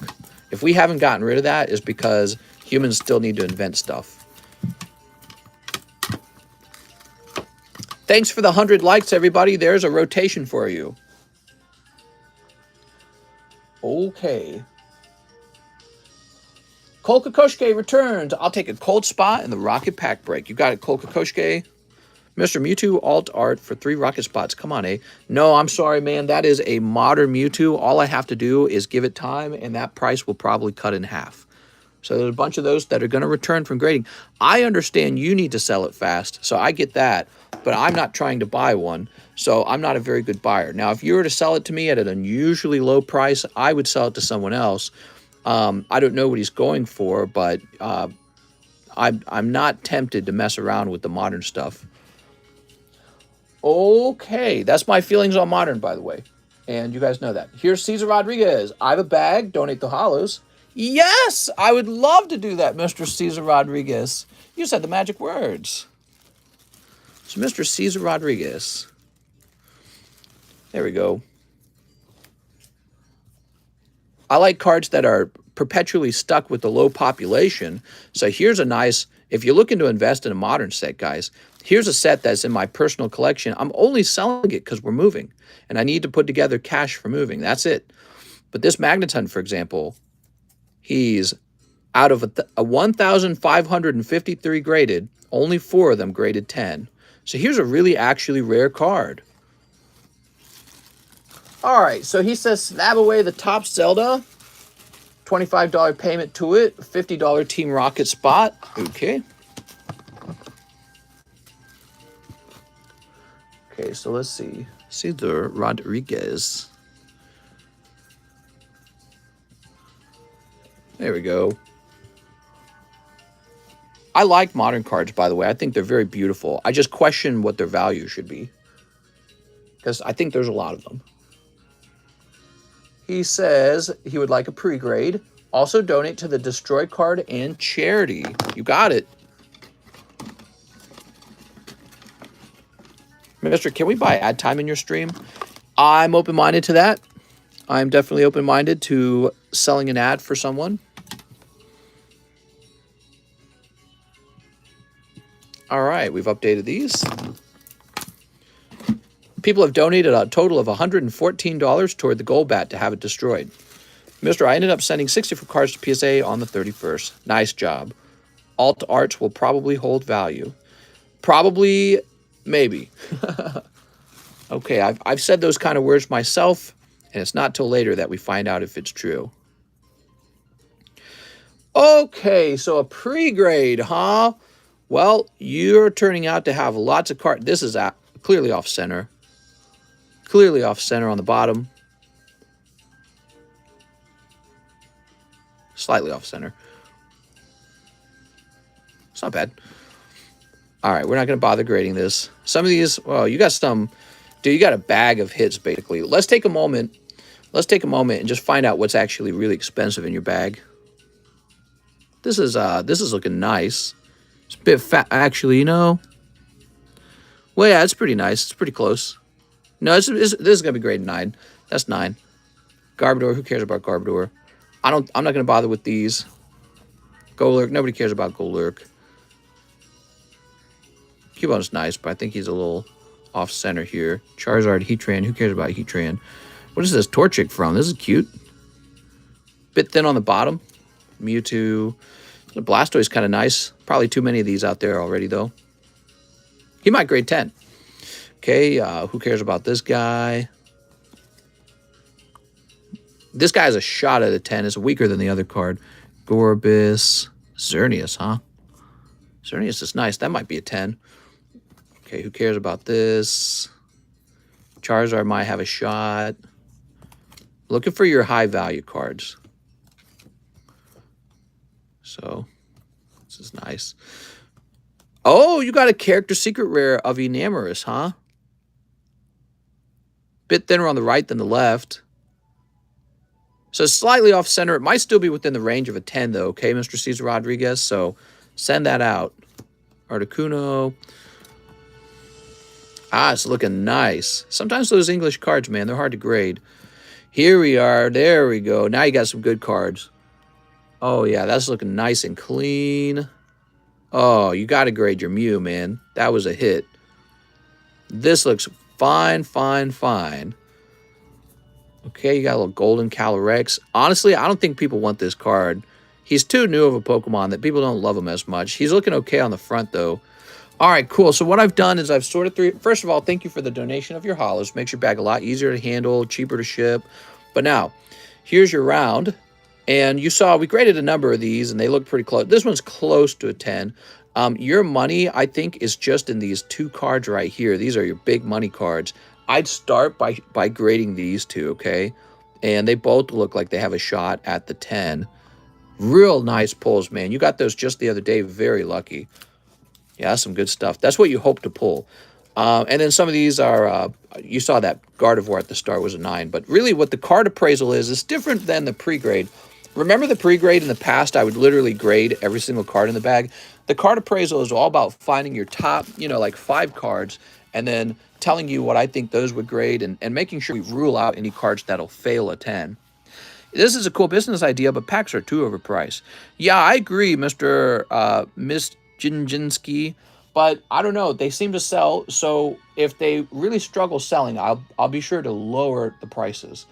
If we haven't gotten rid of that, it's because humans still need to invent stuff. Thanks for the 100 likes, everybody. There's a rotation for you. Okay. Cole Kokoschke returns. I'll take a cold spot in the Rocket Pack break. You got it, Cole Kokoschke. Mr. Mewtwo alt art for 3 rocket spots. Come on, eh? No, I'm sorry, man. That is a modern Mewtwo. All I have to do is give it time, and that price will probably cut in half. So there's a bunch of those that are going to return from grading. I understand you need to sell it fast, so I get that. But I'm not trying to buy one, so I'm not a very good buyer. Now, if you were to sell it to me at an unusually low price, I would sell it to someone else. I don't know what he's going for, but I'm not tempted to mess around with the modern stuff. Okay, that's my feelings on modern, by the way. And you guys know that. Here's Cesar Rodriguez. I have a bag. Donate the hollows. Yes, I would love to do that, Mr. Cesar Rodriguez. You said the magic words. So, Mr. Cesar Rodriguez. There we go. I like cards that are perpetually stuck with the low population. So here's a nice, if you're looking to invest in a modern set, guys, here's a set that's in my personal collection. I'm only selling it because we're moving, and I need to put together cash for moving. That's it. But this Magneton, for example, he's out of a 1,553 graded, only 4 of them graded 10. So here's a really actually rare card. All right, so he says SLAB-AWAY the top Zelda, $25 payment to it, $50 Team Rocket spot. Okay. Okay, so let's see. Cesar Rodriguez. There we go. I like modern cards, by the way. I think they're very beautiful. I just question what their value should be, because I think there's a lot of them. He says he would like a pre-grade. Also donate to the Destroy card and charity. You got it. Mister, can we buy ad time in your stream? I'm open-minded to that. I'm definitely open-minded to selling an ad for someone. All right, we've updated these. People have donated a total of $114 toward the gold bat to have it destroyed. Mister, I ended up sending 64 cards to PSA on the 31st. Nice job. Alt arts will probably hold value. Probably, maybe. Okay, I've said those kind of words myself, and it's not till later that we find out if it's true. Okay, so a pre-grade, huh? Well, you're turning out to have lots of cards. This is clearly off center. Clearly off center on the bottom. Slightly off center. It's not bad. All right, we're not going to bother grading this. Some of these, well, you got some, dude, you got a bag of hits, basically. Let's take a moment. Let's take a moment and just find out what's actually really expensive in your bag. This is looking nice. It's a bit fat, actually, you know. Well, yeah, it's pretty nice. It's pretty close. No, this is going to be grade 9. That's 9. Garbodor, who cares about Garbodor? I'm not going to bother with these. Golurk, nobody cares about Golurk. Cubone nice, but I think he's a little off-center here. Charizard, Heatran, who cares about Heatran? What is this Torchic from? This is cute. Bit thin on the bottom. Mewtwo. The Blastoise kind of nice. Probably too many of these out there already, though. He might grade 10. Okay, who cares about this guy? This guy has a shot at a 10. It's weaker than the other card. Gorbis. Xerneas, huh? Xerneas is nice. That might be a 10. Okay, who cares about this? Charizard might have a shot. Looking for your high-value cards. So, this is nice. Oh, you got a character secret rare of Enamorous, huh? Bit thinner on the right than the left. So slightly off center. It might still be within the range of a 10, though, okay, Mr. Cesar Rodriguez? So send that out. Articuno. Ah, it's looking nice. Sometimes those English cards, man, they're hard to grade. Here we are. There we go. Now you got some good cards. Oh, yeah, that's looking nice and clean. Oh, you got to grade your Mew, man. That was a hit. This looks fine, fine, fine. Okay, you got a little golden Calyrex. Honestly, I don't think people want this card. He's too new of a Pokemon that people don't love him as much. He's looking okay on the front, though. All right, cool. So what I've done is I've sorted through. First of all, thank you for the donation of your holos. Makes your bag a lot easier to handle, cheaper to ship. But now, here's your round. And you saw we graded a number of these, and they look pretty close. This one's close to a 10. Your money, I think, is just in these 2 cards right here. These are your big money cards. I'd start by grading these 2, okay? And they both look like they have a shot at the 10. Real nice pulls, man. You got those just the other day. Very lucky. Yeah, that's some good stuff. That's what you hope to pull. And then some of these are, you saw that Gardevoir at the start was a 9. But really what the card appraisal is different than the pre-grade. Remember the pre-grade in the past, I would literally grade every single card in the bag. The card appraisal is all about finding your top, you know, like 5 cards, and then telling you what I think those would grade and making sure we rule out any cards that'll fail a 10. This is a cool business idea, but packs are too overpriced. Yeah, I agree, Mr. Miss Jinjinsky, but I don't know. They seem to sell, so if they really struggle selling, I'll be sure to lower the prices.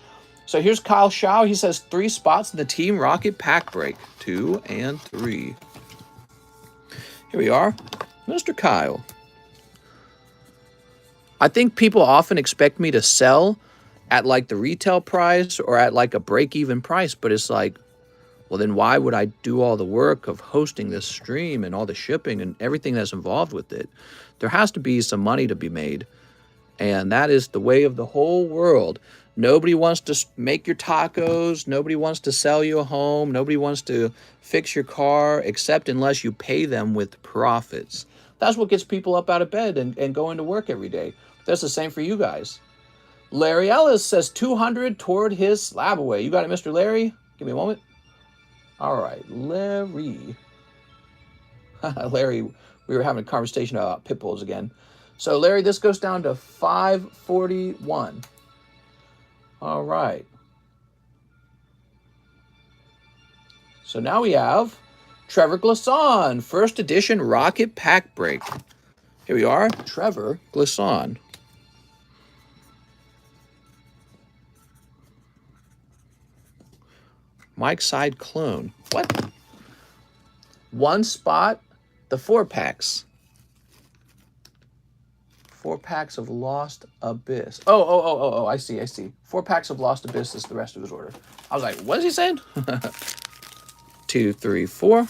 So here's Kyle Shao. He says 3 spots in the Team Rocket pack break. 2 and 3. Here we are. Mr. Kyle. I think people often expect me to sell at like the retail price or at like a break-even price, but it's like, well, then why would I do all the work of hosting this stream and all the shipping and everything that's involved with it? There has to be some money to be made, and that is the way of the whole world. Nobody wants to make your tacos. Nobody wants to sell you a home. Nobody wants to fix your car, except unless you pay them with profits. That's what gets people up out of bed and going to work every day. That's the same for you guys. Larry Ellis says 200 toward his SLAB-AWAY. You got it, Mr. Larry? Give me a moment. All right, Larry. Larry, we were having a conversation about pit bulls again. So, Larry, this goes down to 541. All right. So now we have Trevor Glisson, first edition Rocket Pack Break. Here we are, Trevor Glisson. Mike Side clone. What? 1 spot, the 4 packs. 4 packs of Lost Abyss. Oh, I see. 4 packs of Lost Abyss is the rest of his order. I was like, what is he saying? 2, 3, 4.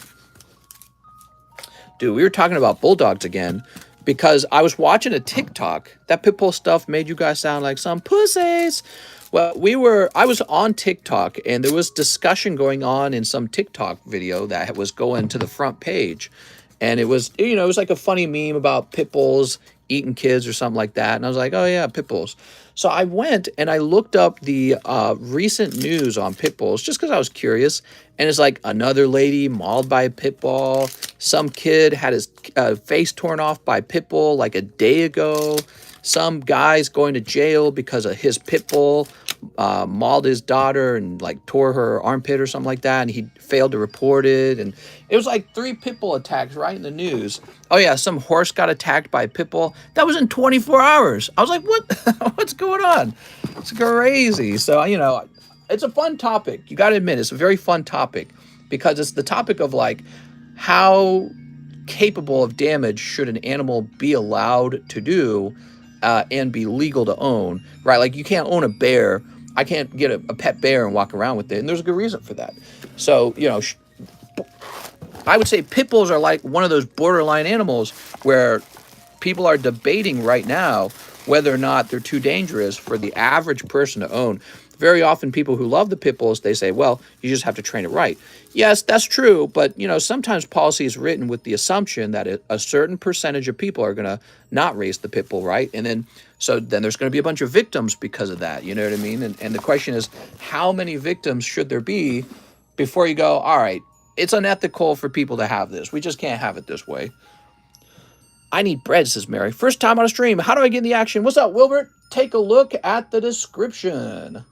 Dude, we were talking about bulldogs again because I was watching a TikTok. That pitbull stuff made you guys sound like some pussies. Well, I was on TikTok, and there was discussion going on in some TikTok video that was going to the front page. And it was, it was like a funny meme about pit bulls eating kids or something like that. And I was like, oh yeah, pit bulls. So I went and I looked up the recent news on pit bulls just because I was curious. And it's like another lady mauled by a pit bull. Some kid had his face torn off by a pit bull like a day ago. Some guy's going to jail because of his pit bull mauled his daughter and like tore her armpit or something like that, and he failed to report it. And it was like 3 pit bull attacks right in the news. Oh yeah, some horse got attacked by a pit bull. That was in 24 hours. I was like, what? What's going on? It's crazy. So, it's a fun topic. You got to admit, it's a very fun topic because it's the topic of like how capable of damage should an animal be allowed to do and be legal to own, right? Like you can't own a bear. I can't get a pet bear and walk around with it. And there's a good reason for that. So, I would say pit bulls are like one of those borderline animals where people are debating right now whether or not they're too dangerous for the average person to own. Very often people who love the pit bulls, they say, well, you just have to train it right. Yes, that's true. But, sometimes policy is written with the assumption that a certain percentage of people are going to not raise the pit bull right. And then there's going to be a bunch of victims because of that. You know what I mean? And the question is, how many victims should there be before you go, all right, it's unethical for people to have this. We just can't have it this way. I need bread, says Mary. First time on a stream. How do I get in the action? What's up, Wilbert? Take a look at the description.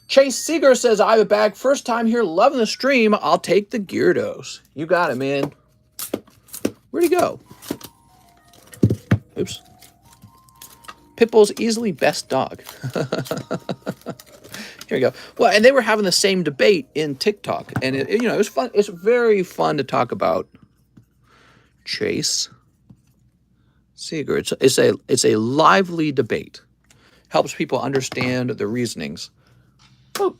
Chase Seeger says, I have a bag. First time here, loving the stream. I'll take the Gyarados. You got it, man. Where'd he go? Oops. Pitbull's easily best dog. Here we go. Well, and they were having the same debate in TikTok. And, it was fun. It's very fun to talk about. Chase Seeger. It's a lively debate. Helps people understand the reasonings. Oh.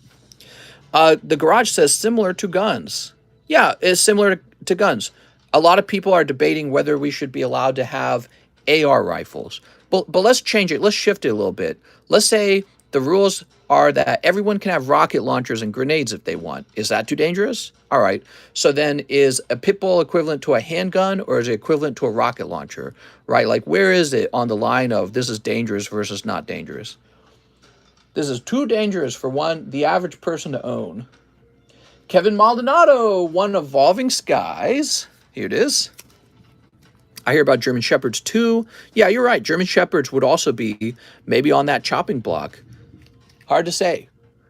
The garage says similar to guns. Yeah, it's similar to guns. A lot of people are debating whether we should be allowed to have AR rifles. But let's change it. Let's shift it a little bit. Let's say the rules are that everyone can have rocket launchers and grenades if they want. Is that too dangerous? All right. So then is a pit bull equivalent to a handgun or is it equivalent to a rocket launcher? Right? Like where is it on the line of this is dangerous versus not dangerous? This is too dangerous for the average person to own. Kevin Maldonado, One Evolving Skies. Here it is. I hear about German Shepherds too. Yeah, you're right. German Shepherds would also be maybe on that chopping block. Hard to say.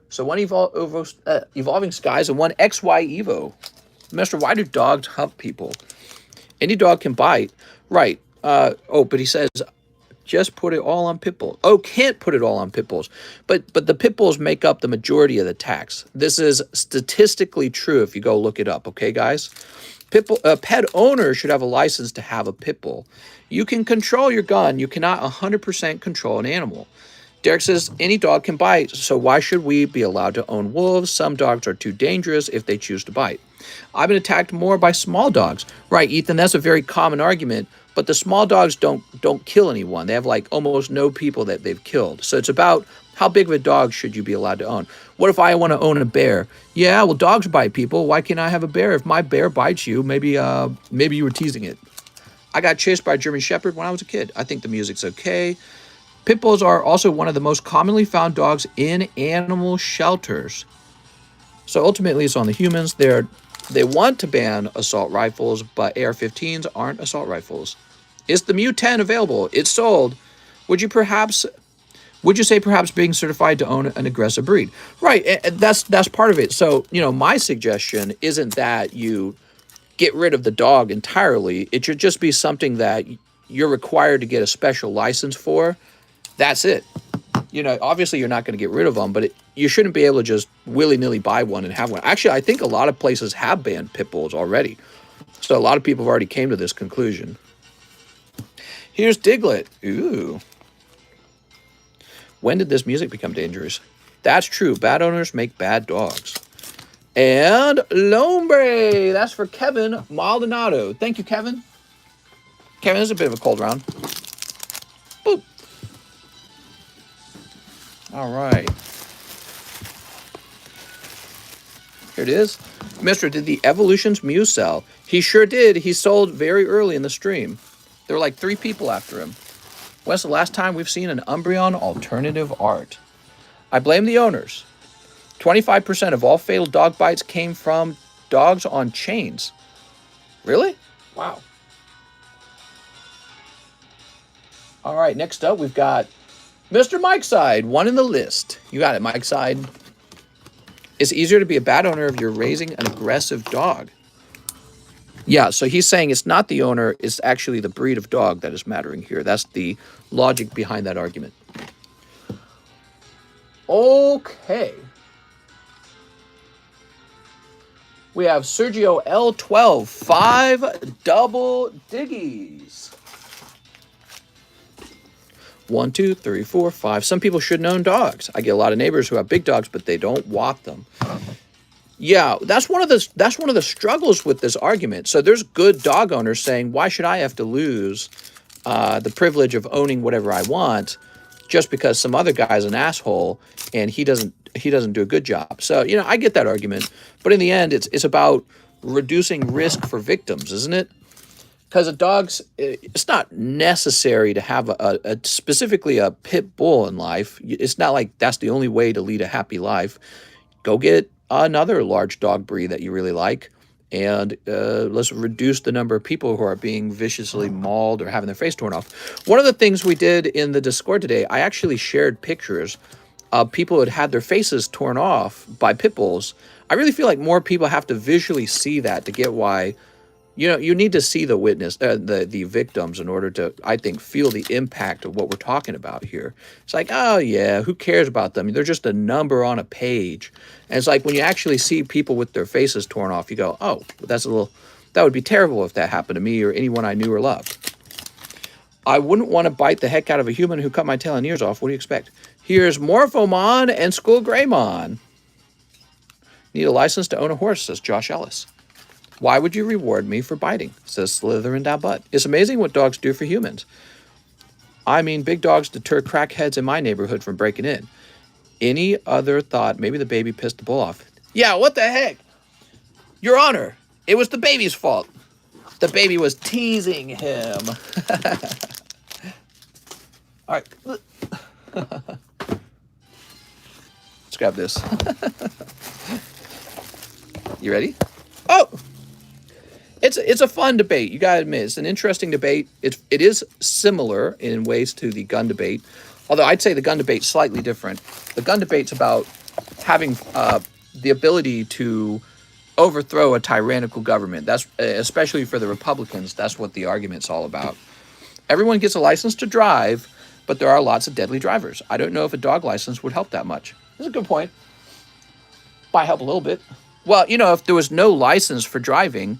So one Evolving Skies and one XY Evo. Mister, why do dogs hump people? Any dog can bite. Right. Oh, but he says just put it all on pit bulls. Oh, can't put it all on pit bulls. But the pit bulls make up the majority of the attacks. This is statistically true if you go look it up, okay, guys? Pet owners should have a license to have a pit bull. You can control your gun. You cannot 100% control an animal. Derek says any dog can bite, so why should we be allowed to own wolves? Some dogs are too dangerous if they choose to bite. I've been attacked more by small dogs. Right, Ethan, that's a very common argument. But the small dogs don't kill anyone. They have like almost no people that they've killed. So it's about how big of a dog should you be allowed to own. What if I want to own a bear? Yeah, well, dogs bite people. Why can't I have a bear? If my bear bites you, maybe you were teasing it. I got chased by a German Shepherd when I was a kid. I think the music's okay. Pit bulls are also one of the most commonly found dogs in animal shelters. So ultimately, it's on the humans. They want to ban assault rifles, but AR-15s aren't assault rifles. Is the Mu-10 available? It's sold. Would you say perhaps being certified to own an aggressive breed? Right, that's part of it. So, my suggestion isn't that you get rid of the dog entirely. It should just be something that you're required to get a special license for. That's it. Obviously you're not going to get rid of them, but you shouldn't be able to just willy-nilly buy one and have one. Actually, I think a lot of places have banned pit bulls already. So a lot of people have already came to this conclusion. Here's Diglett. Ooh. When did this music become dangerous? That's true. Bad owners make bad dogs. And Lombre. That's for Kevin Maldonado. Thank you, Kevin. Kevin, this is a bit of a cold round. Boop. All right. Here it is. Mister, did the Evolutions Mew sell? He sure did. He sold very early in the stream. There were like 3 people after him. When's the last time we've seen an Umbreon alternative art? I blame the owners. 25% of all fatal dog bites came from dogs on chains. Really? Wow. All right, next up we've got Mr. Mike Side, one in the list. You got it, Mike Side. It's easier to be a bad owner if you're raising an aggressive dog. Yeah, so he's saying it's not the owner, it's actually the breed of dog that is mattering here. That's the logic behind that argument. Okay. We have Sergio L12, 5 double diggies. 1, 2, 3, 4, 5. Some people shouldn't own dogs. I get a lot of neighbors who have big dogs, but they don't walk them. Yeah, that's one of the struggles with this argument. So there's good dog owners saying, why should I have to lose the privilege of owning whatever I want just because some other guy's an asshole and he doesn't do a good job? So, I get that argument, but in the end, it's about reducing risk for victims, isn't it? Because it's not necessary to have specifically a pit bull in life. It's not like that's the only way to lead a happy life. Go get another large dog breed that you really like, and let's reduce the number of people who are being viciously mauled or having their face torn off. One of the things we did in the Discord today, I actually shared pictures of people who had had their faces torn off by pit bulls. I really feel like more people have to visually see that to get why. You need to see the the victims in order to, I think, feel the impact of what we're talking about here. It's like, oh yeah, who cares about them? They're just a number on a page. And it's like when you actually see people with their faces torn off, you go, oh, that would be terrible if that happened to me or anyone I knew or loved. I wouldn't want to bite the heck out of a human who cut my tail and ears off. What do you expect? Here's Morphomon and School Greymon. Need a license to own a horse, says Josh Ellis. Why would you reward me for biting, says Slytherin Da Butt. It's amazing what dogs do for humans. I mean, big dogs deter crackheads in my neighborhood from breaking in. Any other thought? Maybe the baby pissed the bull off. Yeah, what the heck? Your Honor, it was the baby's fault. The baby was teasing him. All right. Let's grab this. You ready? Oh! It's a fun debate. You gotta admit, it's an interesting debate. It is similar in ways to the gun debate, although I'd say the gun debate's slightly different. The gun debate's about having the ability to overthrow a tyrannical government. That's especially for the Republicans. That's what the argument's all about. Everyone gets a license to drive, but there are lots of deadly drivers. I don't know if a dog license would help that much. That's a good point. Might help a little bit. Well, you know, if there was no license for driving,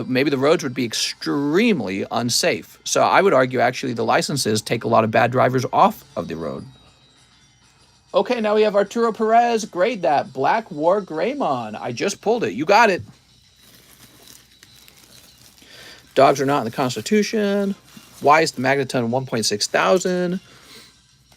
maybe the roads would be extremely unsafe. So I would argue actually the licenses take a lot of bad drivers off of the road. Okay, now we have Arturo Perez. Grade that. Black War Greymon. I just pulled it. You got it. Dogs are not in the Constitution. Why is the Magneton 1.6 thousand?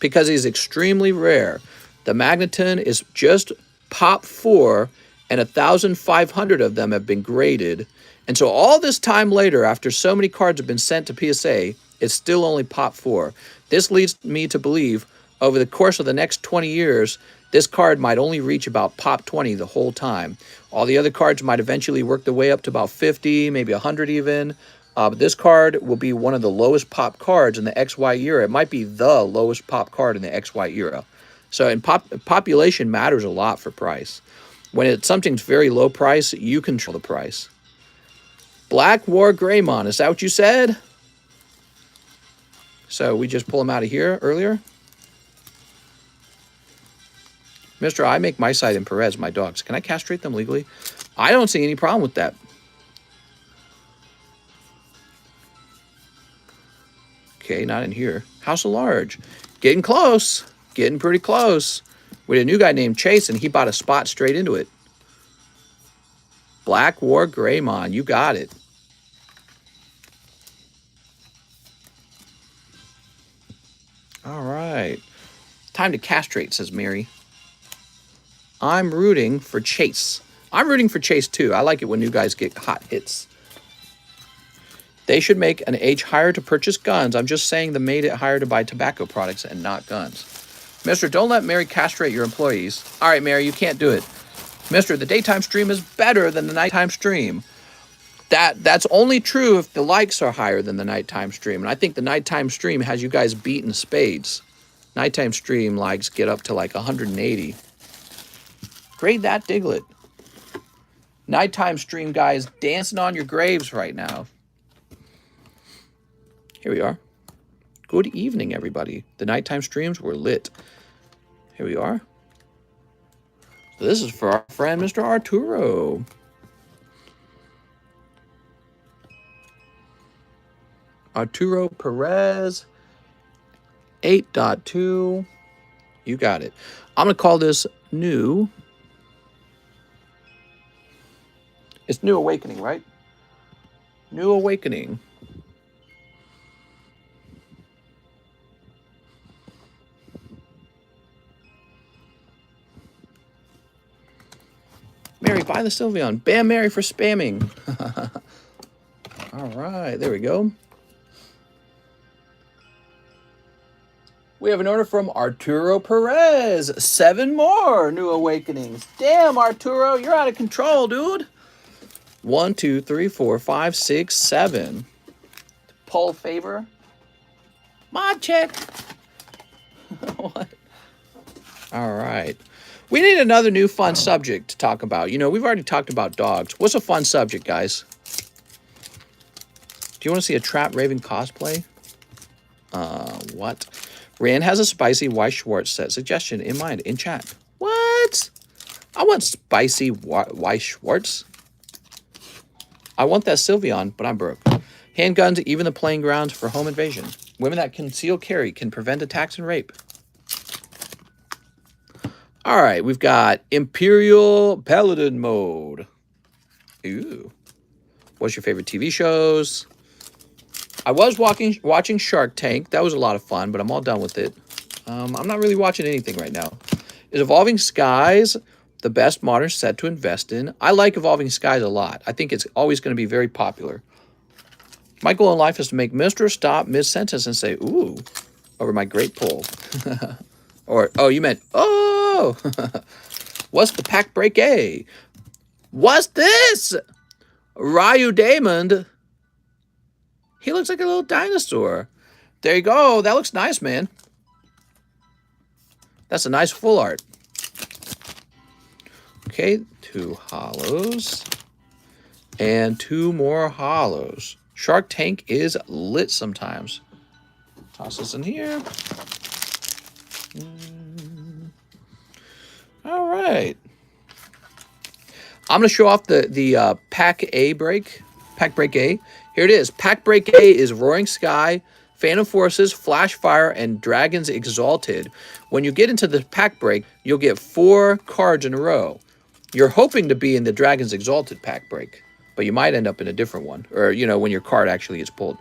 Because he's extremely rare. The Magneton is just pop 4, and 1,500 of them have been graded. And so all this time later, after so many cards have been sent to PSA, it's still only pop 4. This leads me to believe over the course of the next 20 years, this card might only reach about pop 20 the whole time. All the other cards might eventually work their way up to about 50, maybe 100 even. But this card will be one of the lowest pop cards in the XY era. It might be the lowest pop card in the XY era. So in population matters a lot for price. When something's very low price, you control the price. Black War Greymon, is that what you said? So we just pull him out of here earlier? Mr. I make my side in Perez, my dogs. Can I castrate them legally? I don't see any problem with that. Okay, not in here. House of Large. Getting close. Getting pretty close. We had a new guy named Chase, and he bought a spot straight into it. Black War Greymon. You got it. All right. Time to castrate, says Mary. I'm rooting for Chase. I'm rooting for Chase, too. I like it when new guys get hot hits. They should make an age higher to purchase guns. I'm just saying they made it higher to buy tobacco products and not guns. Mister, don't let Mary castrate your employees. All right, Mary, you can't do it. Mister, the daytime stream is better than the nighttime stream. That's only true if the likes are higher than the nighttime stream. And I think the nighttime stream has you guys beat in spades. Nighttime stream likes get up to like 180. Grade that, Diglett. Nighttime stream guys dancing on your graves right now. Here we are. Good evening, everybody. The nighttime streams were lit. Here we are. So this is for our friend, Mr. Arturo. Arturo Perez. 8.2. You got it. I'm going to call this new. It's New Awakening, right? New Awakening. Mary, buy the Sylveon. Bam, Mary for spamming. All right, there we go. We have an order from Arturo Perez. 7 more New Awakenings. Damn, Arturo, you're out of control, dude. 1, 2, 3, 4, 5, 6, 7. Pull favor. Mod check. What? All right. We need another new fun subject to talk about. You know, we've already talked about dogs. What's a fun subject, guys? Do you want to see a Trap Raven cosplay? What? Rand has a spicy Weiss Schwartz set suggestion in mind in chat. What? I want spicy Weiss Schwartz. I want that Sylveon, but I'm broke. Handguns, even the playing grounds for home invasion. Women that conceal carry can prevent attacks and rape. All right, we've got Imperial Paladin mode. Ooh. What's your favorite TV shows? I was watching Shark Tank. That was a lot of fun, but I'm all done with it. I'm not really watching anything right now. Is Evolving Skies the best modern set to invest in? I like Evolving Skies a lot. I think it's always going to be very popular. My goal in life is to make Mr. stop mid-sentence and say, ooh, over my great pull. Or, oh, you meant, oh. What's the pack break A? What's this? Ryu Damond. He looks like a little dinosaur. There you go. That looks nice, man. That's a nice full art. Okay, 2 hollows. And 2 more hollows. Shark Tank is lit sometimes. Toss this in here. All right. I'm going to show off the pack A break. Pack break A. Here it is. Pack break A is Roaring Sky, Phantom Forces, Flash Fire, and Dragons Exalted. When you get into the pack break, you'll get 4 cards in a row. You're hoping to be in the Dragons Exalted pack break, but you might end up in a different one, or, you know, when your card actually gets pulled.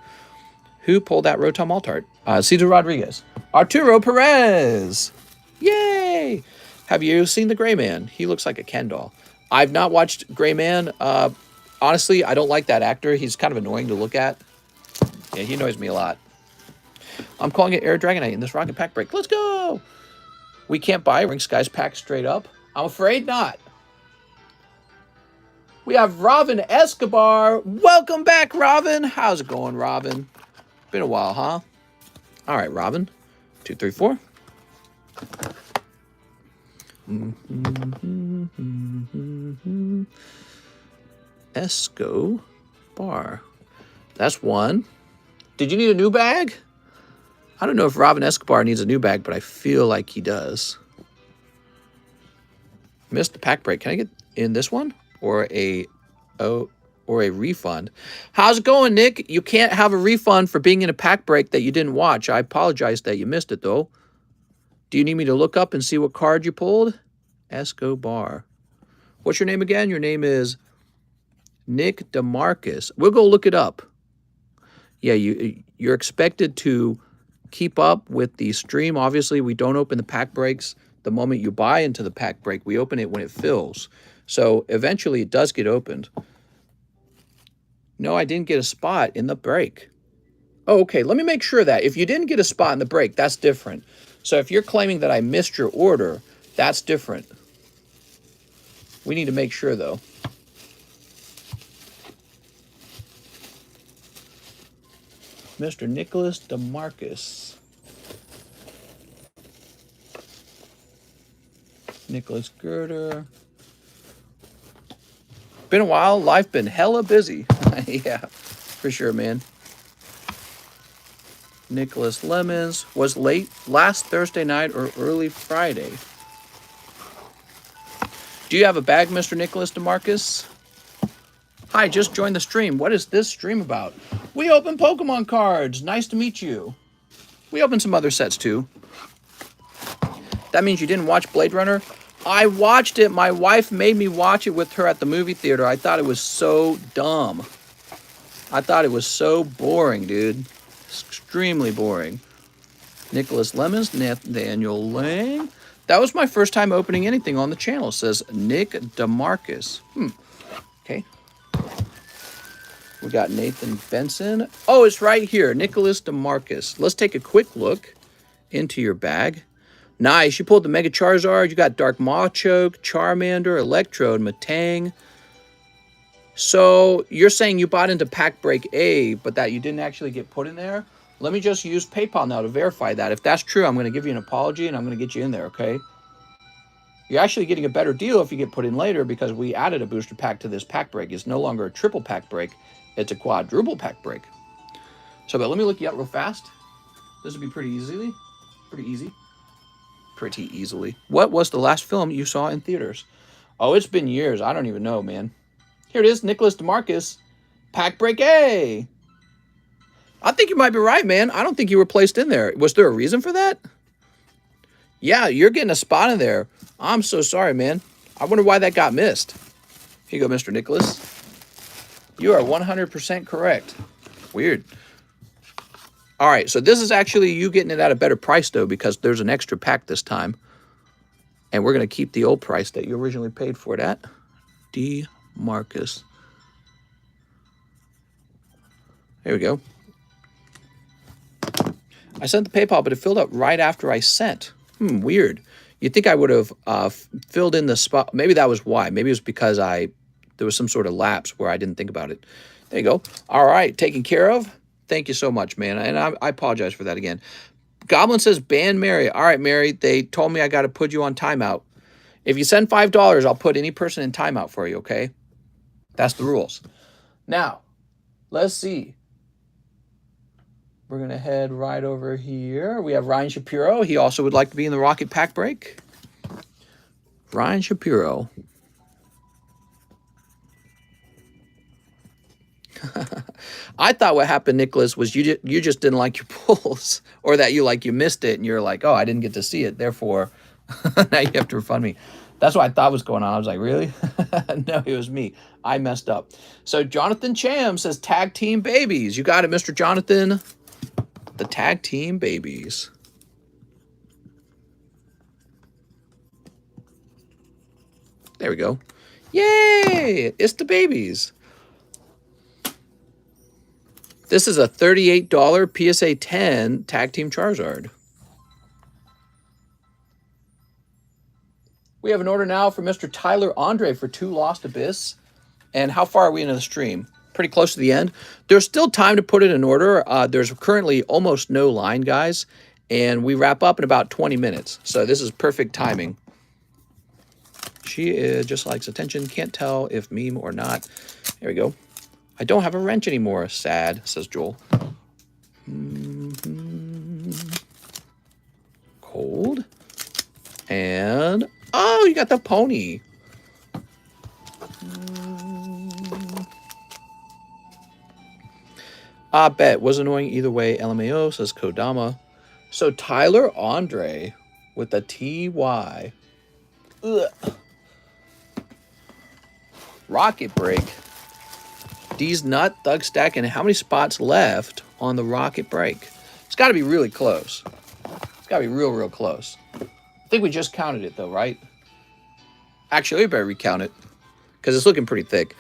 Who pulled that Rotom Altart? Cesar Rodriguez. Arturo Perez! Yay! Have you seen the Gray Man? He looks like a Ken doll. I've not watched Gray Man. Honestly, I don't like that actor. He's kind of annoying to look at. Yeah, he annoys me a lot. I'm calling it Air Dragonite in this Rocket Pack break. Let's go! We can't buy Ring Sky's pack straight up. I'm afraid not. We have Robin Escobar. Welcome back, Robin. How's it going, Robin? Been a while, huh? All right, Robin. 2, 3, 4. Escobar. That's 1. Did you need a new bag? I don't know if Robin Escobar needs a new bag, but I feel like he does. Missed the pack break. Can I get in this one? Or a refund? How's it going, Nick? You can't have a refund for being in a pack break that you didn't watch. I apologize that you missed it, though. Do you need me to look up and see what card you pulled? Escobar. What's your name again? Your name is Nick DeMarcus. We'll go look it up. Yeah, you're expected to keep up with the stream. Obviously, we don't open the pack breaks the moment you buy into the pack break. We open it when it fills. So eventually it does get opened. No, I didn't get a spot in the break. Oh, okay, let me make sure that if you didn't get a spot in the break, that's different. So if you're claiming that I missed your order, that's different. We need to make sure, though. Mr. Nicholas DeMarcus. Nicholas Girder. Been a while. Life been hella busy. Yeah, for sure, man. Nicholas Lemons was late last Thursday night or early Friday. Do you have a bag, Mr. Nicholas DeMarcus? Hi, just joined the stream. What is this stream about? We open Pokemon cards. Nice to meet you. We opened some other sets, too. That means you didn't watch Blade Runner? I watched it. My wife made me watch it with her at the movie theater. I thought it was so dumb. I thought it was so boring, dude. Extremely boring. Nicholas Lemons, Nathaniel Lang. That was my first time opening anything on the channel. It says Nick DeMarcus. Okay. We got Nathan Benson. Oh, it's right here. Nicholas DeMarcus. Let's take a quick look into your bag. Nice. You pulled the Mega Charizard. You got Dark Machoke, Charmander, Electrode, Matang. So you're saying you bought into Pack Break A, but that you didn't actually get put in there? Let me just use PayPal now to verify that. If that's true, I'm going to give you an apology and I'm going to get you in there, okay? You're actually getting a better deal if you get put in later because we added a booster pack to this pack break. It's no longer a triple pack break. It's a quadruple pack break. So, but let me look you up real fast. This would be pretty easily. Pretty easily. What was the last film you saw in theaters? Oh, it's been years. I don't even know, man. Here it is, Nicholas DeMarcus. Pack Break A. I think you might be right, man. I don't think you were placed in there. Was there a reason for that? Yeah, you're getting a spot in there. I'm so sorry, man. I wonder why that got missed. Here you go, Mr. Nicholas. You are 100% correct. Weird. All right, so this is actually you getting it at a better price, though, because there's an extra pack this time. And we're going to keep the old price that you originally paid for it at. DeMarcus. There we go. I sent the PayPal, but it filled up right after I sent. Weird. You'd think I would have filled in the spot. Maybe that was why. Maybe it was because there was some sort of lapse where I didn't think about it. There you go. All right, taken care of. Thank you so much, man. And I apologize for that again. Goblin says, ban Mary. All right, Mary, they told me I got to put you on timeout. If you send $5, I'll put any person in timeout for you, okay? That's the rules. Now, let's see. We're going to head right over here. We have Ryan Shapiro. He also would like to be in the Rocket Pack break. Ryan Shapiro. I thought what happened, Nicholas, was you just didn't like your pulls, or that you missed it and you're like, oh, I didn't get to see it, therefore now you have to refund me. That's what I thought was going on. I was like, really? No, it was me. I messed up. So Jonathan Cham says tag team babies. You got it, Mr. Jonathan. The tag team babies. There we go. Yay! It's the babies. This is a $38 PSA 10 Tag Team Charizard. We have an order now for Mr. Tyler Andre for 2 Lost Abyss. And how far are we into the stream? Pretty close to the end. There's still time to put it in order. There's currently almost no line, guys. And we wrap up in about 20 minutes. So this is perfect timing. She just likes attention. Can't tell if meme or not. There we go. I don't have a wrench anymore. Sad, says Joel. Cold. And, oh, you got the pony. I bet. Was annoying either way. LMAO, says Kodama. So Tyler Andre with a TY. Ugh. Rocket break. D's nut, Thug stack, and how many spots left on the rocket break? It's got to be really close. It's got to be real close. I think we just counted it, though, right? Actually, we better recount it because it's looking pretty thick.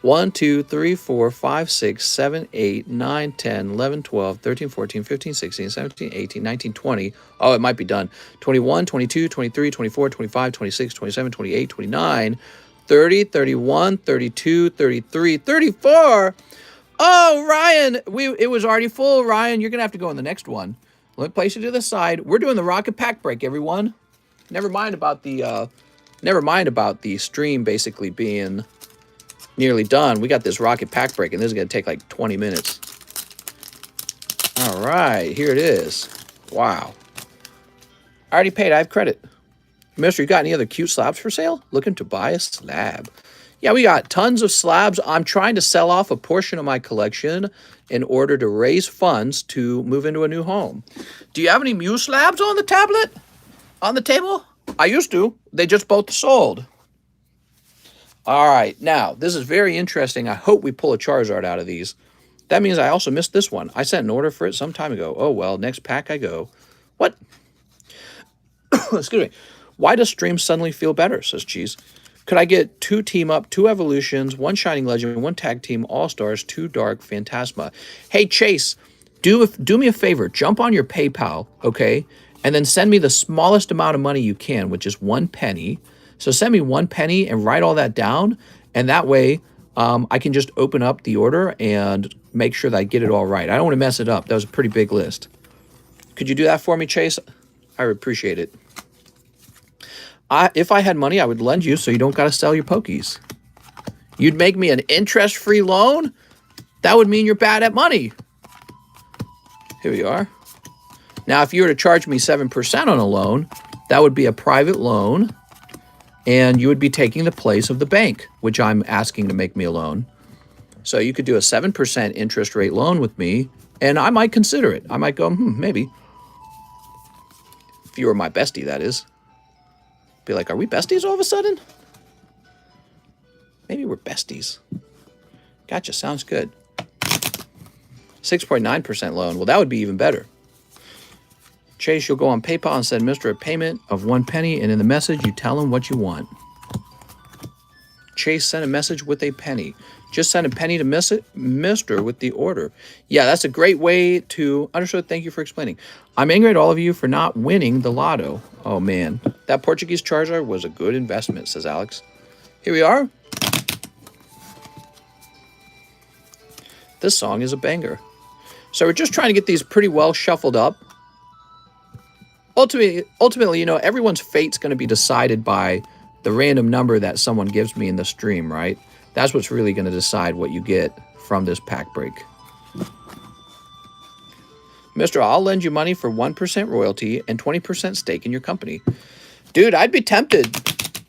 1, 2, 3, 4, 5, 6, 7, 8, 9, 10, 11, 12, 13, 14, 15, 16, 17, 18, 19, 20. Oh, it might be done. 21, 22, 23, 24, 25, 26, 27, 28, 29, 30, 31, 32, 33, 34. Oh, Ryan, it was already full. Ryan, you're going to have to go in the next one. Let me place you to the side. We're doing the rocket pack break, everyone. Never mind about the stream basically being nearly done. We got this rocket pack break, and this is going to take like 20 minutes. All right, here it is. Wow. I already paid. I have credit. Mister, you got any other cute slabs for sale? Looking to buy a slab. Yeah, we got tons of slabs. I'm trying to sell off a portion of my collection in order to raise funds to move into a new home. Do you have any Mew slabs on the tablet? On the table? I used to. They just both sold. All right, now, this is very interesting. I hope we pull a Charizard out of these. That means I also missed this one. I sent an order for it some time ago. Oh, well, next pack I go. What? Excuse me. Why does stream suddenly feel better, says Cheese. Could I get 2 team up, 2 evolutions, 1 shining legend, 1 tag team all-stars, 2 dark phantasma? Hey, Chase, do me a favor. Jump on your PayPal, okay? And then send me the smallest amount of money you can, which is 1 penny. So send me 1 penny and write all that down. And that way I can just open up the order and make sure that I get it all right. I don't want to mess it up. That was a pretty big list. Could you do that for me, Chase? I would appreciate it. If I had money, I would lend you so you don't got to sell your Pokies. You'd make me an interest-free loan? That would mean you're bad at money. Here we are. Now, if you were to charge me 7% on a loan, that would be a private loan, and you would be taking the place of the bank, which I'm asking to make me a loan. So you could do a 7% interest rate loan with me, and I might consider it. I might go, maybe. If you were my bestie, that is. Be like, are we besties all of a sudden? Maybe we're besties. Gotcha, sounds good. 6.9% loan. Well, that would be even better. Chase, you'll go on PayPal and send Mr. a payment of 1 penny, and in the message, you tell him what you want. Chase sent a message with a penny. Just send a penny to Mr. with the order. Yeah, that's a great way to... Understood, thank you for explaining. I'm angry at all of you for not winning the lotto. Oh, man. That Portuguese Charizard was a good investment, says Alex. Here we are. This song is a banger. So we're just trying to get these pretty well shuffled up. Ultimately, you know, everyone's fate's going to be decided by the random number that someone gives me in the stream, right? That's what's really going to decide what you get from this pack break. Mister, I'll lend you money for 1% royalty and 20% stake in your company. Dude, I'd be tempted.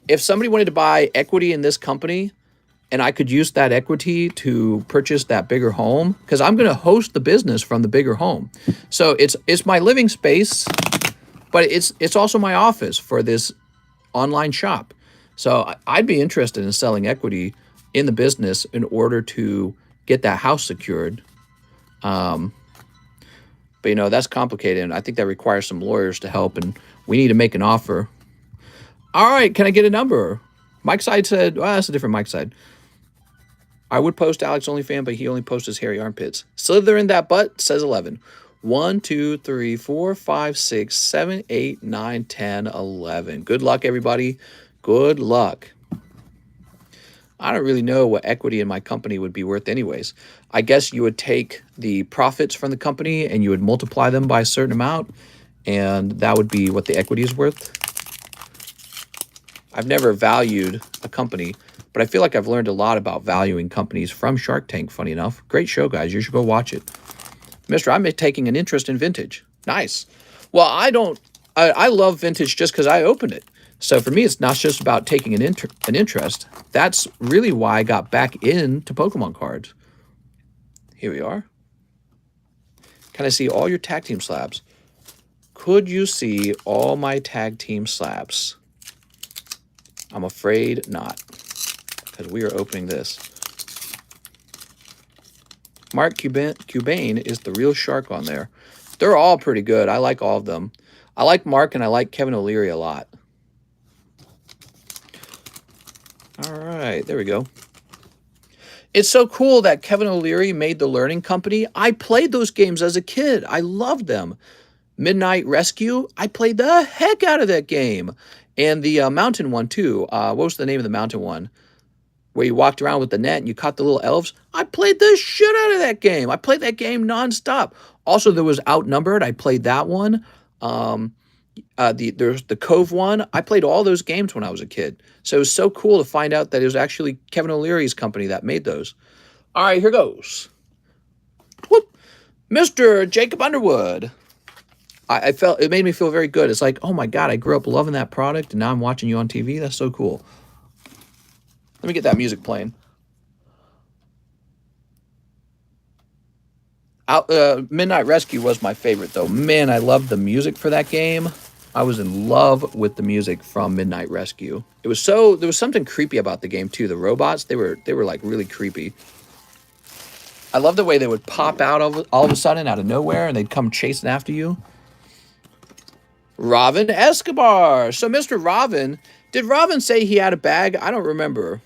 If somebody wanted to buy equity in this company and I could use that equity to purchase that bigger home, because I'm going to host the business from the bigger home. So it's my living space, but it's also my office for this online shop. So I'd be interested in selling equity in the business in order to get that house secured. But, you know, that's complicated, and I think that requires some lawyers to help, and we need to make an offer. All right, can I get a number? Mike Side said, well, that's a different Mike Side. I would post Alex OnlyFan, but he only posts his hairy armpits. Slither in that butt says 11. 1, 2, 3, 4, 5, 6, 7, 8, 9, 10, 11. Good luck, everybody. Good luck. I don't really know what equity in my company would be worth anyways. I guess you would take the profits from the company and you would multiply them by a certain amount, and that would be what the equity is worth. I've never valued a company, but I feel like I've learned a lot about valuing companies from Shark Tank, funny enough. Great show, guys. You should go watch it. Mister, I'm taking an interest in vintage. Nice. Well, I love vintage just because I opened it. So for me, it's not just about taking an interest. That's really why I got back into Pokemon cards. Here we are. Can I see all your tag team slabs? Could you see all my tag team slabs? I'm afraid not, because we are opening this. Mark Cuban is the real shark on there. They're all pretty good. I like all of them. I like Mark and I like Kevin O'Leary a lot. All right, there we go. It's so cool that Kevin O'Leary made the Learning Company. I played those games as a kid. I loved them. Midnight Rescue, I played the heck out of that game. And the mountain one, too. What was the name of the mountain one? Where you walked around with the net and you caught the little elves. I played the shit out of that game. I played that game nonstop. Also, there was Outnumbered. I played that one. There's the Cove one. I played all those games when I was a kid. So it was so cool to find out that it was actually Kevin O'Leary's company that made those. All right, here goes. Whoop. Mr. Jacob Underwood. I felt, it made me feel very good. It's like, oh my God, I grew up loving that product and now I'm watching you on TV. That's so cool. Let me get that music playing. Midnight Rescue was my favorite though. Man, I loved the music for that game. I was in love with the music from Midnight Rescue. It was so, there was something creepy about the game too. The robots, they were like really creepy. I love the way they would pop out all of a sudden out of nowhere and they'd come chasing after you. Robin Escobar. So Mr. Robin, did Robin say he had a bag? I don't remember.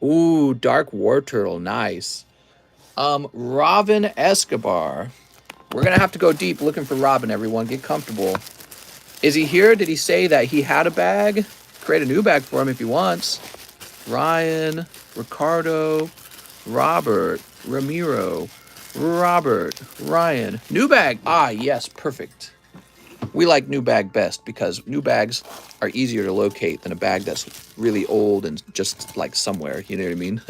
Ooh, Dark War Turtle. Nice. Robin Escobar. We're going to have to go deep looking for Robin, everyone. Get comfortable. Is he here? Did he say that he had a bag? Create a new bag for him if he wants. Ryan, Ricardo, Robert, Ramiro, Robert, Ryan. New bag. Ah, yes, perfect. We like new bag best because new bags are easier to locate than a bag that's really old and just like somewhere. You know what I mean?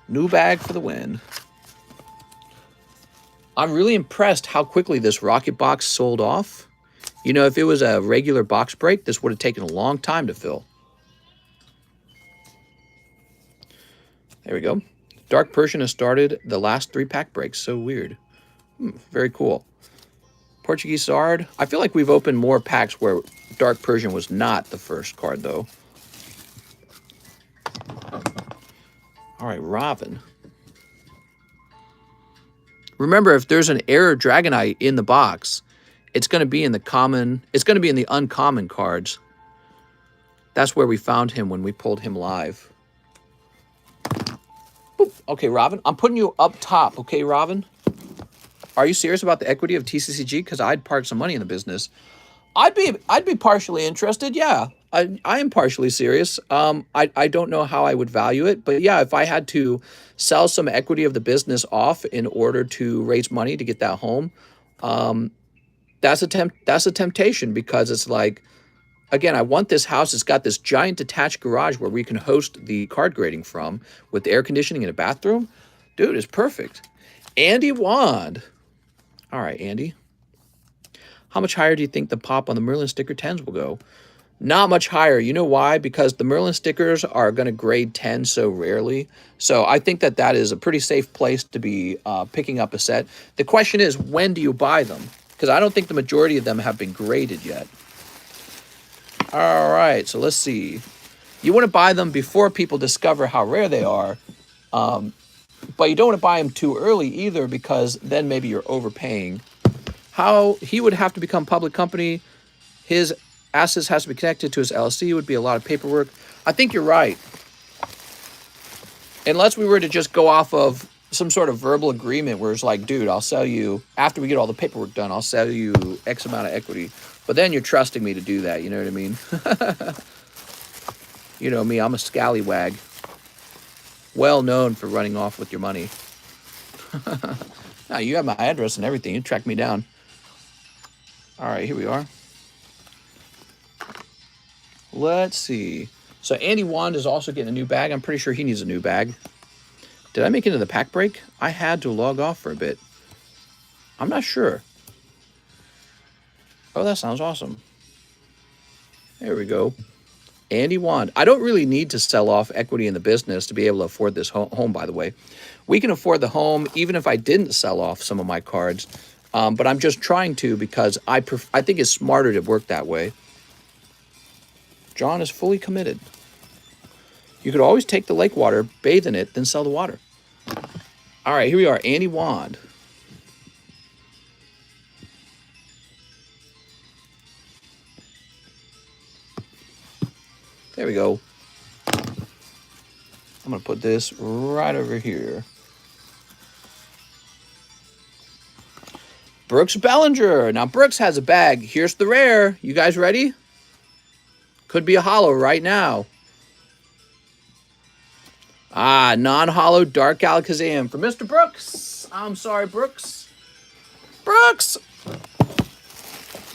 New bag for the win. I'm really impressed how quickly this rocket box sold off. You know, if it was a regular box break, this would have taken a long time to fill. There we go. Dark Persian has started the last 3 pack breaks. So weird. Very cool. Portuguese Sard. I feel like we've opened more packs where Dark Persian was not the first card, though. All right, Robin. Remember, if there's an Error Dragonite in the box, it's going to be in the common. It's going to be in the uncommon cards. That's where we found him when we pulled him live. Boop. Okay, Robin. I'm putting you up top. Okay, Robin. Are you serious about the equity of TCCG? Because I'd park some money in the business. I'd be partially interested. Yeah, I am partially serious. I don't know how I would value it, but yeah, if I had to sell some that That's a temptation, because it's like, again, I want this house. It's got this giant detached garage where we can host the card grading from, with air conditioning and a bathroom. Dude, it's perfect. Andy Wand. All right, Andy. How much higher do you think the pop on the Merlin sticker 10s will go? Not much higher. You know why? Because the Merlin stickers are going to grade 10 so rarely. So I think that that is a pretty safe place to be picking up a set. The question is, when do you buy them? Because I don't think the majority of them have been graded yet. All right, so let's see. You want to buy them before people discover how rare they are. But you don't want to buy them too early either, because then maybe you're overpaying. How he would have to become public company, his assets has to be connected to his LLC, would be a lot of paperwork. I think you're right. Unless we were to just go off of some sort of verbal agreement where it's like, dude, I'll sell you, after we get all the paperwork done, I'll sell you X amount of equity. But then you're trusting me to do that, you know what I mean? You know me, I'm a scallywag. Well known for running off with your money. Now, you have my address and everything. You track me down. All right, here we are. Let's see. So Andy Wand is also getting a new bag. I'm pretty sure he needs a new bag. Did I make it into the pack break? I had to log off for a bit. I'm not sure. Oh, that sounds awesome. There we go. Andy Wand. I don't really need to sell off equity in the business to be able to afford this home, by the way. We can afford the home even if I didn't sell off some of my cards. But I'm just trying to, because I think it's smarter to work that way. John is fully committed. You could always take the lake water, bathe in it, then sell the water. All right, here we are. Andy Wand. There we go. I'm going to put this right over here. Brooks Bellinger. Now, Brooks has a bag. Here's the rare. You guys ready? Could be a hollow right now. Ah, non-hollow Dark Alakazam for Mr. Brooks. I'm sorry, Brooks. Brooks!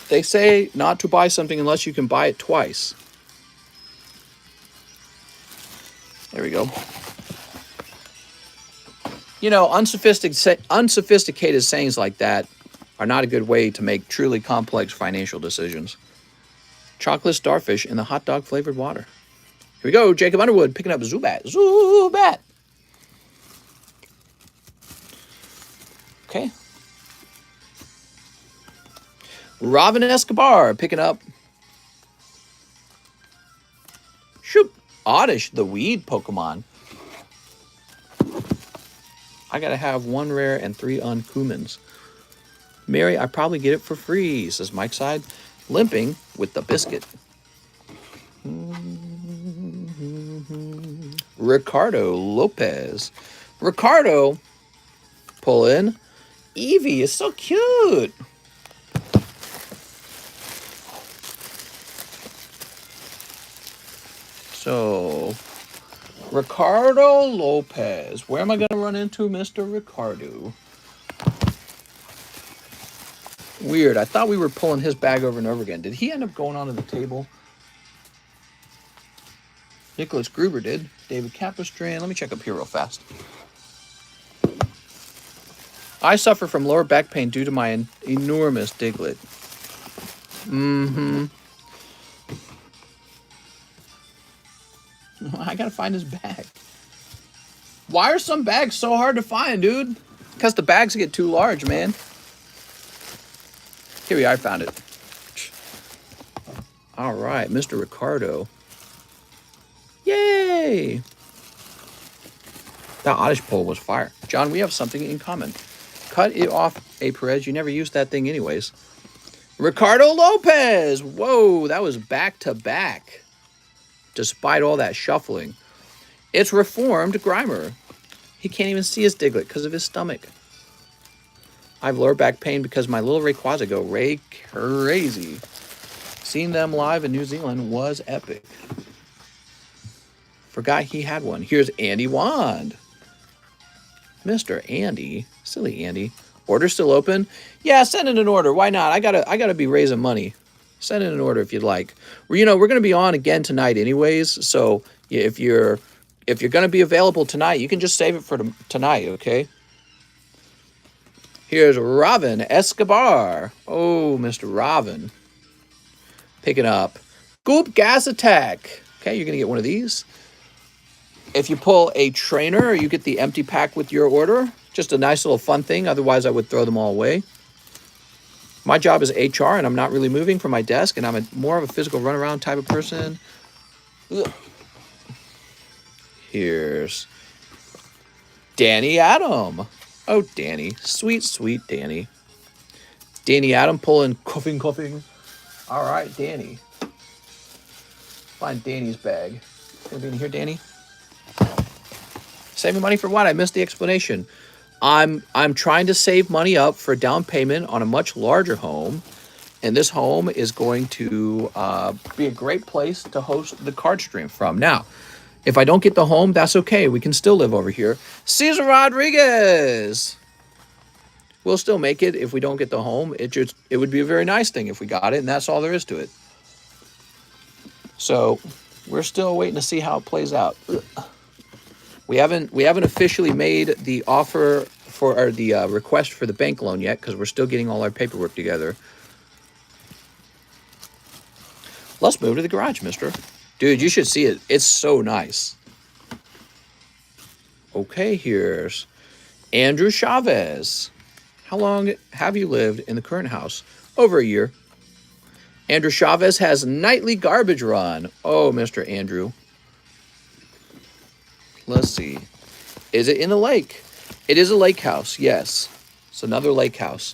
They say not to buy something unless you can buy it twice. There we go. You know, unsophisticated sayings like that are not a good way to make truly complex financial decisions. Chocolate starfish in the hot dog flavored water. Here we go. Jacob Underwood picking up Zubat. Zubat. Okay. Robin Escobar picking up. Shoot. Oddish, the weed Pokemon. I gotta have 1 rare and 3 uncommons. Mary, I probably get it for free, says Mike Side, limping with the biscuit. Ricardo Lopez. Ricardo, pull in. Eevee is so cute. So, Ricardo Lopez. Where am I going to run into Mr. Ricardo? Weird. I thought we were pulling his bag over and over again. Did he end up going onto the table? Nicholas Gruber did. David Capistrand. Let me check up here real fast. I suffer from lower back pain due to my enormous Diglett. I gotta find his bag. Why are some bags so hard to find, dude? Because the bags get too large, man. Here we are, I found it. All right, Mr. Ricardo. Yay! That Oddish pull was fire. John, we have something in common. Cut it off, A. Perez. You never used that thing anyways. Ricardo Lopez! Whoa, that was back-to-back. Despite all that shuffling. It's reformed Grimer. He can't even see his Diglett because of his stomach. I have lower back pain because my little Rayquaza go Ray crazy. Seeing them live in New Zealand was epic. Forgot he had one. Here's Andy Wand. Mr. Andy. Silly Andy. Order still open? Yeah, send in an order. Why not? I gotta be raising money. Send in an order if you'd like. We're gonna be on again tonight anyways. So yeah, if you're gonna be available tonight, you can just save it for tonight, okay? Here's Robin Escobar. Oh, Mr. Robin. Picking up. Goop Gas Attack. Okay, you're gonna get one of these. If you pull a trainer, you get the empty pack with your order. Just a nice little fun thing. Otherwise, I would throw them all away. My job is HR, and I'm not really moving from my desk, and I'm more of a physical runaround type of person. Ugh. Here's Danny Adam. Oh, Danny. Sweet, sweet Danny. Danny Adam pulling coughing. All right, Danny. Find Danny's bag. Gonna be in here, Danny? Saving money for what? I missed the explanation. I'm trying to save money up for down payment on a much larger home, and this home is going to be a great place to host the card stream from. Now, if I don't get the home, that's okay. We can still live over here. Cesar Rodriguez. We'll still make it if we don't get the home. It would be a very nice thing if we got it, and that's all there is to it. So we're still waiting to see how it plays out. Ugh. We haven't officially made the offer or the request for the bank loan yet because we're still getting all our paperwork together. Let's move to the garage, mister. Dude, you should see it. It's so nice. Okay, here's Andrew Chavez. How long have you lived in the current house? Over a year. Andrew Chavez has nightly garbage run. Oh, Mr. Andrew. Let's see. Is it in the lake? It is a lake house, yes. It's another lake house.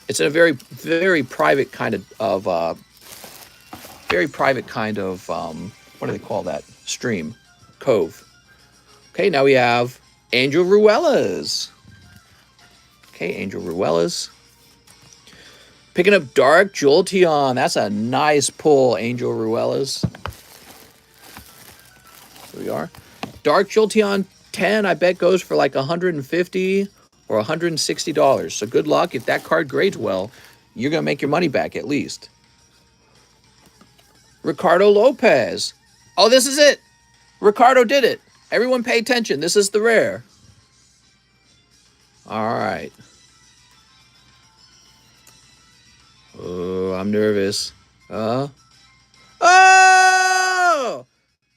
It's in a very, very private kind of what do they call that? Stream. Cove. Okay, now we have Angel Ruelas. Okay, Angel Ruelas. Picking up Dark Jolteon. That's a nice pull, Angel Ruelas. Here we are. Dark Jolteon 10, I bet, goes for like $150 or $160. So good luck. If that card grades well, you're going to make your money back at least. Ricardo Lopez. Oh, this is it. Ricardo did it. Everyone pay attention. This is the rare. All right. Oh, I'm nervous. Oh!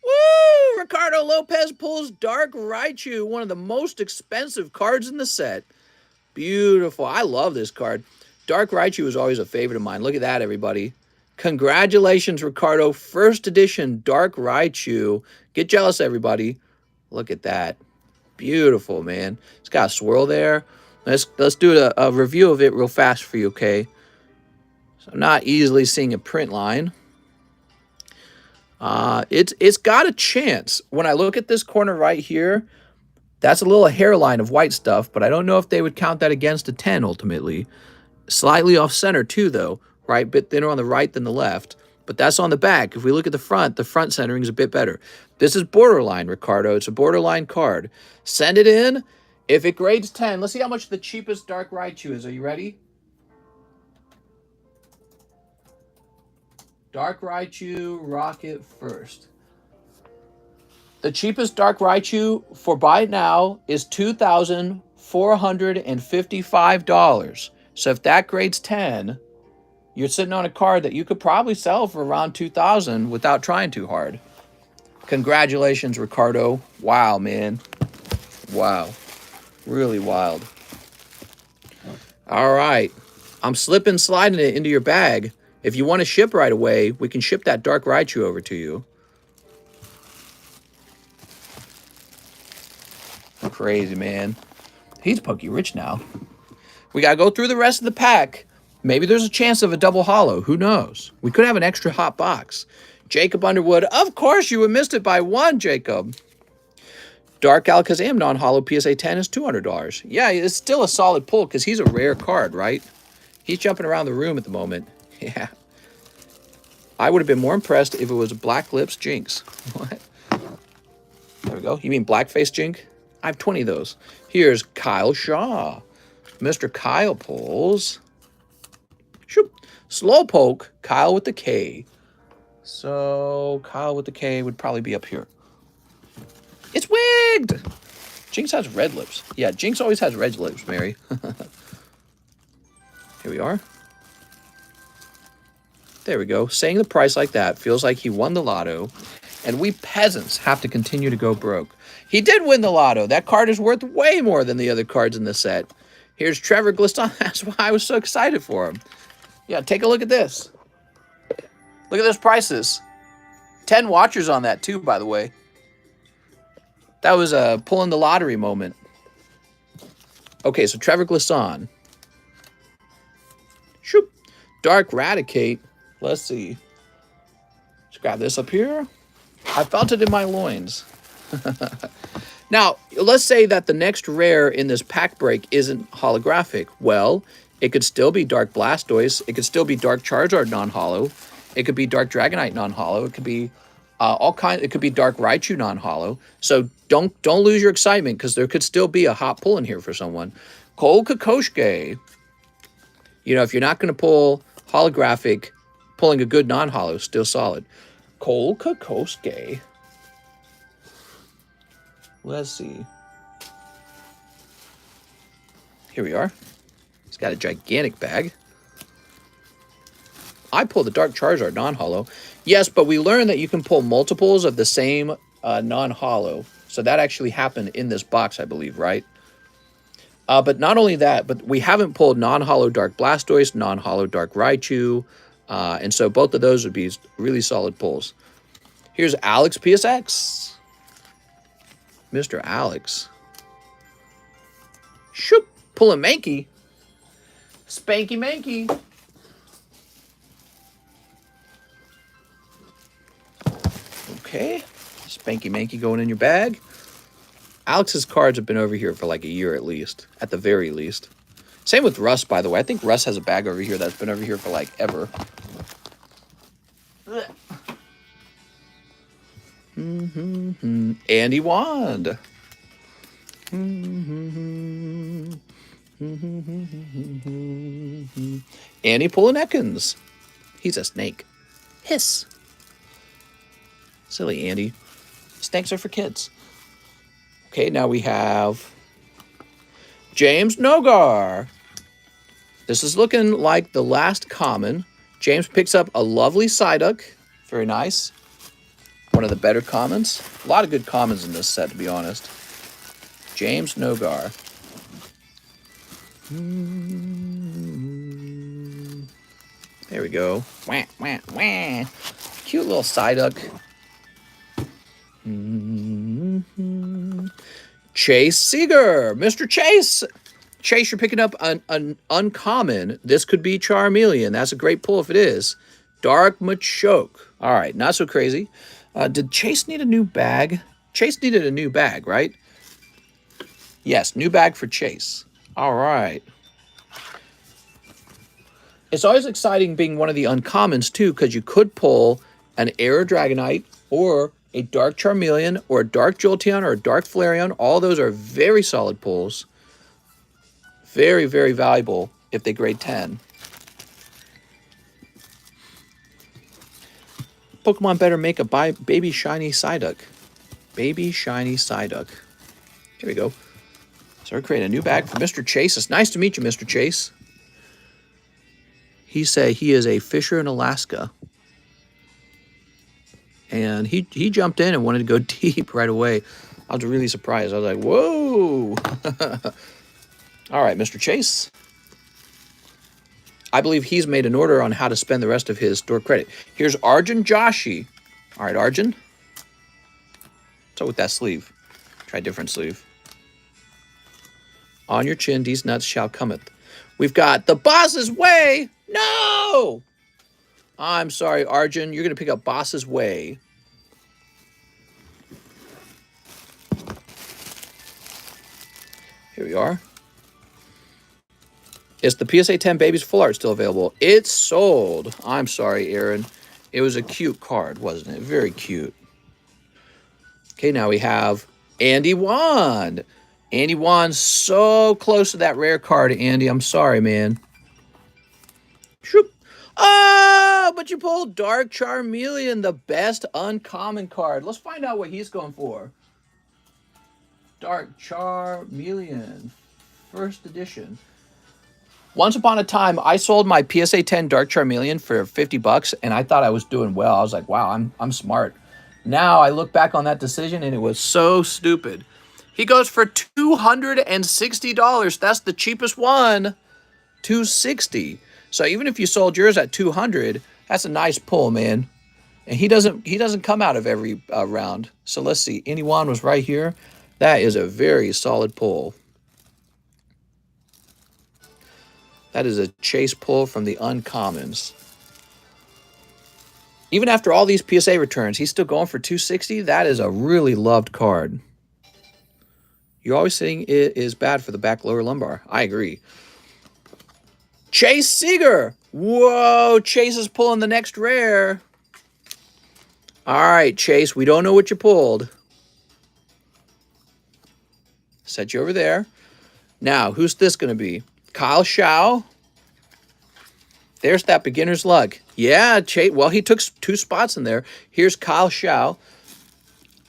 Woo! Ricardo Lopez pulls Dark Raichu, one of the most expensive cards in the set. Beautiful. I love this card. Dark Raichu is always a favorite of mine. Look at that, everybody. Congratulations, Ricardo. First edition Dark Raichu. Get jealous, everybody. Look at that. Beautiful, man. It's got a swirl there. Let's do a review of it real fast for you, okay? So I'm not easily seeing a print line. It's got a chance. When I look at this corner right here, that's a little hairline of white stuff, but I don't know if they would count that against a 10 ultimately. Slightly off center too, though, right? Bit thinner on the right than the left. But that's on the back. If we look at the front centering is a bit better. This is borderline, Ricardo. It's a borderline card. Send it in. If it grades 10, let's see how much the cheapest Dark Raichu is. Are you ready? Dark Raichu, Rocket first. The cheapest Dark Raichu for buy now is $2,455. So if that grades 10, you're sitting on a card that you could probably sell for around $2,000 without trying too hard. Congratulations, Ricardo. Wow, man. Wow. Really wild. All right. I'm sliding it into your bag. If you want to ship right away, we can ship that Dark Raichu over to you. Crazy, man. He's Pokey Rich now. We got to go through the rest of the pack. Maybe there's a chance of a double holo. Who knows? We could have an extra hot box. Jacob Underwood. Of course, you missed it by one, Jacob. Dark Alakazam non-holo PSA 10 is $200. Yeah, it's still a solid pull because he's a rare card, right? He's jumping around the room at the moment. Yeah. I would have been more impressed if it was Black Lips Jinx. What? There we go. You mean Blackface Jink? I have 20 of those. Here's Kyle Shaw. Mr. Kyle pulls. Shoop. Slowpoke, Kyle with the K. So Kyle with the K would probably be up here. It's wigged! Jinx has red lips. Yeah, Jinx always has red lips, Mary. Here we are. There we go. Saying the price like that feels like he won the lotto. And we peasants have to continue to go broke. He did win the lotto. That card is worth way more than the other cards in the set. Here's Trevor Gliston. That's why I was so excited for him. Yeah, take a look at this. Look at those prices. 10 watchers on that too, by the way. That was a pulling the lottery moment. Okay, so Trevor Glisson. Shoop. Dark Radicate. Let's see. Let's grab this up here. I felt it in my loins. Now, let's say that the next rare in this pack break isn't holographic. Well, it could still be Dark Blastoise. It could still be Dark Charizard non-holo. It could be Dark Dragonite non-holo. It could be all kinds. It could be Dark Raichu non-holo. So don't lose your excitement because there could still be a hot pull in here for someone. Cole Kokoschke. You know, if you're not going to pull holographic, pulling a good non-holo, still solid. Cole Kokoschke. Let's see. Here we are. It's got a gigantic bag. I pulled the Dark Charizard non-holo. Yes, but we learned that you can pull multiples of the same non-holo. So that actually happened in this box, I believe, right? But not only that, but we haven't pulled non-holo Dark Blastoise, non-holo Dark Raichu. And so both of those would be really solid pulls. Here's Alex PSX. Mr. Alex. Shoop. Pulling Mankey. Spanky Mankey. Okay. Spanky Mankey going in your bag. Alex's cards have been over here for like a year at least. At the very least. Same with Russ, by the way. I think Russ has a bag over here that's been over here for like ever. Andy Wand. Andy pulling Ekans. He's a snake. Hiss. Silly Andy. Snakes are for kids. Okay, now we have James Nogar. This is looking like the last common. James picks up a lovely Psyduck. Very nice. One of the better commons. A lot of good commons in this set, to be honest. James Nogar. There we go. Wah, wah, wah. Cute little Psyduck. Chase Seeger. Mr. Chase. Chase, you're picking up an uncommon. This could be Charmeleon. That's a great pull if it is. Dark Machoke. All right, not so crazy. Did Chase need a new bag? Chase needed a new bag, right? Yes, new bag for Chase. All right. It's always exciting being one of the uncommons, too, because you could pull an Air Dragonite or a Dark Charmeleon or a Dark Jolteon or a Dark Flareon. All those are very solid pulls. Very, very valuable if they grade 10. Pokemon better make a baby shiny Psyduck. Baby shiny Psyduck. Here we go. So we're creating a new bag for Mr. Chase. It's nice to meet you, Mr. Chase. He is a fisher in Alaska. And he jumped in and wanted to go deep right away. I was really surprised. I was like, whoa. All right, Mr. Chase. I believe he's made an order on how to spend the rest of his store credit. Here's Arjun Joshi. All right, Arjun. What's up with that sleeve? Try a different sleeve. On your chin, these nuts shall cometh. We've got the Boss's Way. No! I'm sorry, Arjun. You're going to pick up Boss's Way. Here we are. Is the PSA 10 Babies Full Art still available? It's sold. I'm sorry, Aaron. It was a cute card, wasn't it? Very cute. Okay, now we have Andy Wan. Andy Wan's so close to that rare card, Andy. I'm sorry, man. Shoop. Oh, but you pulled Dark Charmeleon, the best uncommon card. Let's find out what he's going for. Dark Charmeleon, first edition. Once upon a time, I sold my PSA 10 Dark Charmeleon for 50 bucks, and I thought I was doing well. I was like, wow, I'm smart. Now I look back on that decision, and it was so stupid. He goes for $260. That's the cheapest one. $260. So even if you sold yours at $200, that's a nice pull, man. And he doesn't come out of every round. So let's see. Anyone was right here. That is a very solid pull. That is a chase pull from the uncommons. Even after all these PSA returns, he's still going for $260. That is a really loved card. You're always saying it is bad for the back lower lumbar. I agree. Chase Seeger. Whoa, Chase is pulling the next rare. All right, Chase, we don't know what you pulled. Set you over there. Now, who's this going to be? Kyle Shao. There's that beginner's luck. Yeah, Chase. Well, he took 2 spots in there. Here's Kyle Shao.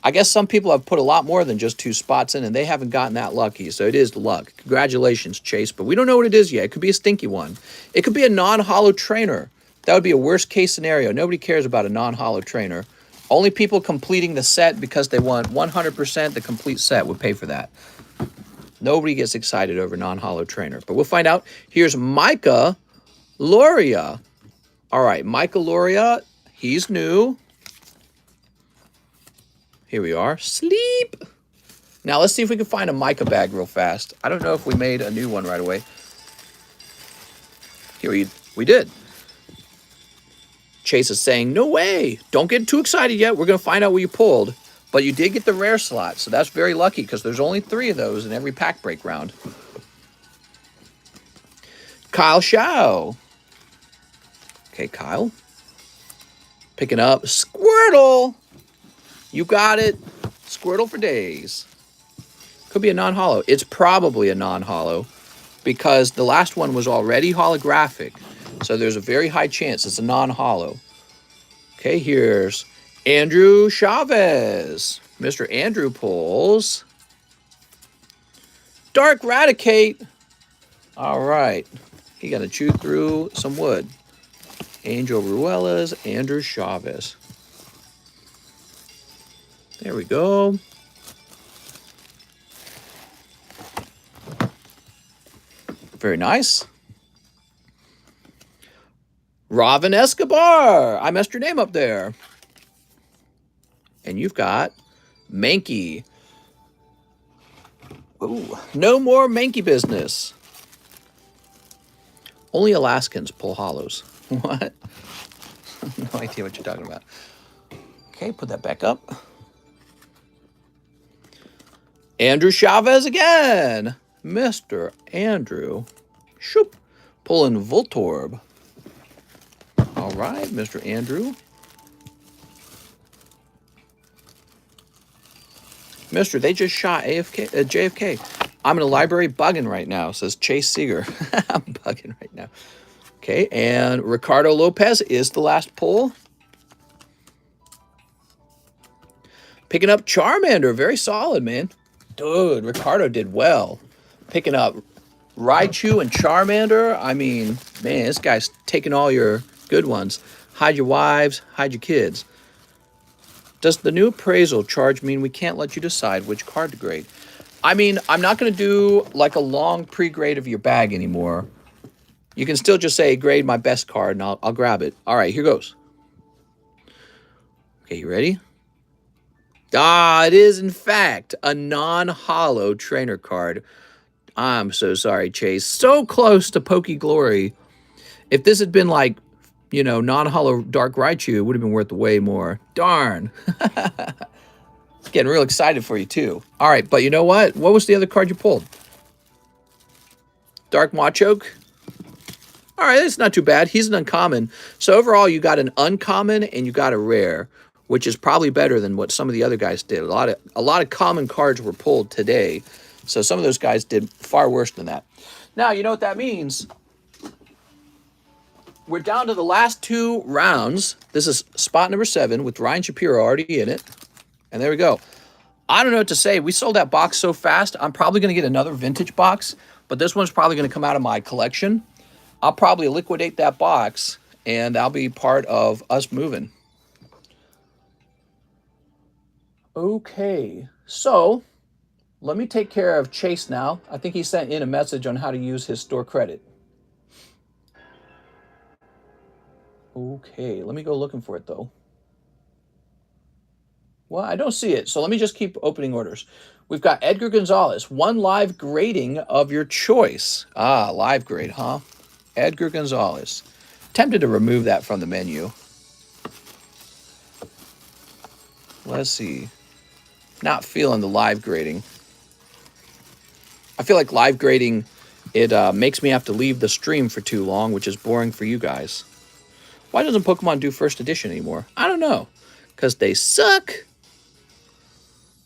I guess some people have put a lot more than just 2 spots in, and they haven't gotten that lucky. So it is luck. Congratulations, Chase. But we don't know what it is yet. It could be a stinky one. It could be a non-hollow trainer. That would be a worst-case scenario. Nobody cares about a non-hollow trainer. Only people completing the set because they want 100% the complete set would pay for that. Nobody gets excited over non-hollow trainer. But we'll find out. Here's Micah Loria. All right, Micah Loria. He's new. Here we are. Sleep. Now, let's see if we can find a Micah bag real fast. I don't know if we made a new one right away. Here we did. Chase is saying, no way. Don't get too excited yet. We're going to find out what you pulled. But you did get the rare slot, so that's very lucky because there's only 3 of those in every pack break round. Kyle Shao. Okay, Kyle. Picking up Squirtle. You got it. Squirtle for days. Could be a non-hollow. It's probably a non-hollow because the last one was already holographic. So there's a very high chance it's a non-hollow. Okay, here's Andrew Chavez. Mr. Andrew pulls Dark Raticate. All right. He got to chew through some wood. Angel Ruelas, Andrew Chavez. There we go. Very nice. Robin Escobar. I messed your name up there. And you've got Mankey. Ooh, no more Mankey business. Only Alaskans pull hollows. What? No idea what you're talking about. Okay, put that back up. Andrew Chavez again. Mr. Andrew. Shoop. Pulling Voltorb. All right, Mr. Andrew. Mister, they just shot JFK. I'm in a library bugging right now, says Chase Seeger. I'm bugging right now. Okay, and Ricardo Lopez is the last pull. Picking up Charmander. Very solid, man. Dude, Ricardo did well. Picking up Raichu and Charmander. I mean, man, this guy's taking all your good ones. Hide your wives, hide your kids. Does the new appraisal charge mean we can't let you decide which card to grade? I mean, I'm not going to do like a long pre-grade of your bag anymore. You can still just say, grade my best card, and I'll grab it. All right, here goes. Okay, you ready? Ah, it is, in fact, a non-hollow trainer card. I'm so sorry, Chase. So close to Poke Glory. If this had been like, you know, non-hollow Dark Raichu, it would have been worth way more. Darn. Getting real excited for you, too. All right, but you know what? What was the other card you pulled? Dark Machoke? All right, that's not too bad. He's an uncommon. So overall, you got an uncommon and you got a rare. which is probably better than what some of the other guys did. A lot of common cards were pulled today, so some of those guys did far worse than that. Now, you know what that means? We're down to the last 2 rounds. This is spot number 7 with Ryan Shapiro already in it. And there we go. I don't know what to say. We sold that box so fast. I'm probably going to get another vintage box, but this one's probably going to come out of my collection. I'll probably liquidate that box, and that'll be part of us moving. Okay, so let me take care of Chase now. I think he sent in a message on how to use his store credit. Okay, let me go looking for it, though. Well, I don't see it, so let me just keep opening orders. We've got Edgar Gonzalez, 1 live grading of your choice. Ah, live grade, huh? Edgar Gonzalez. Tempted to remove that from the menu. Let's see. Not feeling the live grading. I feel like live grading, it makes me have to leave the stream for too long, which is boring for you guys. Why doesn't Pokemon do first edition anymore? I don't know. Because they suck.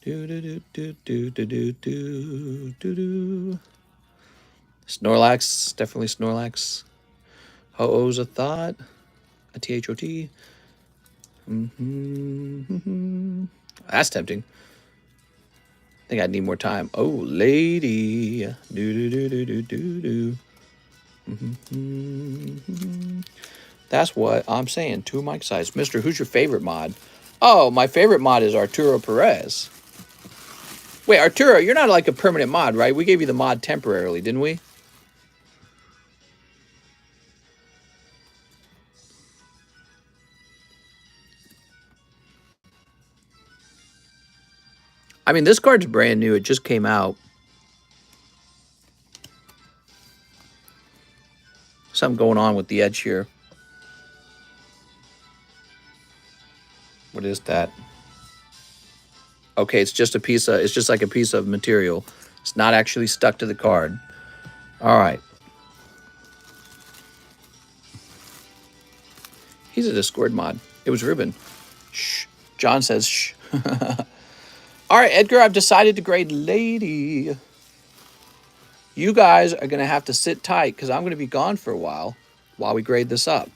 Snorlax, definitely Snorlax. Ho-Oh's a thought. A T-H-O-T. That's tempting. I think I'd need more time. Oh, lady. That's what I'm saying. 2 mic size. Mister, who's your favorite mod? Oh, my favorite mod is Arturo Perez. Wait, Arturo, you're not like a permanent mod, right? We gave you the mod temporarily, didn't we? I mean, this card's brand new. It just came out. Something going on with the edge here. What is that? Okay, it's just a piece of, it's just like a piece of material. It's not actually stuck to the card. All right. He's a Discord mod. It was Ruben. Shh. John says shh. All right, Edgar, I've decided to grade lady. You guys are going to have to sit tight because I'm going to be gone for a while we grade this up.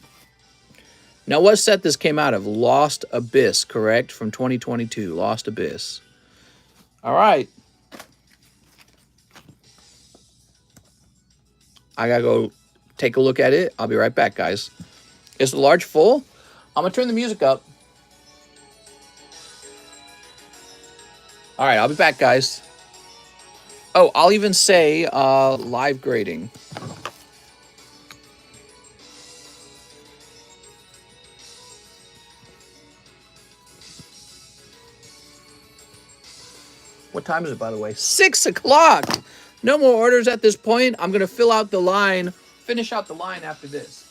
Now, what set this came out of? Lost Abyss, correct? From 2022. Lost Abyss. All right. I got to go take a look at it. I'll be right back, guys. Is the large full? I'm going to turn the music up. All right, I'll be back, guys. Oh, I'll even say live grading. What time is it, by the way? 6 o'clock. No more orders at this point. I'm going to fill out the line, finish out the line after this.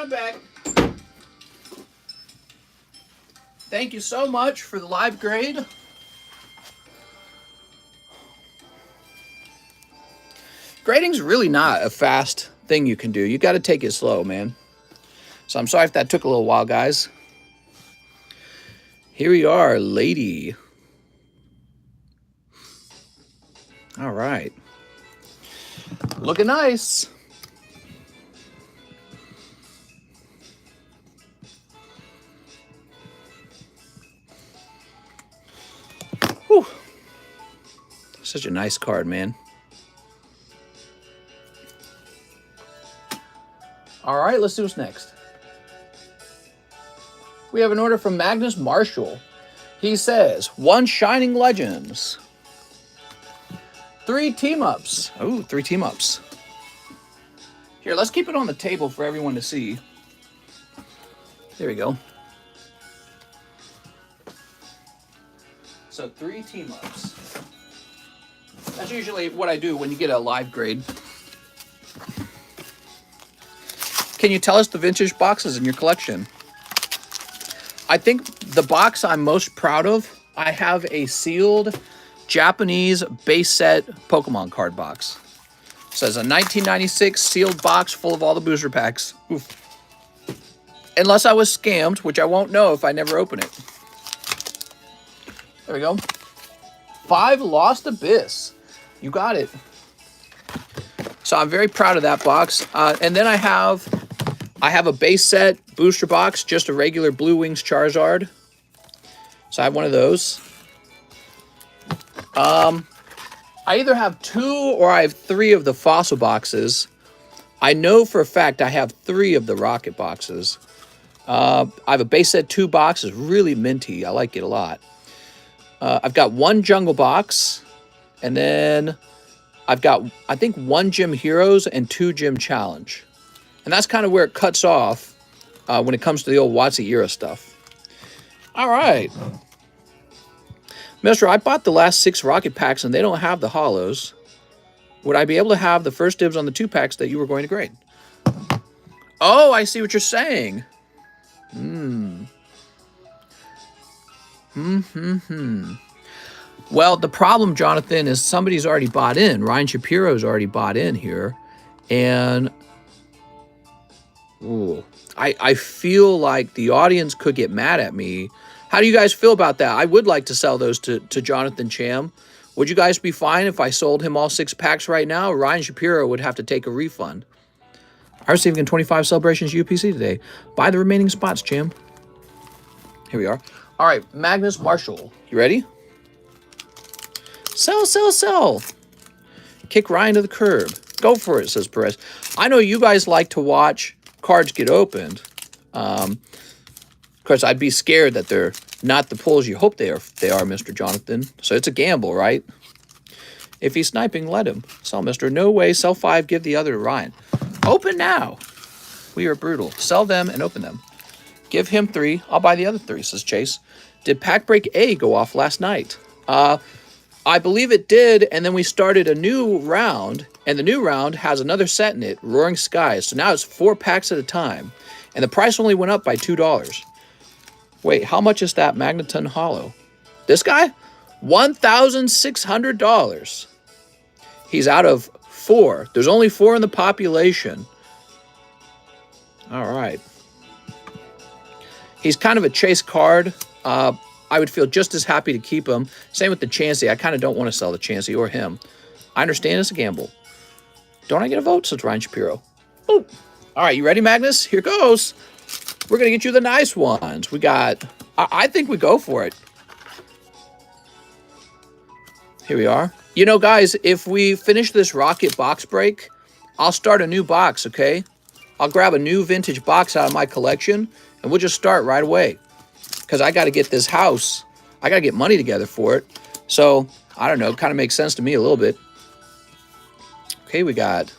I'm back. Thank you so much for the live grade. Grading's really not a fast thing you can do. You got to take it slow, man. So I'm sorry if that took a little while, guys. Here we are, lady. All right. Looking nice. Whew. Such a nice card, man. All right, let's see what's next. We have an order from Magnus Marshall. He says, 1 Shining Legends. 3 team-ups. Oh, 3 team-ups. Here, let's keep it on the table for everyone to see. There we go. So 3 team-ups. That's usually what I do when you get a live grade. Can you tell us the vintage boxes in your collection? I think the box I'm most proud of, I have a sealed Japanese base set Pokemon card box. It says a 1996 sealed box full of all the booster packs. Oof. Unless I was scammed, which I won't know if I never open it. There we go. 5 Lost Abyss. You got it. So I'm very proud of that box. And then I have a base set booster box, just a regular Blue Wings Charizard. So I have one of those. I either have 2 or I have 3 of the fossil boxes. I know for a fact I have 3 of the rocket boxes. I have a base set 2 box. It's really minty. I like it a lot. I've got 1 jungle box. And then I've got, I think, 1 Gym Heroes and 2 Gym Challenge. And that's kind of where it cuts off when it comes to the old WotC era stuff. All right. Mister, I bought the last 6 rocket packs and they don't have the hollows. Would I be able to have the first dibs on the 2 packs that you were going to grade? Oh, I see what you're saying. Well, the problem, Jonathan, is somebody's already bought in. Ryan Shapiro's already bought in here. And ooh, I feel like the audience could get mad at me. How do you guys feel about that? I would like to sell those to Jonathan Cham. Would you guys be fine if I sold him all 6 packs right now? Ryan Shapiro would have to take a refund. I received in 25 celebrations UPC today. Buy the remaining spots, Cham. Here we are. All right, Magnus Marshall. You ready? Sell, sell, sell. Kick Ryan to the curb. Go for it, says Perez. I know you guys like to watch cards get opened. Of course, I'd be scared that they're not the pulls you hope they are, Mr. Jonathan. So it's a gamble, right? If he's sniping, let him. Sell, mister. No way. Sell 5, give the other to Ryan. Open now. We are brutal. Sell them and open them. Give him 3. I'll buy the other 3, says Chase. Did Pack Break A go off last night? I believe it did, and then we started a new round, and the new round has another set in it, Roaring Skies. So now it's 4 packs at a time, and the price only went up by $2. Wait, how much is that Magneton Hollow? This guy? $1,600. He's out of 4. There's only 4 in the population. All right. He's kind of a chase card. I would feel just as happy to keep him. Same with the Chansey. I kind of don't want to sell the Chansey or him. I understand it's a gamble. Don't I get a vote? Says Ryan Shapiro. Oh. All right, you ready, Magnus? Here goes. We're going to get you the nice ones. We got, I think we go for it. Here we are. You know, guys, if we finish this rocket box break, I'll start a new box, okay? I'll grab a new vintage box out of my collection, and we'll just start right away. Because I got to get this house. I got to get money together for it. So, I don't know. It kind of makes sense to me a little bit. Okay, we got...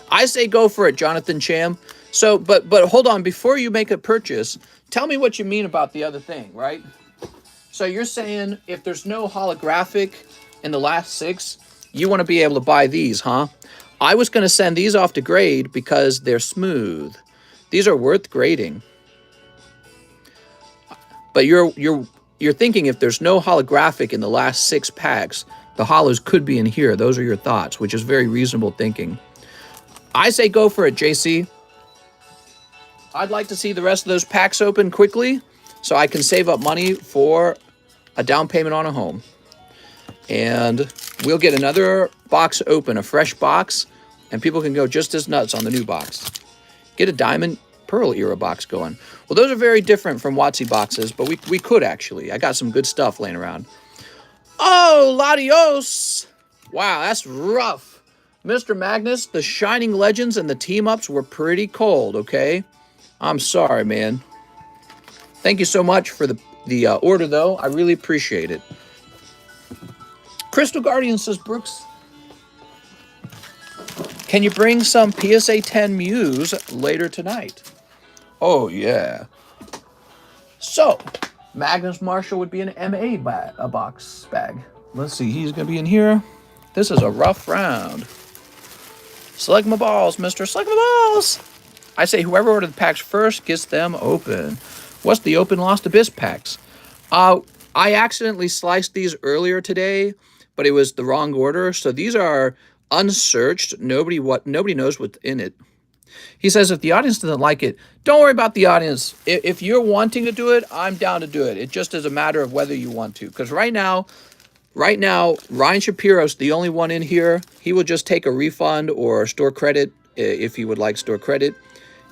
I say go for it, Jonathan Cham. So, but hold on. Before you make a purchase, tell me what you mean about the other thing, right? So you're saying if there's no holographic in the last 6, you want to be able to buy these, huh? I was going to send these off to grade because they're smooth. These are worth grading. But you're thinking if there's no holographic in the last 6 packs, the hollows could be in here. Those are your thoughts, which is very reasonable thinking. I say go for it, JC. I'd like to see the rest of those packs open quickly so I can save up money for a down payment on a home. And we'll get another box open, a fresh box, and people can go just as nuts on the new box. Get a Diamond Pearl era box going. Well, those are very different from WotC boxes, but we could actually. I got some good stuff laying around. Oh, Latios! Wow, that's rough. Mr. Magnus, the Shining Legends and the team-ups were pretty cold, okay? I'm sorry, man. Thank you so much for the order, though. I really appreciate it. Crystal Guardian says, Brooks, can you bring some PSA 10 Muse later tonight? Oh, yeah. So, Magnus Marshall would be an MA box bag. Let's see, he's going to be in here. This is a rough round. Select my balls, mister. Select my balls. I say whoever ordered the packs first gets them open. What's the open Lost Abyss packs? I accidentally sliced these earlier today, but it was the wrong order. So these are unsearched. Nobody knows what's in it. He says if the audience doesn't like it, don't worry about the audience. If you're wanting to do it, I'm down to do it. It just is a matter of whether you want to. Because right now, Ryan Shapiro's the only one in here. He will just take a refund or store credit if he would like store credit.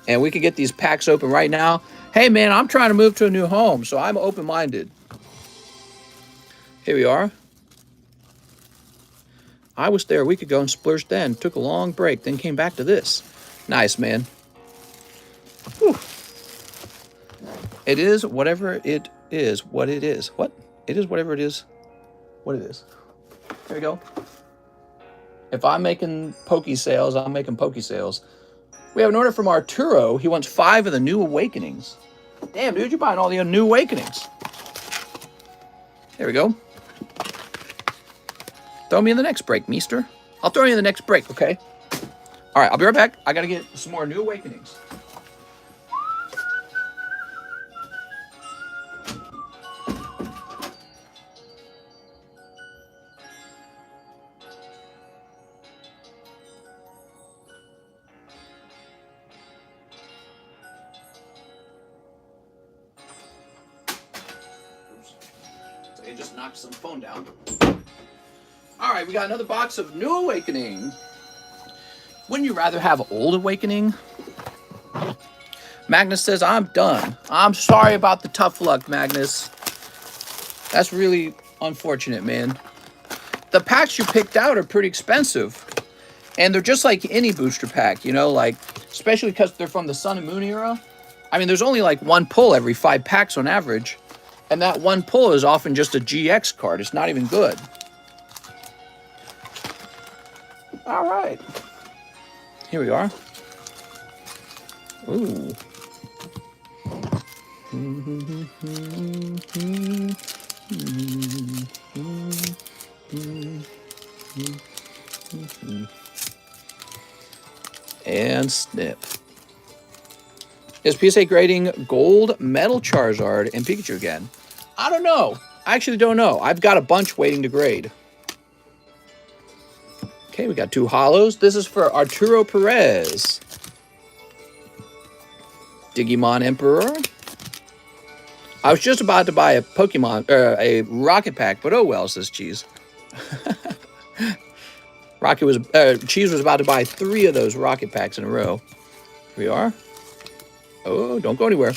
And we can get these packs open right now. Hey, man, I'm trying to move to a new home, so I'm open-minded. Here we are. I was there a week ago and splurged then. Took a long break, then came back to this. Nice, man. Whew. It is whatever it is, what it is. What? It is whatever it is, what it is. There we go. If I'm making pokey sales, I'm making pokey sales. We have an order from Arturo. He wants 5 of the New Awakenings. Damn, dude, you're buying all the New Awakenings. There we go. Throw me in the next break, meester. I'll throw you in the next break, okay? All right, I'll be right back. I got to get some more New Awakenings. Oops. It just knocked some phone down. All right, we got another box of New Awakening. Wouldn't you rather have Old Awakening? Magnus says, I'm done. I'm sorry about the tough luck, Magnus. That's really unfortunate, man. The packs you picked out are pretty expensive. And they're just like any booster pack, you know, like, especially because they're from the Sun and Moon era. I mean, there's only like 1 pull every 5 packs on average. And that 1 pull is often just a GX card. It's not even good. All right. Here we are. Ooh. And snip. Is PSA grading gold, metal Charizard, and Pikachu again? I don't know. I actually don't know. I've got a bunch waiting to grade. Okay, we got 2 hollows. This is for Arturo Perez. Digimon Emperor. I was just about to buy a Pokemon, a Rocket Pack, but oh well, says Cheese. Cheese was about to buy 3 of those Rocket Packs in a row. Here we are. Oh, don't go anywhere.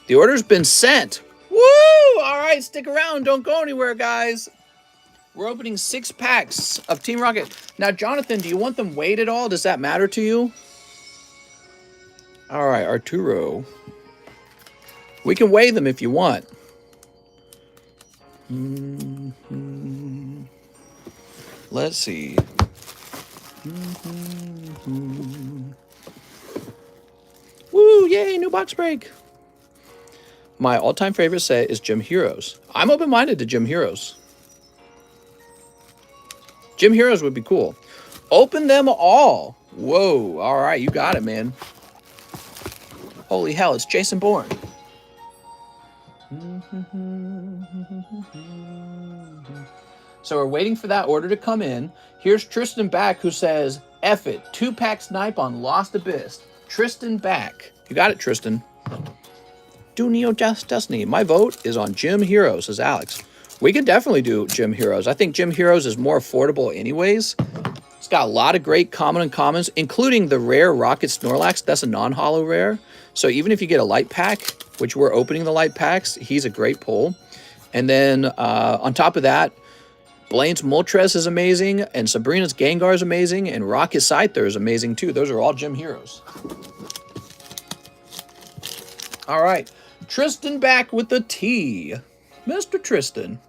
The order's been sent. Woo! All right, stick around. Don't go anywhere, guys. We're opening 6 packs of Team Rocket. Now, Jonathan, do you want them weighed at all? Does that matter to you? All right, Arturo. We can weigh them if you want. Let's see. Woo, yay, new box break. My all-time favorite set is Gym Heroes. I'm open-minded to Gym Heroes. Gym Heroes would be cool. Open them all. Whoa. All right, you got it, man. Holy hell, it's Jason Bourne. So we're waiting for that order to come in. Here's Tristan back who says, F it, 2-pack snipe on Lost Abyss. Tristan back. You got it, Tristan. Do Neo Destiny. My vote is on Gym Heroes, says Alex. We could definitely do Gym Heroes. I think Gym Heroes is more affordable anyways. It's got a lot of great common and commons, including the rare Rocket Snorlax. That's a non-holo rare. So even if you get a light pack, which we're opening the light packs, he's a great pull. And then on top of that, Blaine's Moltres is amazing, and Sabrina's Gengar is amazing, and Rocket Scyther is amazing too. Those are all Gym Heroes. All right, Tristan back with the T. Mr. Tristan.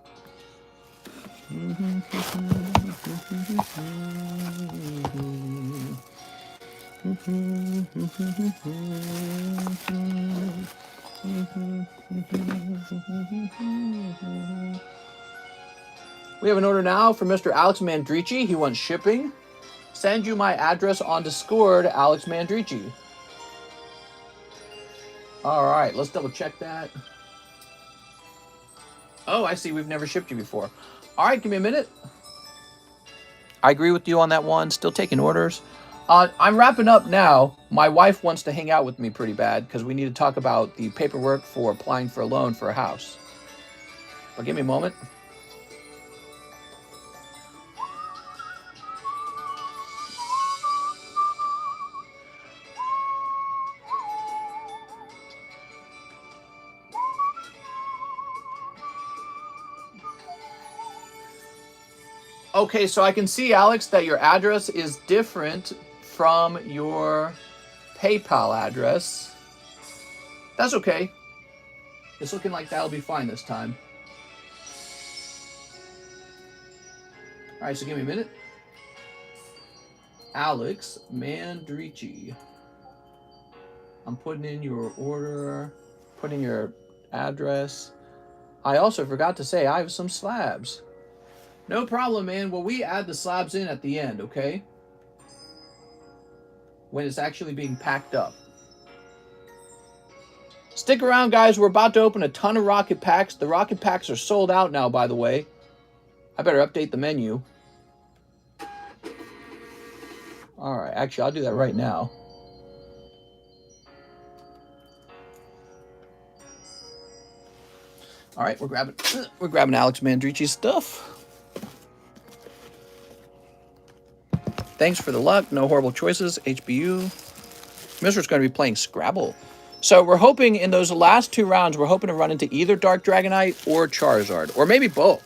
We have an order now for Mr. Alex Mandrici. He wants shipping. Send you my address on Discord, Alex Mandrici. All right, let's double check that. Oh, I see. We've never shipped you before. All right, give me a minute. I agree with you on that one. Still taking orders. I'm wrapping up now. My wife wants to hang out with me pretty bad because we need to talk about the paperwork for applying for a loan for a house. But give me a moment. Okay, so I can see, Alex, that your address is different from your PayPal address. That's okay. It's looking like that'll be fine this time. All right, so give me a minute. Alex Mandrici. I'm putting in your order, putting your address. I also forgot to say I have some slabs. No problem, man. Well, we add the slabs in at the end, okay? When it's actually being packed up. Stick around, guys. We're about to open a ton of rocket packs. The rocket packs are sold out now, by the way. I better update the menu. All right. Actually, I'll do that right now. All right. We're grabbing Alex Mandrici's stuff. Thanks for the luck. No horrible choices. HBU. Mr's going to be playing Scrabble. So we're hoping in those last 2 rounds, we're hoping to run into either Dark Dragonite or Charizard. Or maybe both.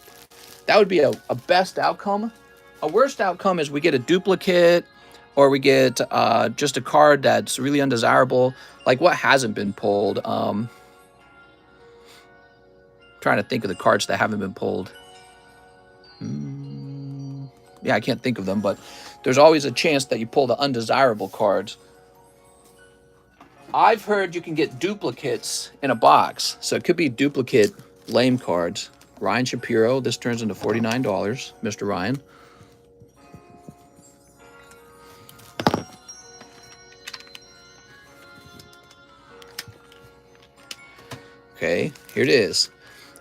That would be a best outcome. A worst outcome is we get a duplicate or we get just a card that's really undesirable. Like what hasn't been pulled. Trying to think of the cards that haven't been pulled. Yeah, I can't think of them, but there's always a chance that you pull the undesirable cards. I've heard you can get duplicates in a box, so it could be duplicate lame cards. Ryan Shapiro, this turns into $49, Mr. Ryan. Okay, here it is.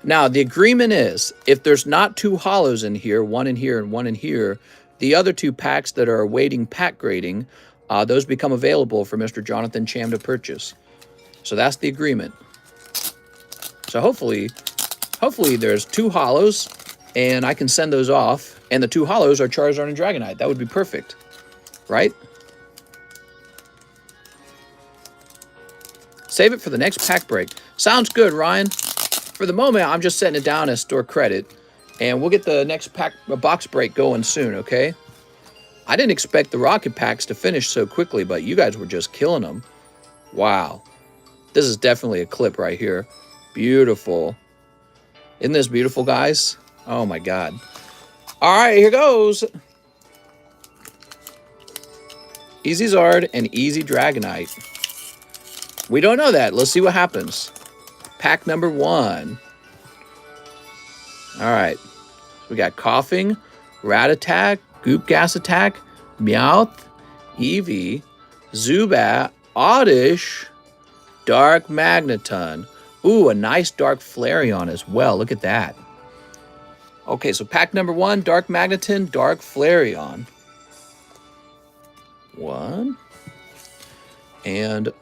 Now, the agreement is, if there's not 2 hollows in here, one in here and one in here, the other 2 packs that are awaiting pack grading, those become available for Mr. Jonathan Cham to purchase. So that's the agreement. So hopefully there's 2 hollows, and I can send those off, and the 2 hollows are Charizard and Dragonite. That would be perfect, right? Save it for the next pack break. Sounds good, Ryan. For the moment, I'm just setting it down as store credit, and we'll get the next box break going soon, okay? I didn't expect the rocket packs to finish so quickly, but you guys were just killing them. Wow. This is definitely a clip right here. Beautiful. Isn't this beautiful, guys? Oh, my God. All right, here goes. Easy Zard and Easy Dragonite. We don't know that. Let's see what happens. Pack number 1. All right. We got Coughing, Rat Attack, Goop Gas Attack, Meowth, Eevee, Zubat, Oddish, Dark Magneton. Ooh, a nice Dark Flareon as well. Look at that. Okay, so pack number 1, Dark Magneton, Dark Flareon. 1 and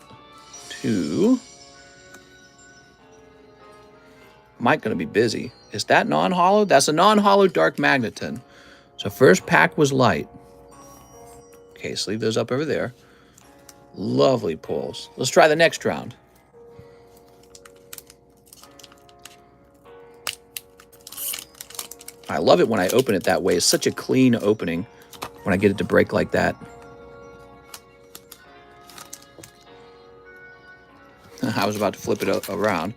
2. Mike gonna be busy. Is that non-hollow? That's a non-hollow Dark Magneton. So first pack was light. Okay, so leave those up over there. Lovely pulls. Let's try the next round. I love it when I open it that way. It's such a clean opening when I get it to break like that. I was about to flip it around.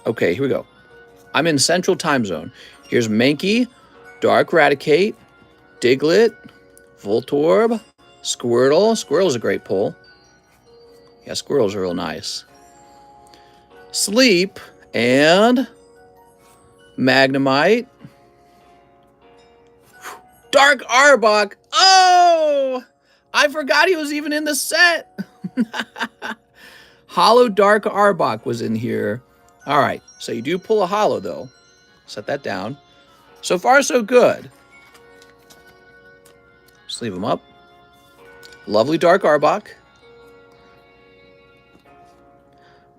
Okay, here we go. I'm in Central Time Zone. Here's Mankey, Dark Raticate, Diglett, Voltorb, Squirtle. Squirtle's a great pull. Yeah, Squirtle's real nice. Sleep and Magnemite. Dark Arbok. Oh! I forgot he was even in the set. Hollow Dark Arbok was in here. All right, so you do pull a hollow, though. Set that down. So far, so good. Just leave them up. Lovely Dark Arbok.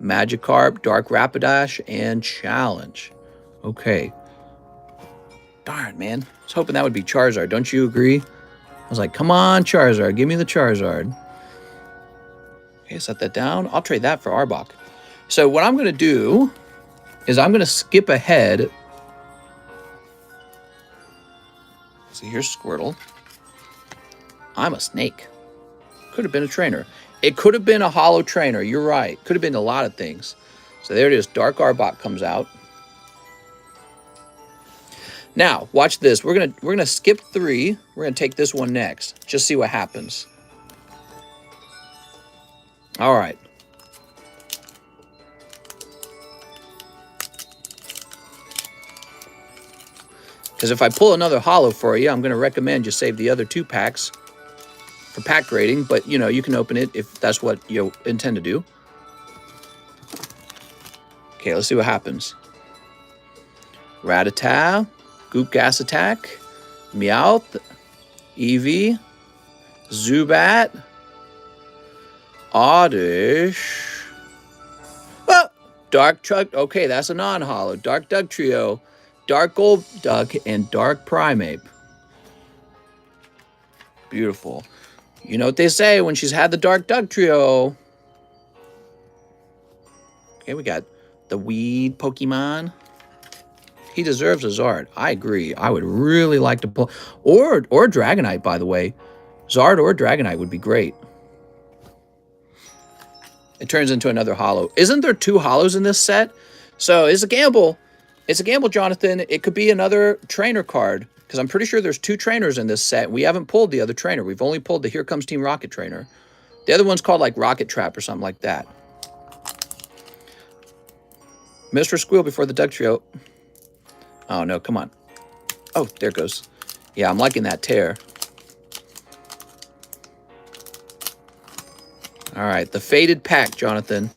Magikarp, Dark Rapidash, and Challenge. Okay. Darn, man. I was hoping that would be Charizard. Don't you agree? I was like, come on, Charizard. Give me the Charizard. Okay, set that down. I'll trade that for Arbok. So what I'm going to do is I'm going to skip ahead. So here's Squirtle. I'm a snake. Could have been a trainer. It could have been a hollow trainer. You're right. Could have been a lot of things. So there it is. Dark Arbok comes out. Now, watch this. We're gonna skip 3. We're gonna take this one next. Just see what happens. All right. Because if I pull another hollow for you, I'm gonna recommend you save the other 2 packs for pack grading. But you know, you can open it if that's what you intend to do. Okay, let's see what happens. Rattata. Goop Gas Attack, Meowth, Eevee, Zubat, Oddish. Oh, Dark Truck. Okay, that's a non-hollow. Dark Dug Trio, Dark Gold Duck, and Dark Primeape. Beautiful. You know what they say when she's had the Dark Dug Trio. Okay, we got the Weed Pokemon. He deserves a Zard. I agree. I would really like to pull... Or Dragonite, by the way. Zard or Dragonite would be great. It turns into another hollow. Isn't there 2 hollows in this set? So it's a gamble. It's a gamble, Jonathan. It could be another trainer card. Because I'm pretty sure there's 2 trainers in this set. We haven't pulled the other trainer. We've only pulled the Here Comes Team Rocket trainer. The other one's called like Rocket Trap or something like that. Mr. Squeal before the Dug Trio. Oh, no, come on. Oh, there it goes. Yeah, I'm liking that tear. All right, the faded pack, Jonathan.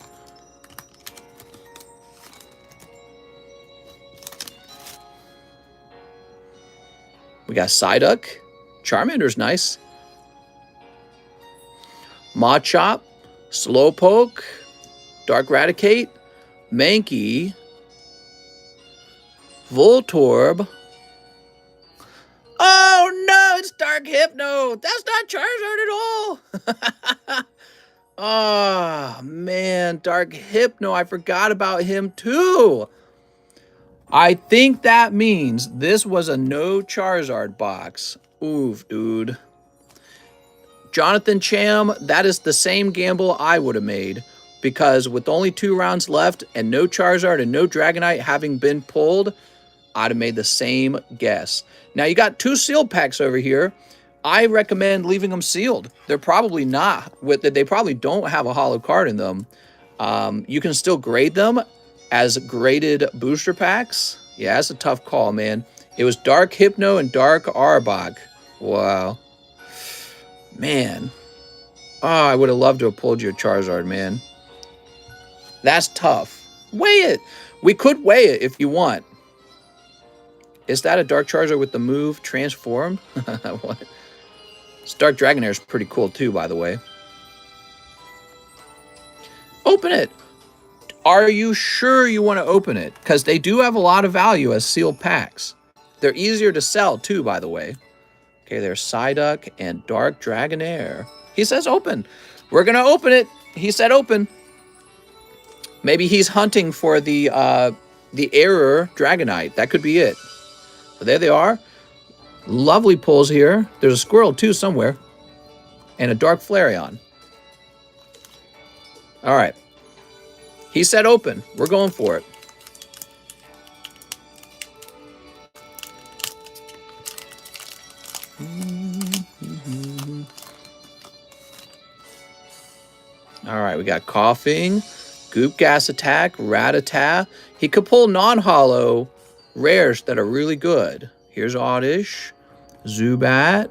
We got Psyduck. Charmander's nice. Machop. Slowpoke. Dark Raticate. Mankey. Voltorb. Oh no, it's Dark Hypno. That's not Charizard at all. Oh man, Dark Hypno. I forgot about him too. I think that means this was a no Charizard box. Oof, dude. Jonathan Cham, that is the same gamble I would have made. Because with only 2 rounds left and no Charizard and no Dragonite having been pulled, I'd have made the same guess. Now, you got 2 sealed packs over here. I recommend leaving them sealed. They're probably not. They probably don't have a hollow card in them. You can still grade them as graded booster packs. Yeah, that's a tough call, man. It was Dark Hypno and Dark Arbok. Wow. Man. Oh, I would have loved to have pulled you a Charizard, man. That's tough. Weigh it. We could weigh it if you want. Is that a Dark Charizard with the move transformed? What? This Dark Dragonair is pretty cool too, by the way. Open it. Are you sure you want to open it? Because they do have a lot of value as sealed packs. They're easier to sell too, by the way. Okay, there's Psyduck and Dark Dragonair. He says open. We're going to open it. He said open. Maybe he's hunting for the error Dragonite. That could be it. So there they are. Lovely pulls here. There's a squirrel too somewhere. And a Dark Flareon. All right. He said open. We're going for it. All right, we got Coughing, Goop Gas Attack, Rattata. He could pull non-hollow rares that are really good. Here's Oddish, Zubat,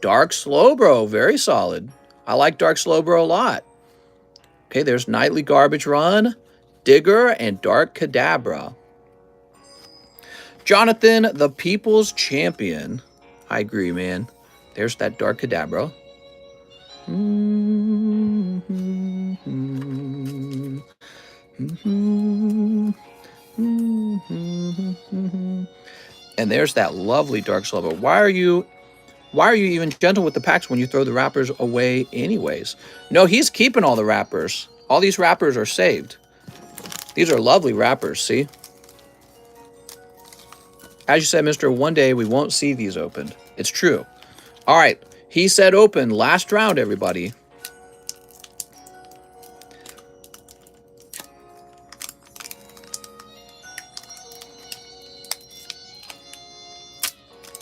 Dark Slowbro, very solid. I like Dark Slowbro a lot. Okay, there's Nightly Garbage Run, Digger, and Dark Kadabra. Jonathan, the People's Champion. I agree, man. There's that Dark Kadabra. And there's that lovely Dark Slowbro. Why are you even gentle with the packs when you throw the wrappers away anyways? No, he's keeping all the wrappers. All these wrappers are saved. These are lovely wrappers, see? As you said, mister, one day we won't see these opened. It's true. All right. He said open. Last round, everybody.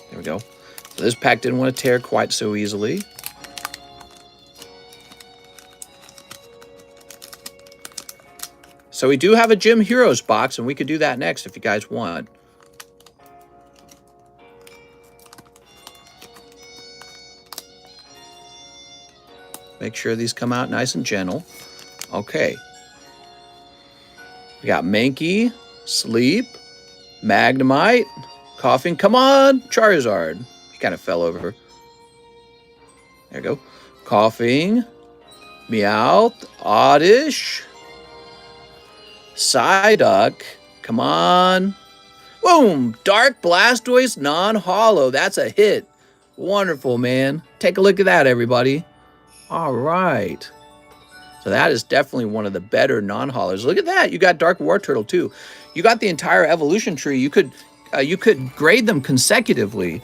There we go. So this pack didn't want to tear quite so easily. So we do have a Gym Heroes box, and we could do that next if you guys want. Make sure these come out nice and gentle. Okay. We got Mankey, Sleep, Magnemite, Coughing. Come on, Charizard. He kind of fell over. There you go. Coughing, Meowth, Oddish, Psyduck. Come on. Boom! Dark Blastoise non-hollow. That's a hit. Wonderful, man. Take a look at that, everybody. All right. So that is definitely one of the better non-hollows. Look at that. You got Dark War Turtle, too. You got the entire evolution tree. You could grade them consecutively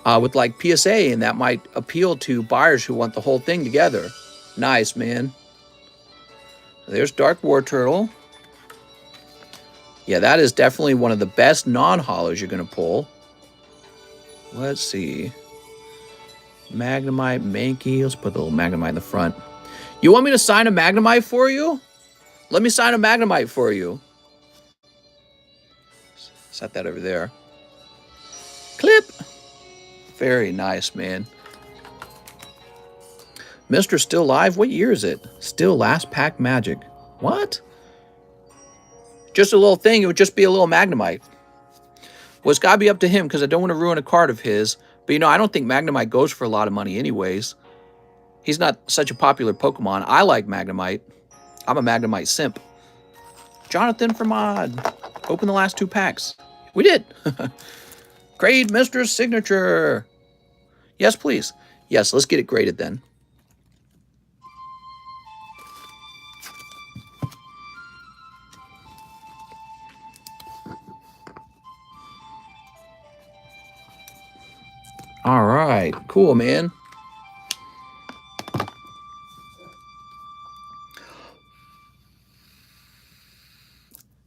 with, like, PSA, and that might appeal to buyers who want the whole thing together. Nice, man. There's Dark War Turtle. Yeah, that is definitely one of the best non-hollows you're going to pull. Let's see. Magnemite, Mankey. Let's put the little Magnemite in the front. You want me to sign a Magnemite for you? Let me sign a Magnemite for you. Set that over there. Clip. Very nice, man. Mr. Still Live? What year is it? Still Last Pack Magic. What? Just a little thing. It would just be a little Magnemite. Well, it's got to be up to him because I don't want to ruin a card of his. But, you know, I don't think Magnemite goes for a lot of money anyways. He's not such a popular Pokemon. I like Magnemite. I'm a Magnemite simp. Jonathan from Mod. Open the last two packs. We did. Grade Mr. Signature. Yes, please. Yes, let's get it graded then. All right. Cool, man.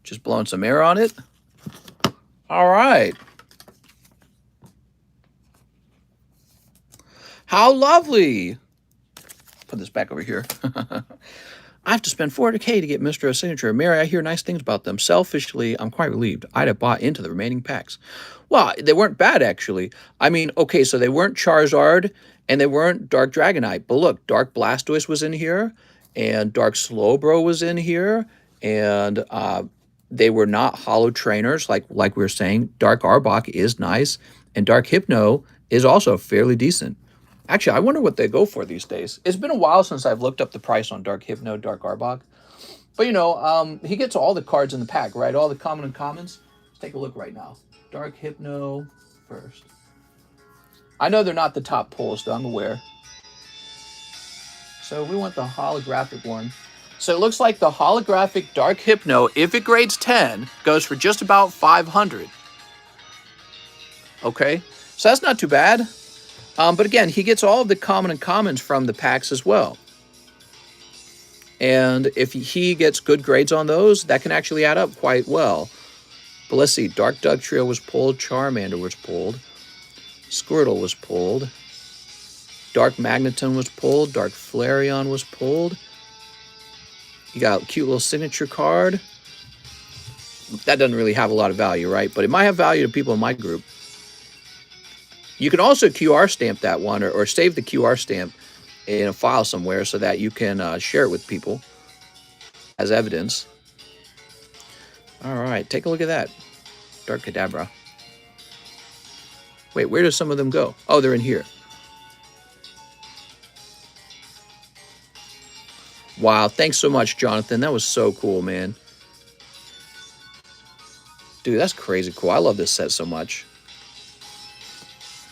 Just blowing some air on it. All right. How lovely. Put this back over here. I have to spend 400K to get Mr. A signature. Mary, I hear nice things about them. Selfishly, I'm quite relieved. I'd have bought into the remaining packs. Well, they weren't bad, actually. I mean, okay, so they weren't Charizard, and they weren't Dark Dragonite. But look, Dark Blastoise was in here, and Dark Slowbro was in here, and they were not Holo Trainers, like we were saying. Dark Arbok is nice, and Dark Hypno is also fairly decent. Actually, I wonder what they go for these days. It's been a while since I've looked up the price on Dark Hypno, Dark Arbok. But, you know, he gets all the cards in the pack, right? All the common and commons. Let's take a look right now. Dark Hypno first. I know they're not the top pulls, though. I'm aware. So we want the holographic one. So it looks like the holographic Dark Hypno, if it grades 10, goes for just about 500. Okay, so that's not too bad. But again, he gets all of the common and commons from the packs as well. And if he gets good grades on those, that can actually add up quite well. But let's see, Dark Dugtrio was pulled, Charmander was pulled, Squirtle was pulled, Dark Magneton was pulled, Dark Flareon was pulled. You got a cute little signature card. That doesn't really have a lot of value, right? But it might have value to people in my group. You can also QR stamp that one or save the QR stamp in a file somewhere so that you can share it with people as evidence. All right, take a look at that. Dark Kadabra. Wait, where do some of them go? Oh, they're in here. Wow, thanks so much, Jonathan. That was so cool, man. Dude, that's crazy cool. I love this set so much.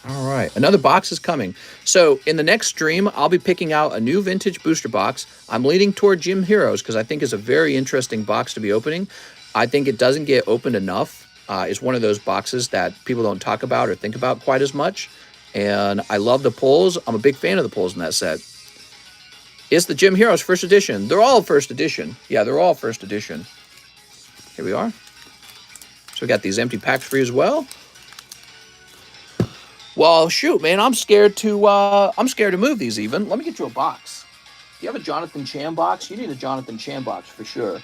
All right, another box is coming. So in the next stream, I'll be picking out a new vintage booster box. I'm leaning toward Gym Heroes because I think it's a very interesting box to be opening. I think it doesn't get opened enough. It's one of those boxes that people don't talk about or think about quite as much. And I love the pulls. I'm a big fan of the pulls in that set. It's the Gym Heroes first edition. They're all first edition. Yeah, they're all first edition. Here we are. So we got these empty packs for you as well. Well, shoot, man, I'm scared to move these even. Let me get you a box. If you have a Jonathan Chan box, you need a Jonathan Chan box for sure.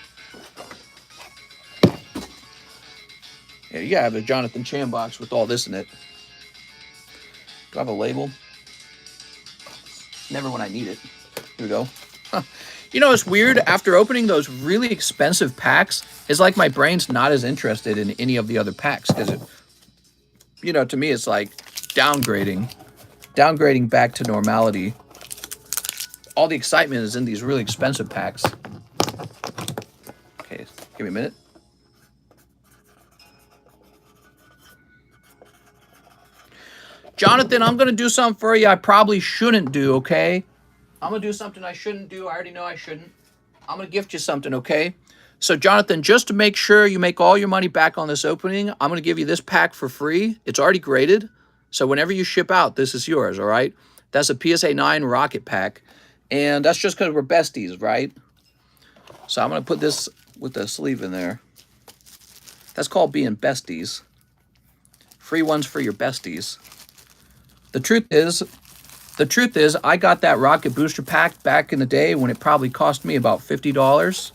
Yeah, you gotta have a Jonathan Chan box with all this in it. Do I have a label? Never when I need it. Here we go. Huh. You know, it's weird. After opening those really expensive packs, it's like my brain's not as interested in any of the other packs because it, you know, to me, it's like downgrading back to normality. All the excitement is in these really expensive packs. Okay, give me a minute. Jonathan, I'm going to do something for you I probably shouldn't do, okay? I'm going to do something I shouldn't do. I already know I shouldn't. I'm going to gift you something, okay? So, Jonathan, just to make sure you make all your money back on this opening, I'm going to give you this pack for free. It's already graded. So whenever you ship out, this is yours, all right? That's a PSA 9 rocket pack. And that's just because we're besties, right? So I'm going to put this with the sleeve in there. That's called being besties. Free ones for your besties. The truth is, I got that rocket booster pack back in the day when it probably cost me about $50.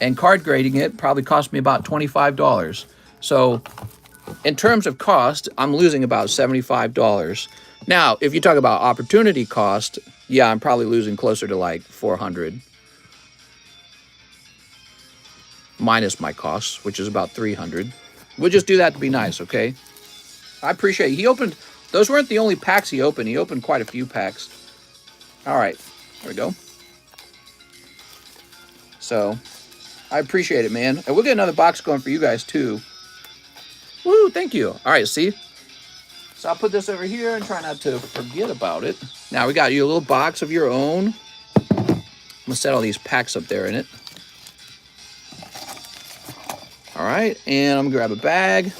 And card grading it probably cost me about $25. So in terms of cost, I'm losing about $75. Now, if you talk about opportunity cost, yeah, I'm probably losing closer to like $400. Minus my costs, which is about $300. We'll just do that to be nice, okay? I appreciate it. He opened, those weren't the only packs he opened. He opened quite a few packs. All right, there we go. So, I appreciate it, man. And we'll get another box going for you guys, too. Woo, thank you. All right, see? So I'll put this over here and try not to forget about it. Now we got you a little box of your own. I'm going to set all these packs up there in it. All right, and I'm going to grab a bag.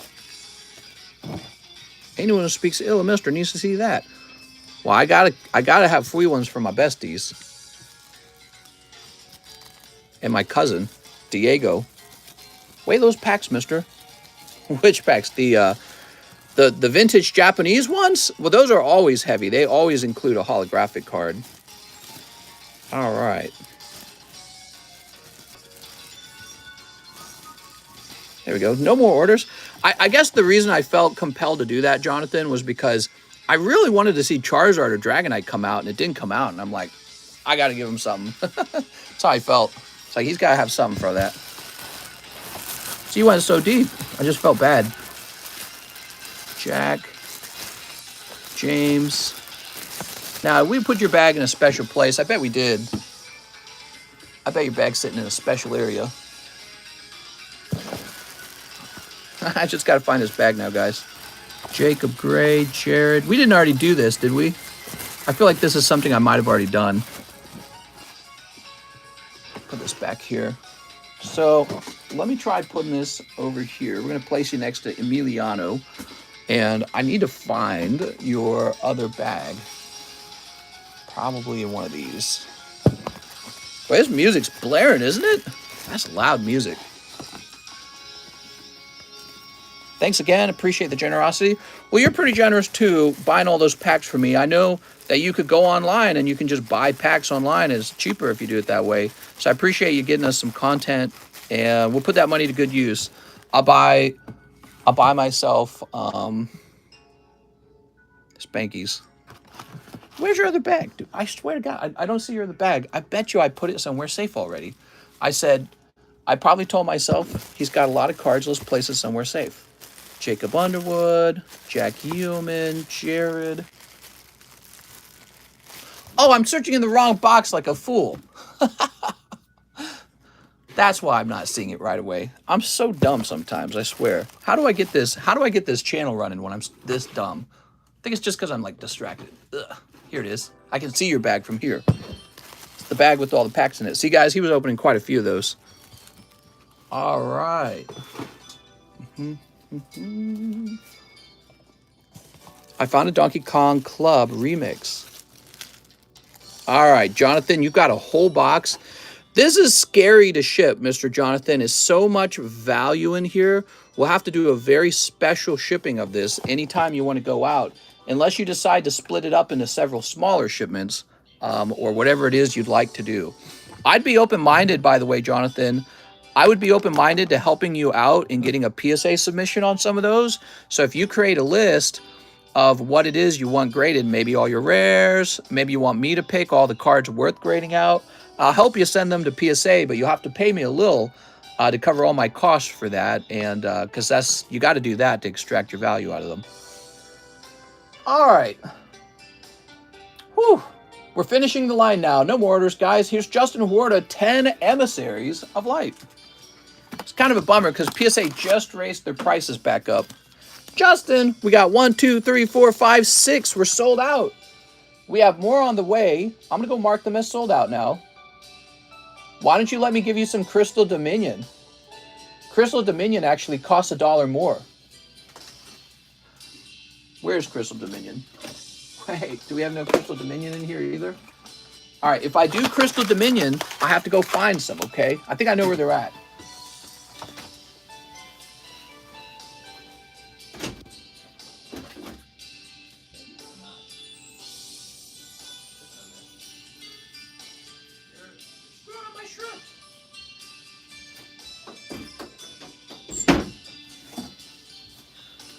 Anyone who speaks ill of Mister needs to see that. Well, I gotta have free ones for my besties. And my cousin, Diego. Weigh those packs, mister. Which packs? The vintage Japanese ones? Well, those are always heavy. They always include a holographic card. All right. There we go. No more orders. I guess the reason I felt compelled to do that, Jonathan, was because I really wanted to see Charizard or Dragonite come out, and it didn't come out. And I'm like, I got to give him something. That's how I felt. It's like, he's got to have something for that. So you went so deep. I just felt bad. Jack. James. Now, we put your bag in a special place. I bet we did. I bet your bag's sitting in a special area. I just got to find his bag now, guys. Jacob Gray, Jared. We didn't already do this, did we? I feel like this is something I might have already done. Put this back here. So let me try putting this over here. We're going to place you next to Emiliano. And I need to find your other bag. Probably in one of these. Boy, this music's blaring, isn't it? That's loud music. Thanks again. Appreciate the generosity. Well, you're pretty generous, too, buying all those packs for me. I know that you could go online and you can just buy packs online. It's cheaper if you do it that way. So I appreciate you getting us some content, and we'll put that money to good use. I'll buy myself Spankies. Where's your other bag? Dude, I swear to God, I don't see your other bag. I bet you I put it somewhere safe already. I probably told myself he's got a lot of cards. Let's place it somewhere safe. Jacob Underwood, Jack Yeoman, Jared. Oh, I'm searching in the wrong box like a fool. That's why I'm not seeing it right away. I'm so dumb sometimes, I swear. How do I get this? How do I get this channel running when I'm this dumb? I think it's just because I'm like distracted. Ugh. Here it is. I can see your bag from here. It's the bag with all the packs in it. See, guys, he was opening quite a few of those. All right. I found a Donkey Kong Club remix. All right, Jonathan, you've got a whole box. This is scary to ship, Mr. Jonathan. There's so much value in here. We'll have to do a very special shipping of this anytime you want to go out, unless you decide to split it up into several smaller shipments or whatever it is you'd like to do. I'd be open-minded, by the way, Jonathan. I would be open-minded to helping you out in getting a PSA submission on some of those. So if you create a list of what it is you want graded, maybe all your rares, maybe you want me to pick all the cards worth grading out, I'll help you send them to PSA, but you have to pay me a little to cover all my costs for that, and because you got to do that to extract your value out of them. All right. Whew. We're finishing the line now. No more orders, guys. Here's Justin Huerta, 10 Emissaries of Light. It's kind of a bummer because PSA just raised their prices back up. Justin, we got 1, 2, 3, 4, 5, 6. We're sold out. We have more on the way. I'm going to go mark them as sold out now. Why don't you let me give you some Crystal Dominion? Crystal Dominion actually costs $1 more. Where's Crystal Dominion? Wait, do we have no Crystal Dominion in here either? All right, if I do Crystal Dominion, I have to go find some, okay? I think I know where they're at.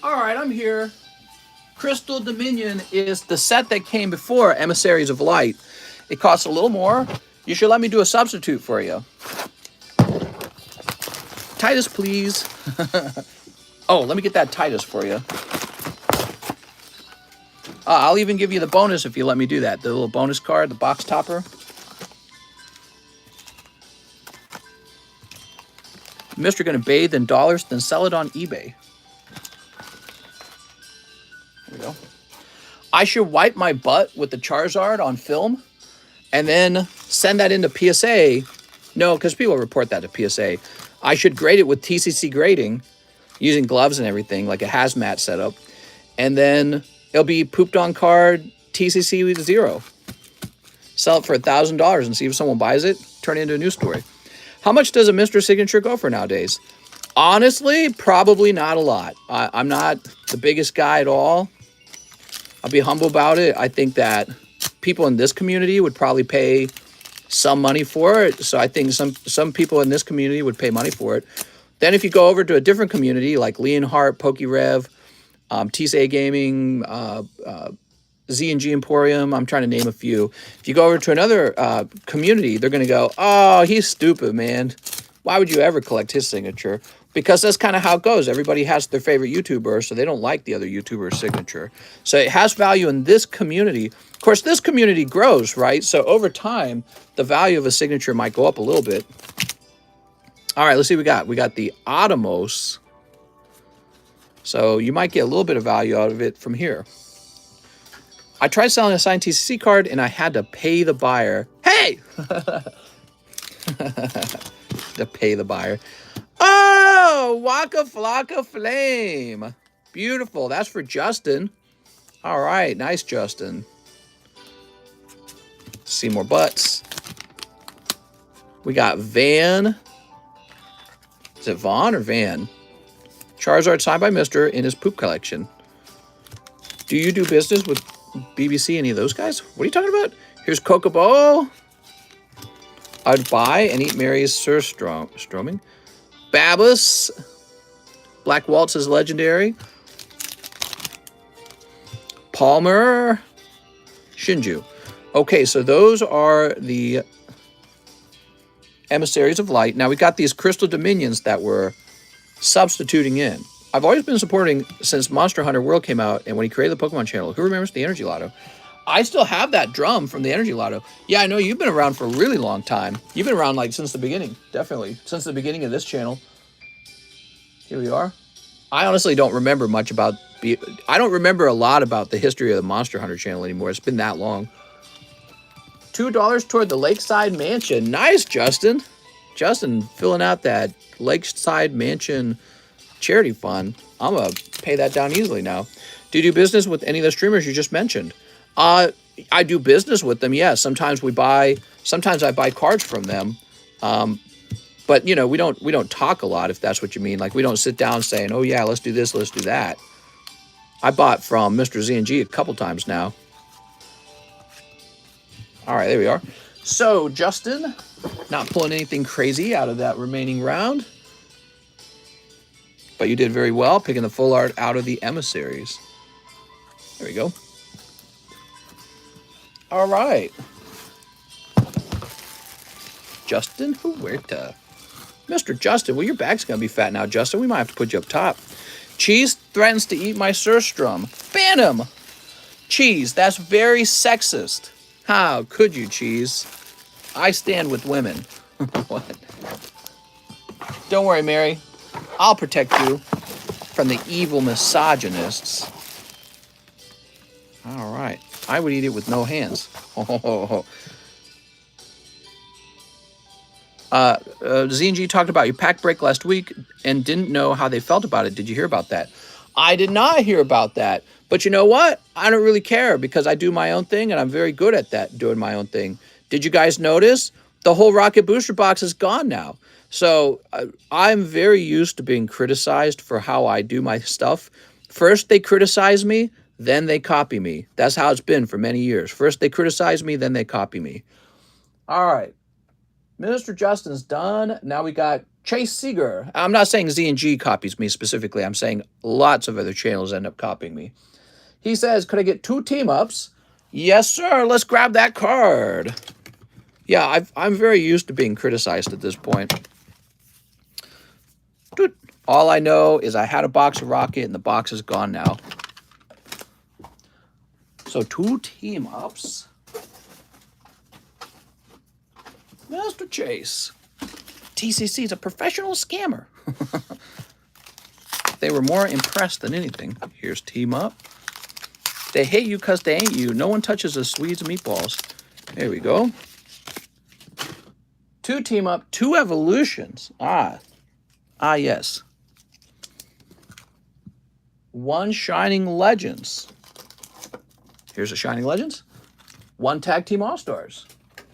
All right, I'm here. Crystal Dominion is the set that came before Emissaries of Light. It costs a little more. You should let me do a substitute for you. Titus, please. Oh, let me get that Titus for you. I'll even give you the bonus if you let me do that. The little bonus card, the box topper. Mr. Gonna bathe in dollars, then sell it on eBay. There we go. I should wipe my butt with the Charizard on film and then send that into PSA. No, because people report that to PSA. I should grade it with TCC grading using gloves and everything, like a hazmat setup. And then it'll be pooped on card TCC with 0. Sell it for $1,000 and see if someone buys it. Turn it into a news story. How much does a Mr. Signature go for nowadays? Honestly, probably not a lot. I'm not the biggest guy at all. I'll be humble about it. I think that people in this community would probably pay some money for it. So I think some people in this community would pay money for it. Then if you go over to a different community like Leonhardt, PokeRev, TSA Gaming, Z&G Emporium, I'm trying to name a few. If you go over to another community, they're going to go, oh, he's stupid, man. Why would you ever collect his signature? Because that's kind of how it goes. Everybody has their favorite YouTuber, so they don't like the other YouTuber's signature. So it has value in this community. Of course, this community grows, right? So over time, the value of a signature might go up a little bit. All right, let's see what we got. We got the Atomos. So you might get a little bit of value out of it from here. I tried selling a signed TCC card, and I had to pay the buyer. Hey! To pay the buyer. Oh, Waka Flocka Flame. Beautiful. That's for Justin. All right. Nice, Justin. See more butts. We got Van. Is it Vaughn or Van? Charizard signed by Mr. in his poop collection. Do you do business with BBC, any of those guys? What are you talking about? Here's Kokobo. I'd buy and eat Mary's Surstroming. Babus. Black Waltz is legendary. Palmer. Shinju. Okay, so those are the Emissaries of Light. Now we got these Crystal Dominions that we're substituting in. I've always been supporting since Monster Hunter World came out and when he created the Pokemon channel. Who remembers the Energy Lotto? I still have that drum from the Energy Lotto. Yeah, I know you've been around for a really long time. You've been around like since the beginning, definitely. Since the beginning of this channel. Here we are. I honestly don't remember much about... I don't remember a lot about the history of the Monster Hunter channel anymore. It's been that long. $2 toward the Lakeside Mansion. Nice, Justin. Justin filling out that Lakeside Mansion charity fund. I'm going to pay that down easily now. Do you do business with any of the streamers you just mentioned? I do business with them, yeah. Sometimes I buy cards from them. But you know, we don't talk a lot, if that's what you mean. Like we don't sit down saying, oh yeah, let's do this, let's do that. I bought from Mr. Z&G a couple times now. All right, there we are. So, Justin, not pulling anything crazy out of that remaining round. But you did very well, picking the full art out of the emissaries. There we go. All right. Justin Huerta. Mr. Justin, well, your bag's going to be fat now, Justin. We might have to put you up top. Cheese threatens to eat my Surstrom. Ban him! Cheese, that's very sexist. How could you, Cheese? I stand with women. What? Don't worry, Mary. I'll protect you from the evil misogynists. All right. I would eat it with no hands. Z&G talked about your pack break last week and didn't know how they felt about it. Did you hear about that? I did not hear about that. But you know what? I don't really care because I do my own thing and I'm very good at that, doing my own thing. Did you guys notice? The whole Rocket Booster Box is gone now. So I'm very used to being criticized for how I do my stuff. First they criticize me, then they copy me. That's how it's been for many years. First they criticize me, then they copy me. All right. Minister Justin's done. Now we got Chase Seeger. I'm not saying Z&G copies me specifically. I'm saying lots of other channels end up copying me. He says, could I get 2 team-ups? Yes, sir. Let's grab that card. Yeah, I'm very used to being criticized at this point. Dude, all I know is I had a box of Rocket and the box is gone now. So 2 team-ups. Mr. Chase. TCC is a professional scammer. They were more impressed than anything. Here's Team Up. They hate you because they ain't you. No one touches the Swedes meatballs. There we go. 2 Team Up, 2 evolutions. Ah, yes. 1 Shining Legends. Here's a Shining Legends. 1 Tag Team All-Stars.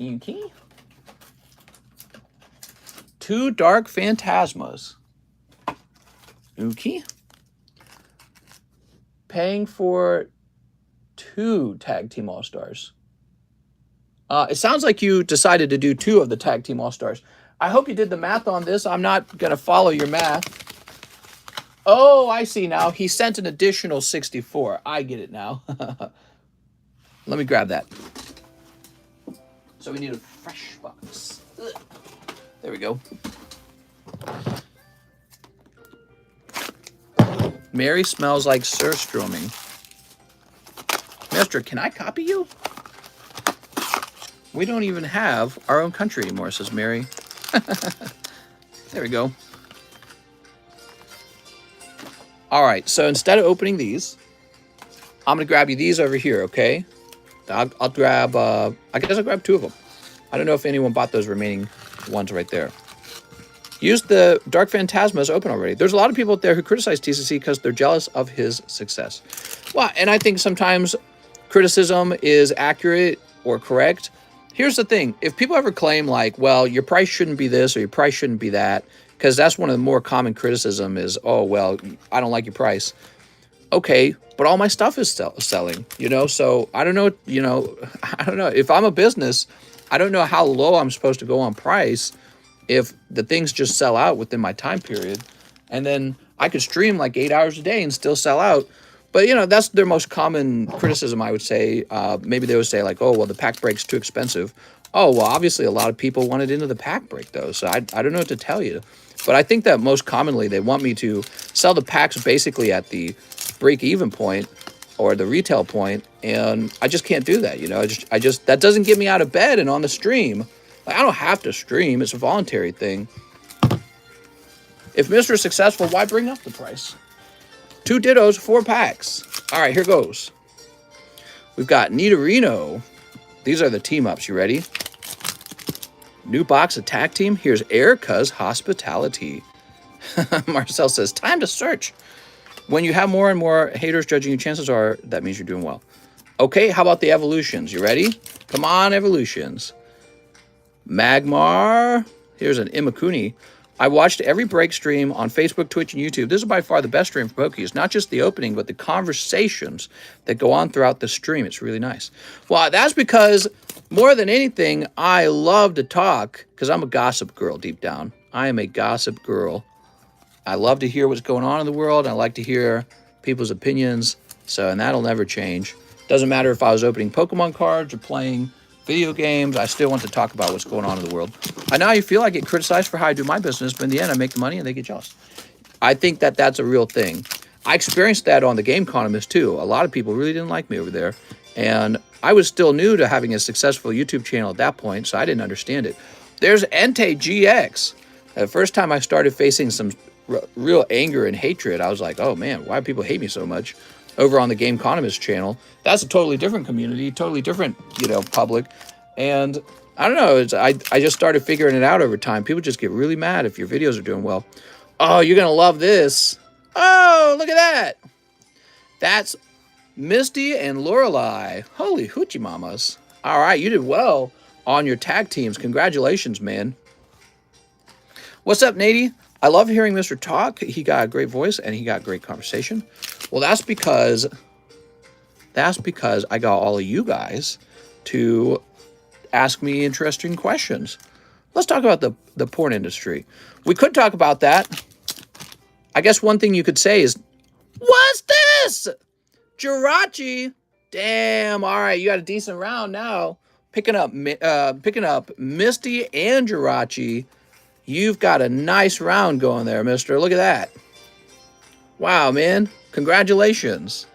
Okay. 2 Dark Phantasmas. Okay. Paying for 2 Tag Team All-Stars. It sounds like you decided to do 2 of the Tag Team All-Stars. I hope you did the math on this. I'm not going to follow your math. Oh, I see now. He sent an additional 64. I get it now. Let me grab that. So we need a fresh box. Ugh. There we go. Mary smells like surströmming. Mister, can I copy you? We don't even have our own country anymore, says Mary. There we go. All right, so instead of opening these, I'm going to grab you these over here, okay? I'll grab, I guess I'll grab 2 of them. I don't know if anyone bought those remaining ones right there. Use the Dark Phantasma as open already. There's a lot of people out there who criticize TCC because they're jealous of his success. Well, and I think sometimes criticism is accurate or correct. Here's the thing. If people ever claim like, well, your price shouldn't be this or your price shouldn't be that, because that's one of the more common criticism is, oh, well, I don't like your price. Okay, but all my stuff is selling, you know? So I don't know, you know, I don't know. If I'm a business, I don't know how low I'm supposed to go on price if the things just sell out within my time period. And then I could stream like 8 hours a day and still sell out. But, you know, that's their most common criticism, I would say. Maybe they would say like, oh, well, the pack break's too expensive. Oh, well, obviously a lot of people wanted into the pack break, though. So I don't know what to tell you. But I think that most commonly they want me to sell the packs basically at the break-even point or the retail point, and I just can't do that, you know. I just that doesn't get me out of bed and on the stream. Like, I don't have to stream. It's a voluntary thing. If Mr. is successful, why bring up the price? 2 dittos, 4 packs. All right, here goes. We've got Nidorino. These are the team-ups. You ready? New box attack team. Here's Erica's Hospitality. Marcel says, time to search. When you have more and more haters judging you, chances are that means you're doing well. Okay, how about the evolutions? You ready? Come on, evolutions. Magmar. Here's an Imakuni. I watched every break stream on Facebook, Twitch, and YouTube. This is by far the best stream for Pokies. Not just the opening, but the conversations that go on throughout the stream. It's really nice. Well, that's because more than anything, I love to talk because I'm a gossip girl deep down. I am a gossip girl. I love to hear what's going on in the world. I like to hear people's opinions. So, and that'll never change. Doesn't matter if I was opening Pokemon cards or playing video games, I still want to talk about what's going on in the world. I know you feel I get criticized for how I do my business, but in the end, I make the money and they get jealous. I think that that's a real thing. I experienced that on the TheCardconomist too. A lot of people really didn't like me over there. And I was still new to having a successful YouTube channel at that point, so I didn't understand it. There's Entei GX. The first time I started facing some real anger and hatred, I was like, oh man, why do people hate me so much? Over on the TheCardconomist channel, that's a totally different community, totally different, you know, public. And I don't know, I just started figuring it out over time. People just get really mad if your videos are doing well. Oh, you're gonna love this. Oh, look at that. That's Misty and Lorelei. Holy hoochie mamas. All right, you did well on your tag teams. Congratulations, man. What's up, Nady? I love hearing Mr. talk. He got a great voice and he got great conversation. Well, that's because I got all of you guys to ask me interesting questions. Let's talk about the porn industry. We could talk about that. I guess one thing you could say is, what's this? Jirachi. Damn, all right, you got a decent round now. Picking up Misty and Jirachi. You've got a nice round going there, mister. Look at that. Wow, man. Congratulations.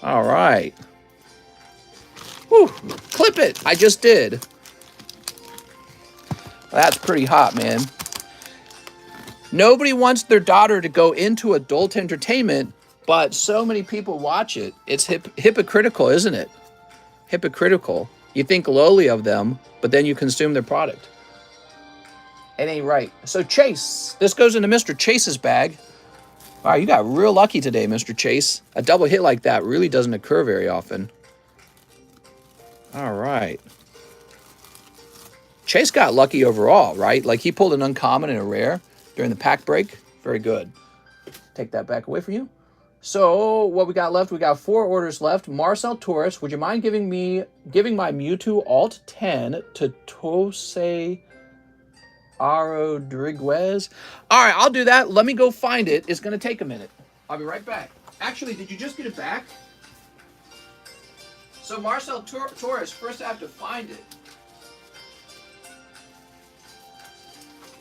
All right. Whew. Clip it. I just did. That's pretty hot, man. Nobody wants their daughter to go into adult entertainment, but so many people watch it. It's hypocritical, isn't it? Hypocritical. You think lowly of them, but then you consume their product. It ain't right. So Chase, this goes into Mr. Chase's bag. Wow, you got real lucky today, Mr. Chase. A double hit like that really doesn't occur very often. All right. Chase got lucky overall, right? Like he pulled an uncommon and a rare during the pack break. Very good. Take that back away from you. So what we got left, we got 4 orders left. Marcel Torres, would you mind giving my Mewtwo Alt 10 to Tosei Rodriguez. All right, I'll do that. Let me go find it. It's going to take a minute. I'll be right back. Actually, did you just get it back? So Marcel Torres, first I have to find it.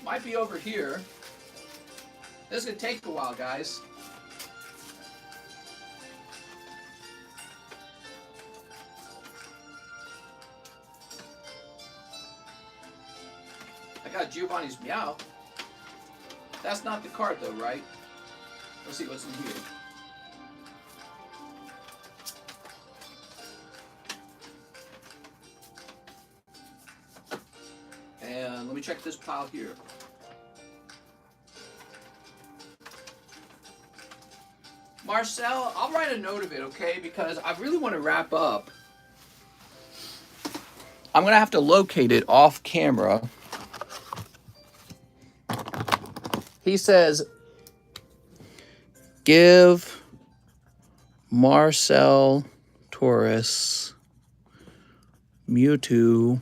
Might be over here. This is going to take a while, guys. I got Giovanni's Meow. That's not the card though, right? Let's see what's in here. And let me check this pile here. Marcel, I'll write a note of it, okay? Because I really want to wrap up. I'm going to have to locate it off camera. He says, give Marcel Torres Mewtwo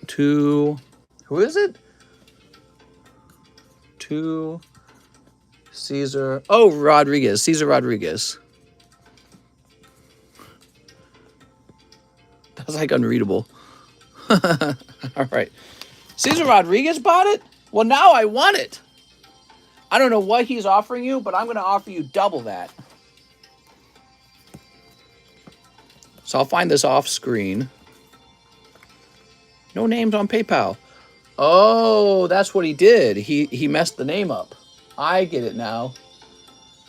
to, who is it? To Cesar, oh, Rodriguez, Cesar Rodriguez. That's like unreadable. All right. Cesar Rodriguez bought it? Well, now I want it. I don't know what he's offering you, but I'm going to offer you double that. So I'll find this off screen. No names on PayPal. Oh, that's what he did. He messed the name up. I get it now.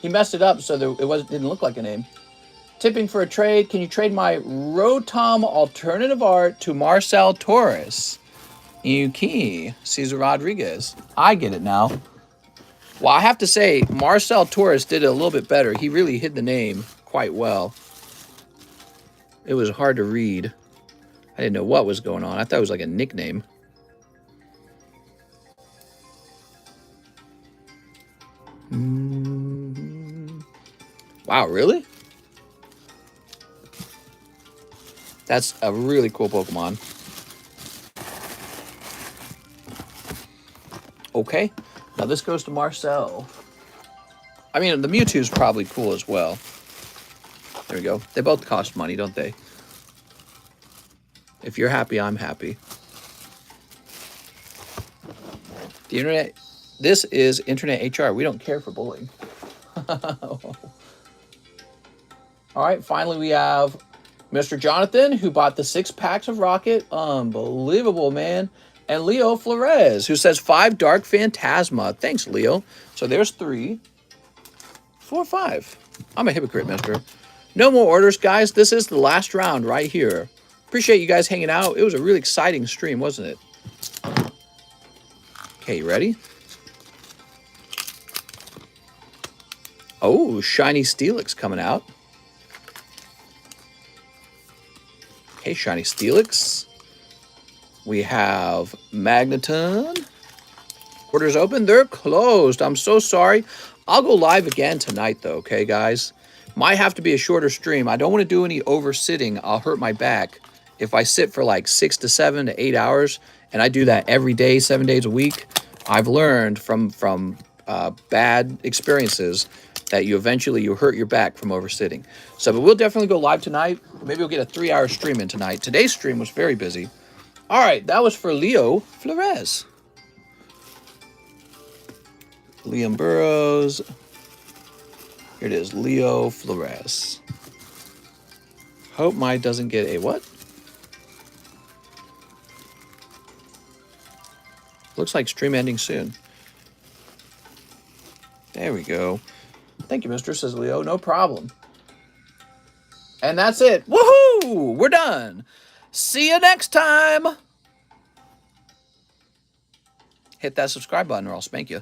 He messed it up so that it didn't look like a name. Tipping for a trade. Can you trade my Rotom Alternative Art to Marcel Torres? Yuki, Cesar Rodriguez. I get it now. Well, I have to say, Marcel Torres did it a little bit better. He really hid the name quite well. It was hard to read. I didn't know what was going on. I thought it was like a nickname. Wow, really? That's a really cool Pokemon. Okay, now this goes to Marcel. I mean, the Mewtwo's probably cool as well. There we go. They both cost money, don't they? If you're happy, I'm happy. The internet, this is Internet HR. We don't care for bullying. All right, finally we have Mr. Jonathan, who bought the 6 packs of Rocket. Unbelievable, man. And Leo Flores, who says 5 Dark Phantasma. Thanks, Leo. So there's 3, 4, 5. I'm a hypocrite, mister. No more orders, guys. This is the last round right here. Appreciate you guys hanging out. It was a really exciting stream, wasn't it? Okay, you ready? Oh, Shiny Steelix coming out. Okay, Shiny Steelix. We have Magneton. Orders open. They're closed. I'm so sorry. I'll go live again tonight, though, okay, guys? Might have to be a shorter stream. I don't want to do any over-sitting. I'll hurt my back if I sit for like 6 to 7 to 8 hours, and I do that every day, 7 days a week. I've learned from bad experiences that you hurt your back from over-sitting. So, but we'll definitely go live tonight. Maybe we'll get a 3-hour stream in tonight. Today's stream was very busy. All right, that was for Leo Flores. Liam Burrows. Here it is, Leo Flores. Hope mine doesn't get a what? Looks like stream ending soon. There we go. Thank you, mister, says Leo. No problem. And that's it. Woohoo! We're done. See you next time. Hit that subscribe button or I'll spank you.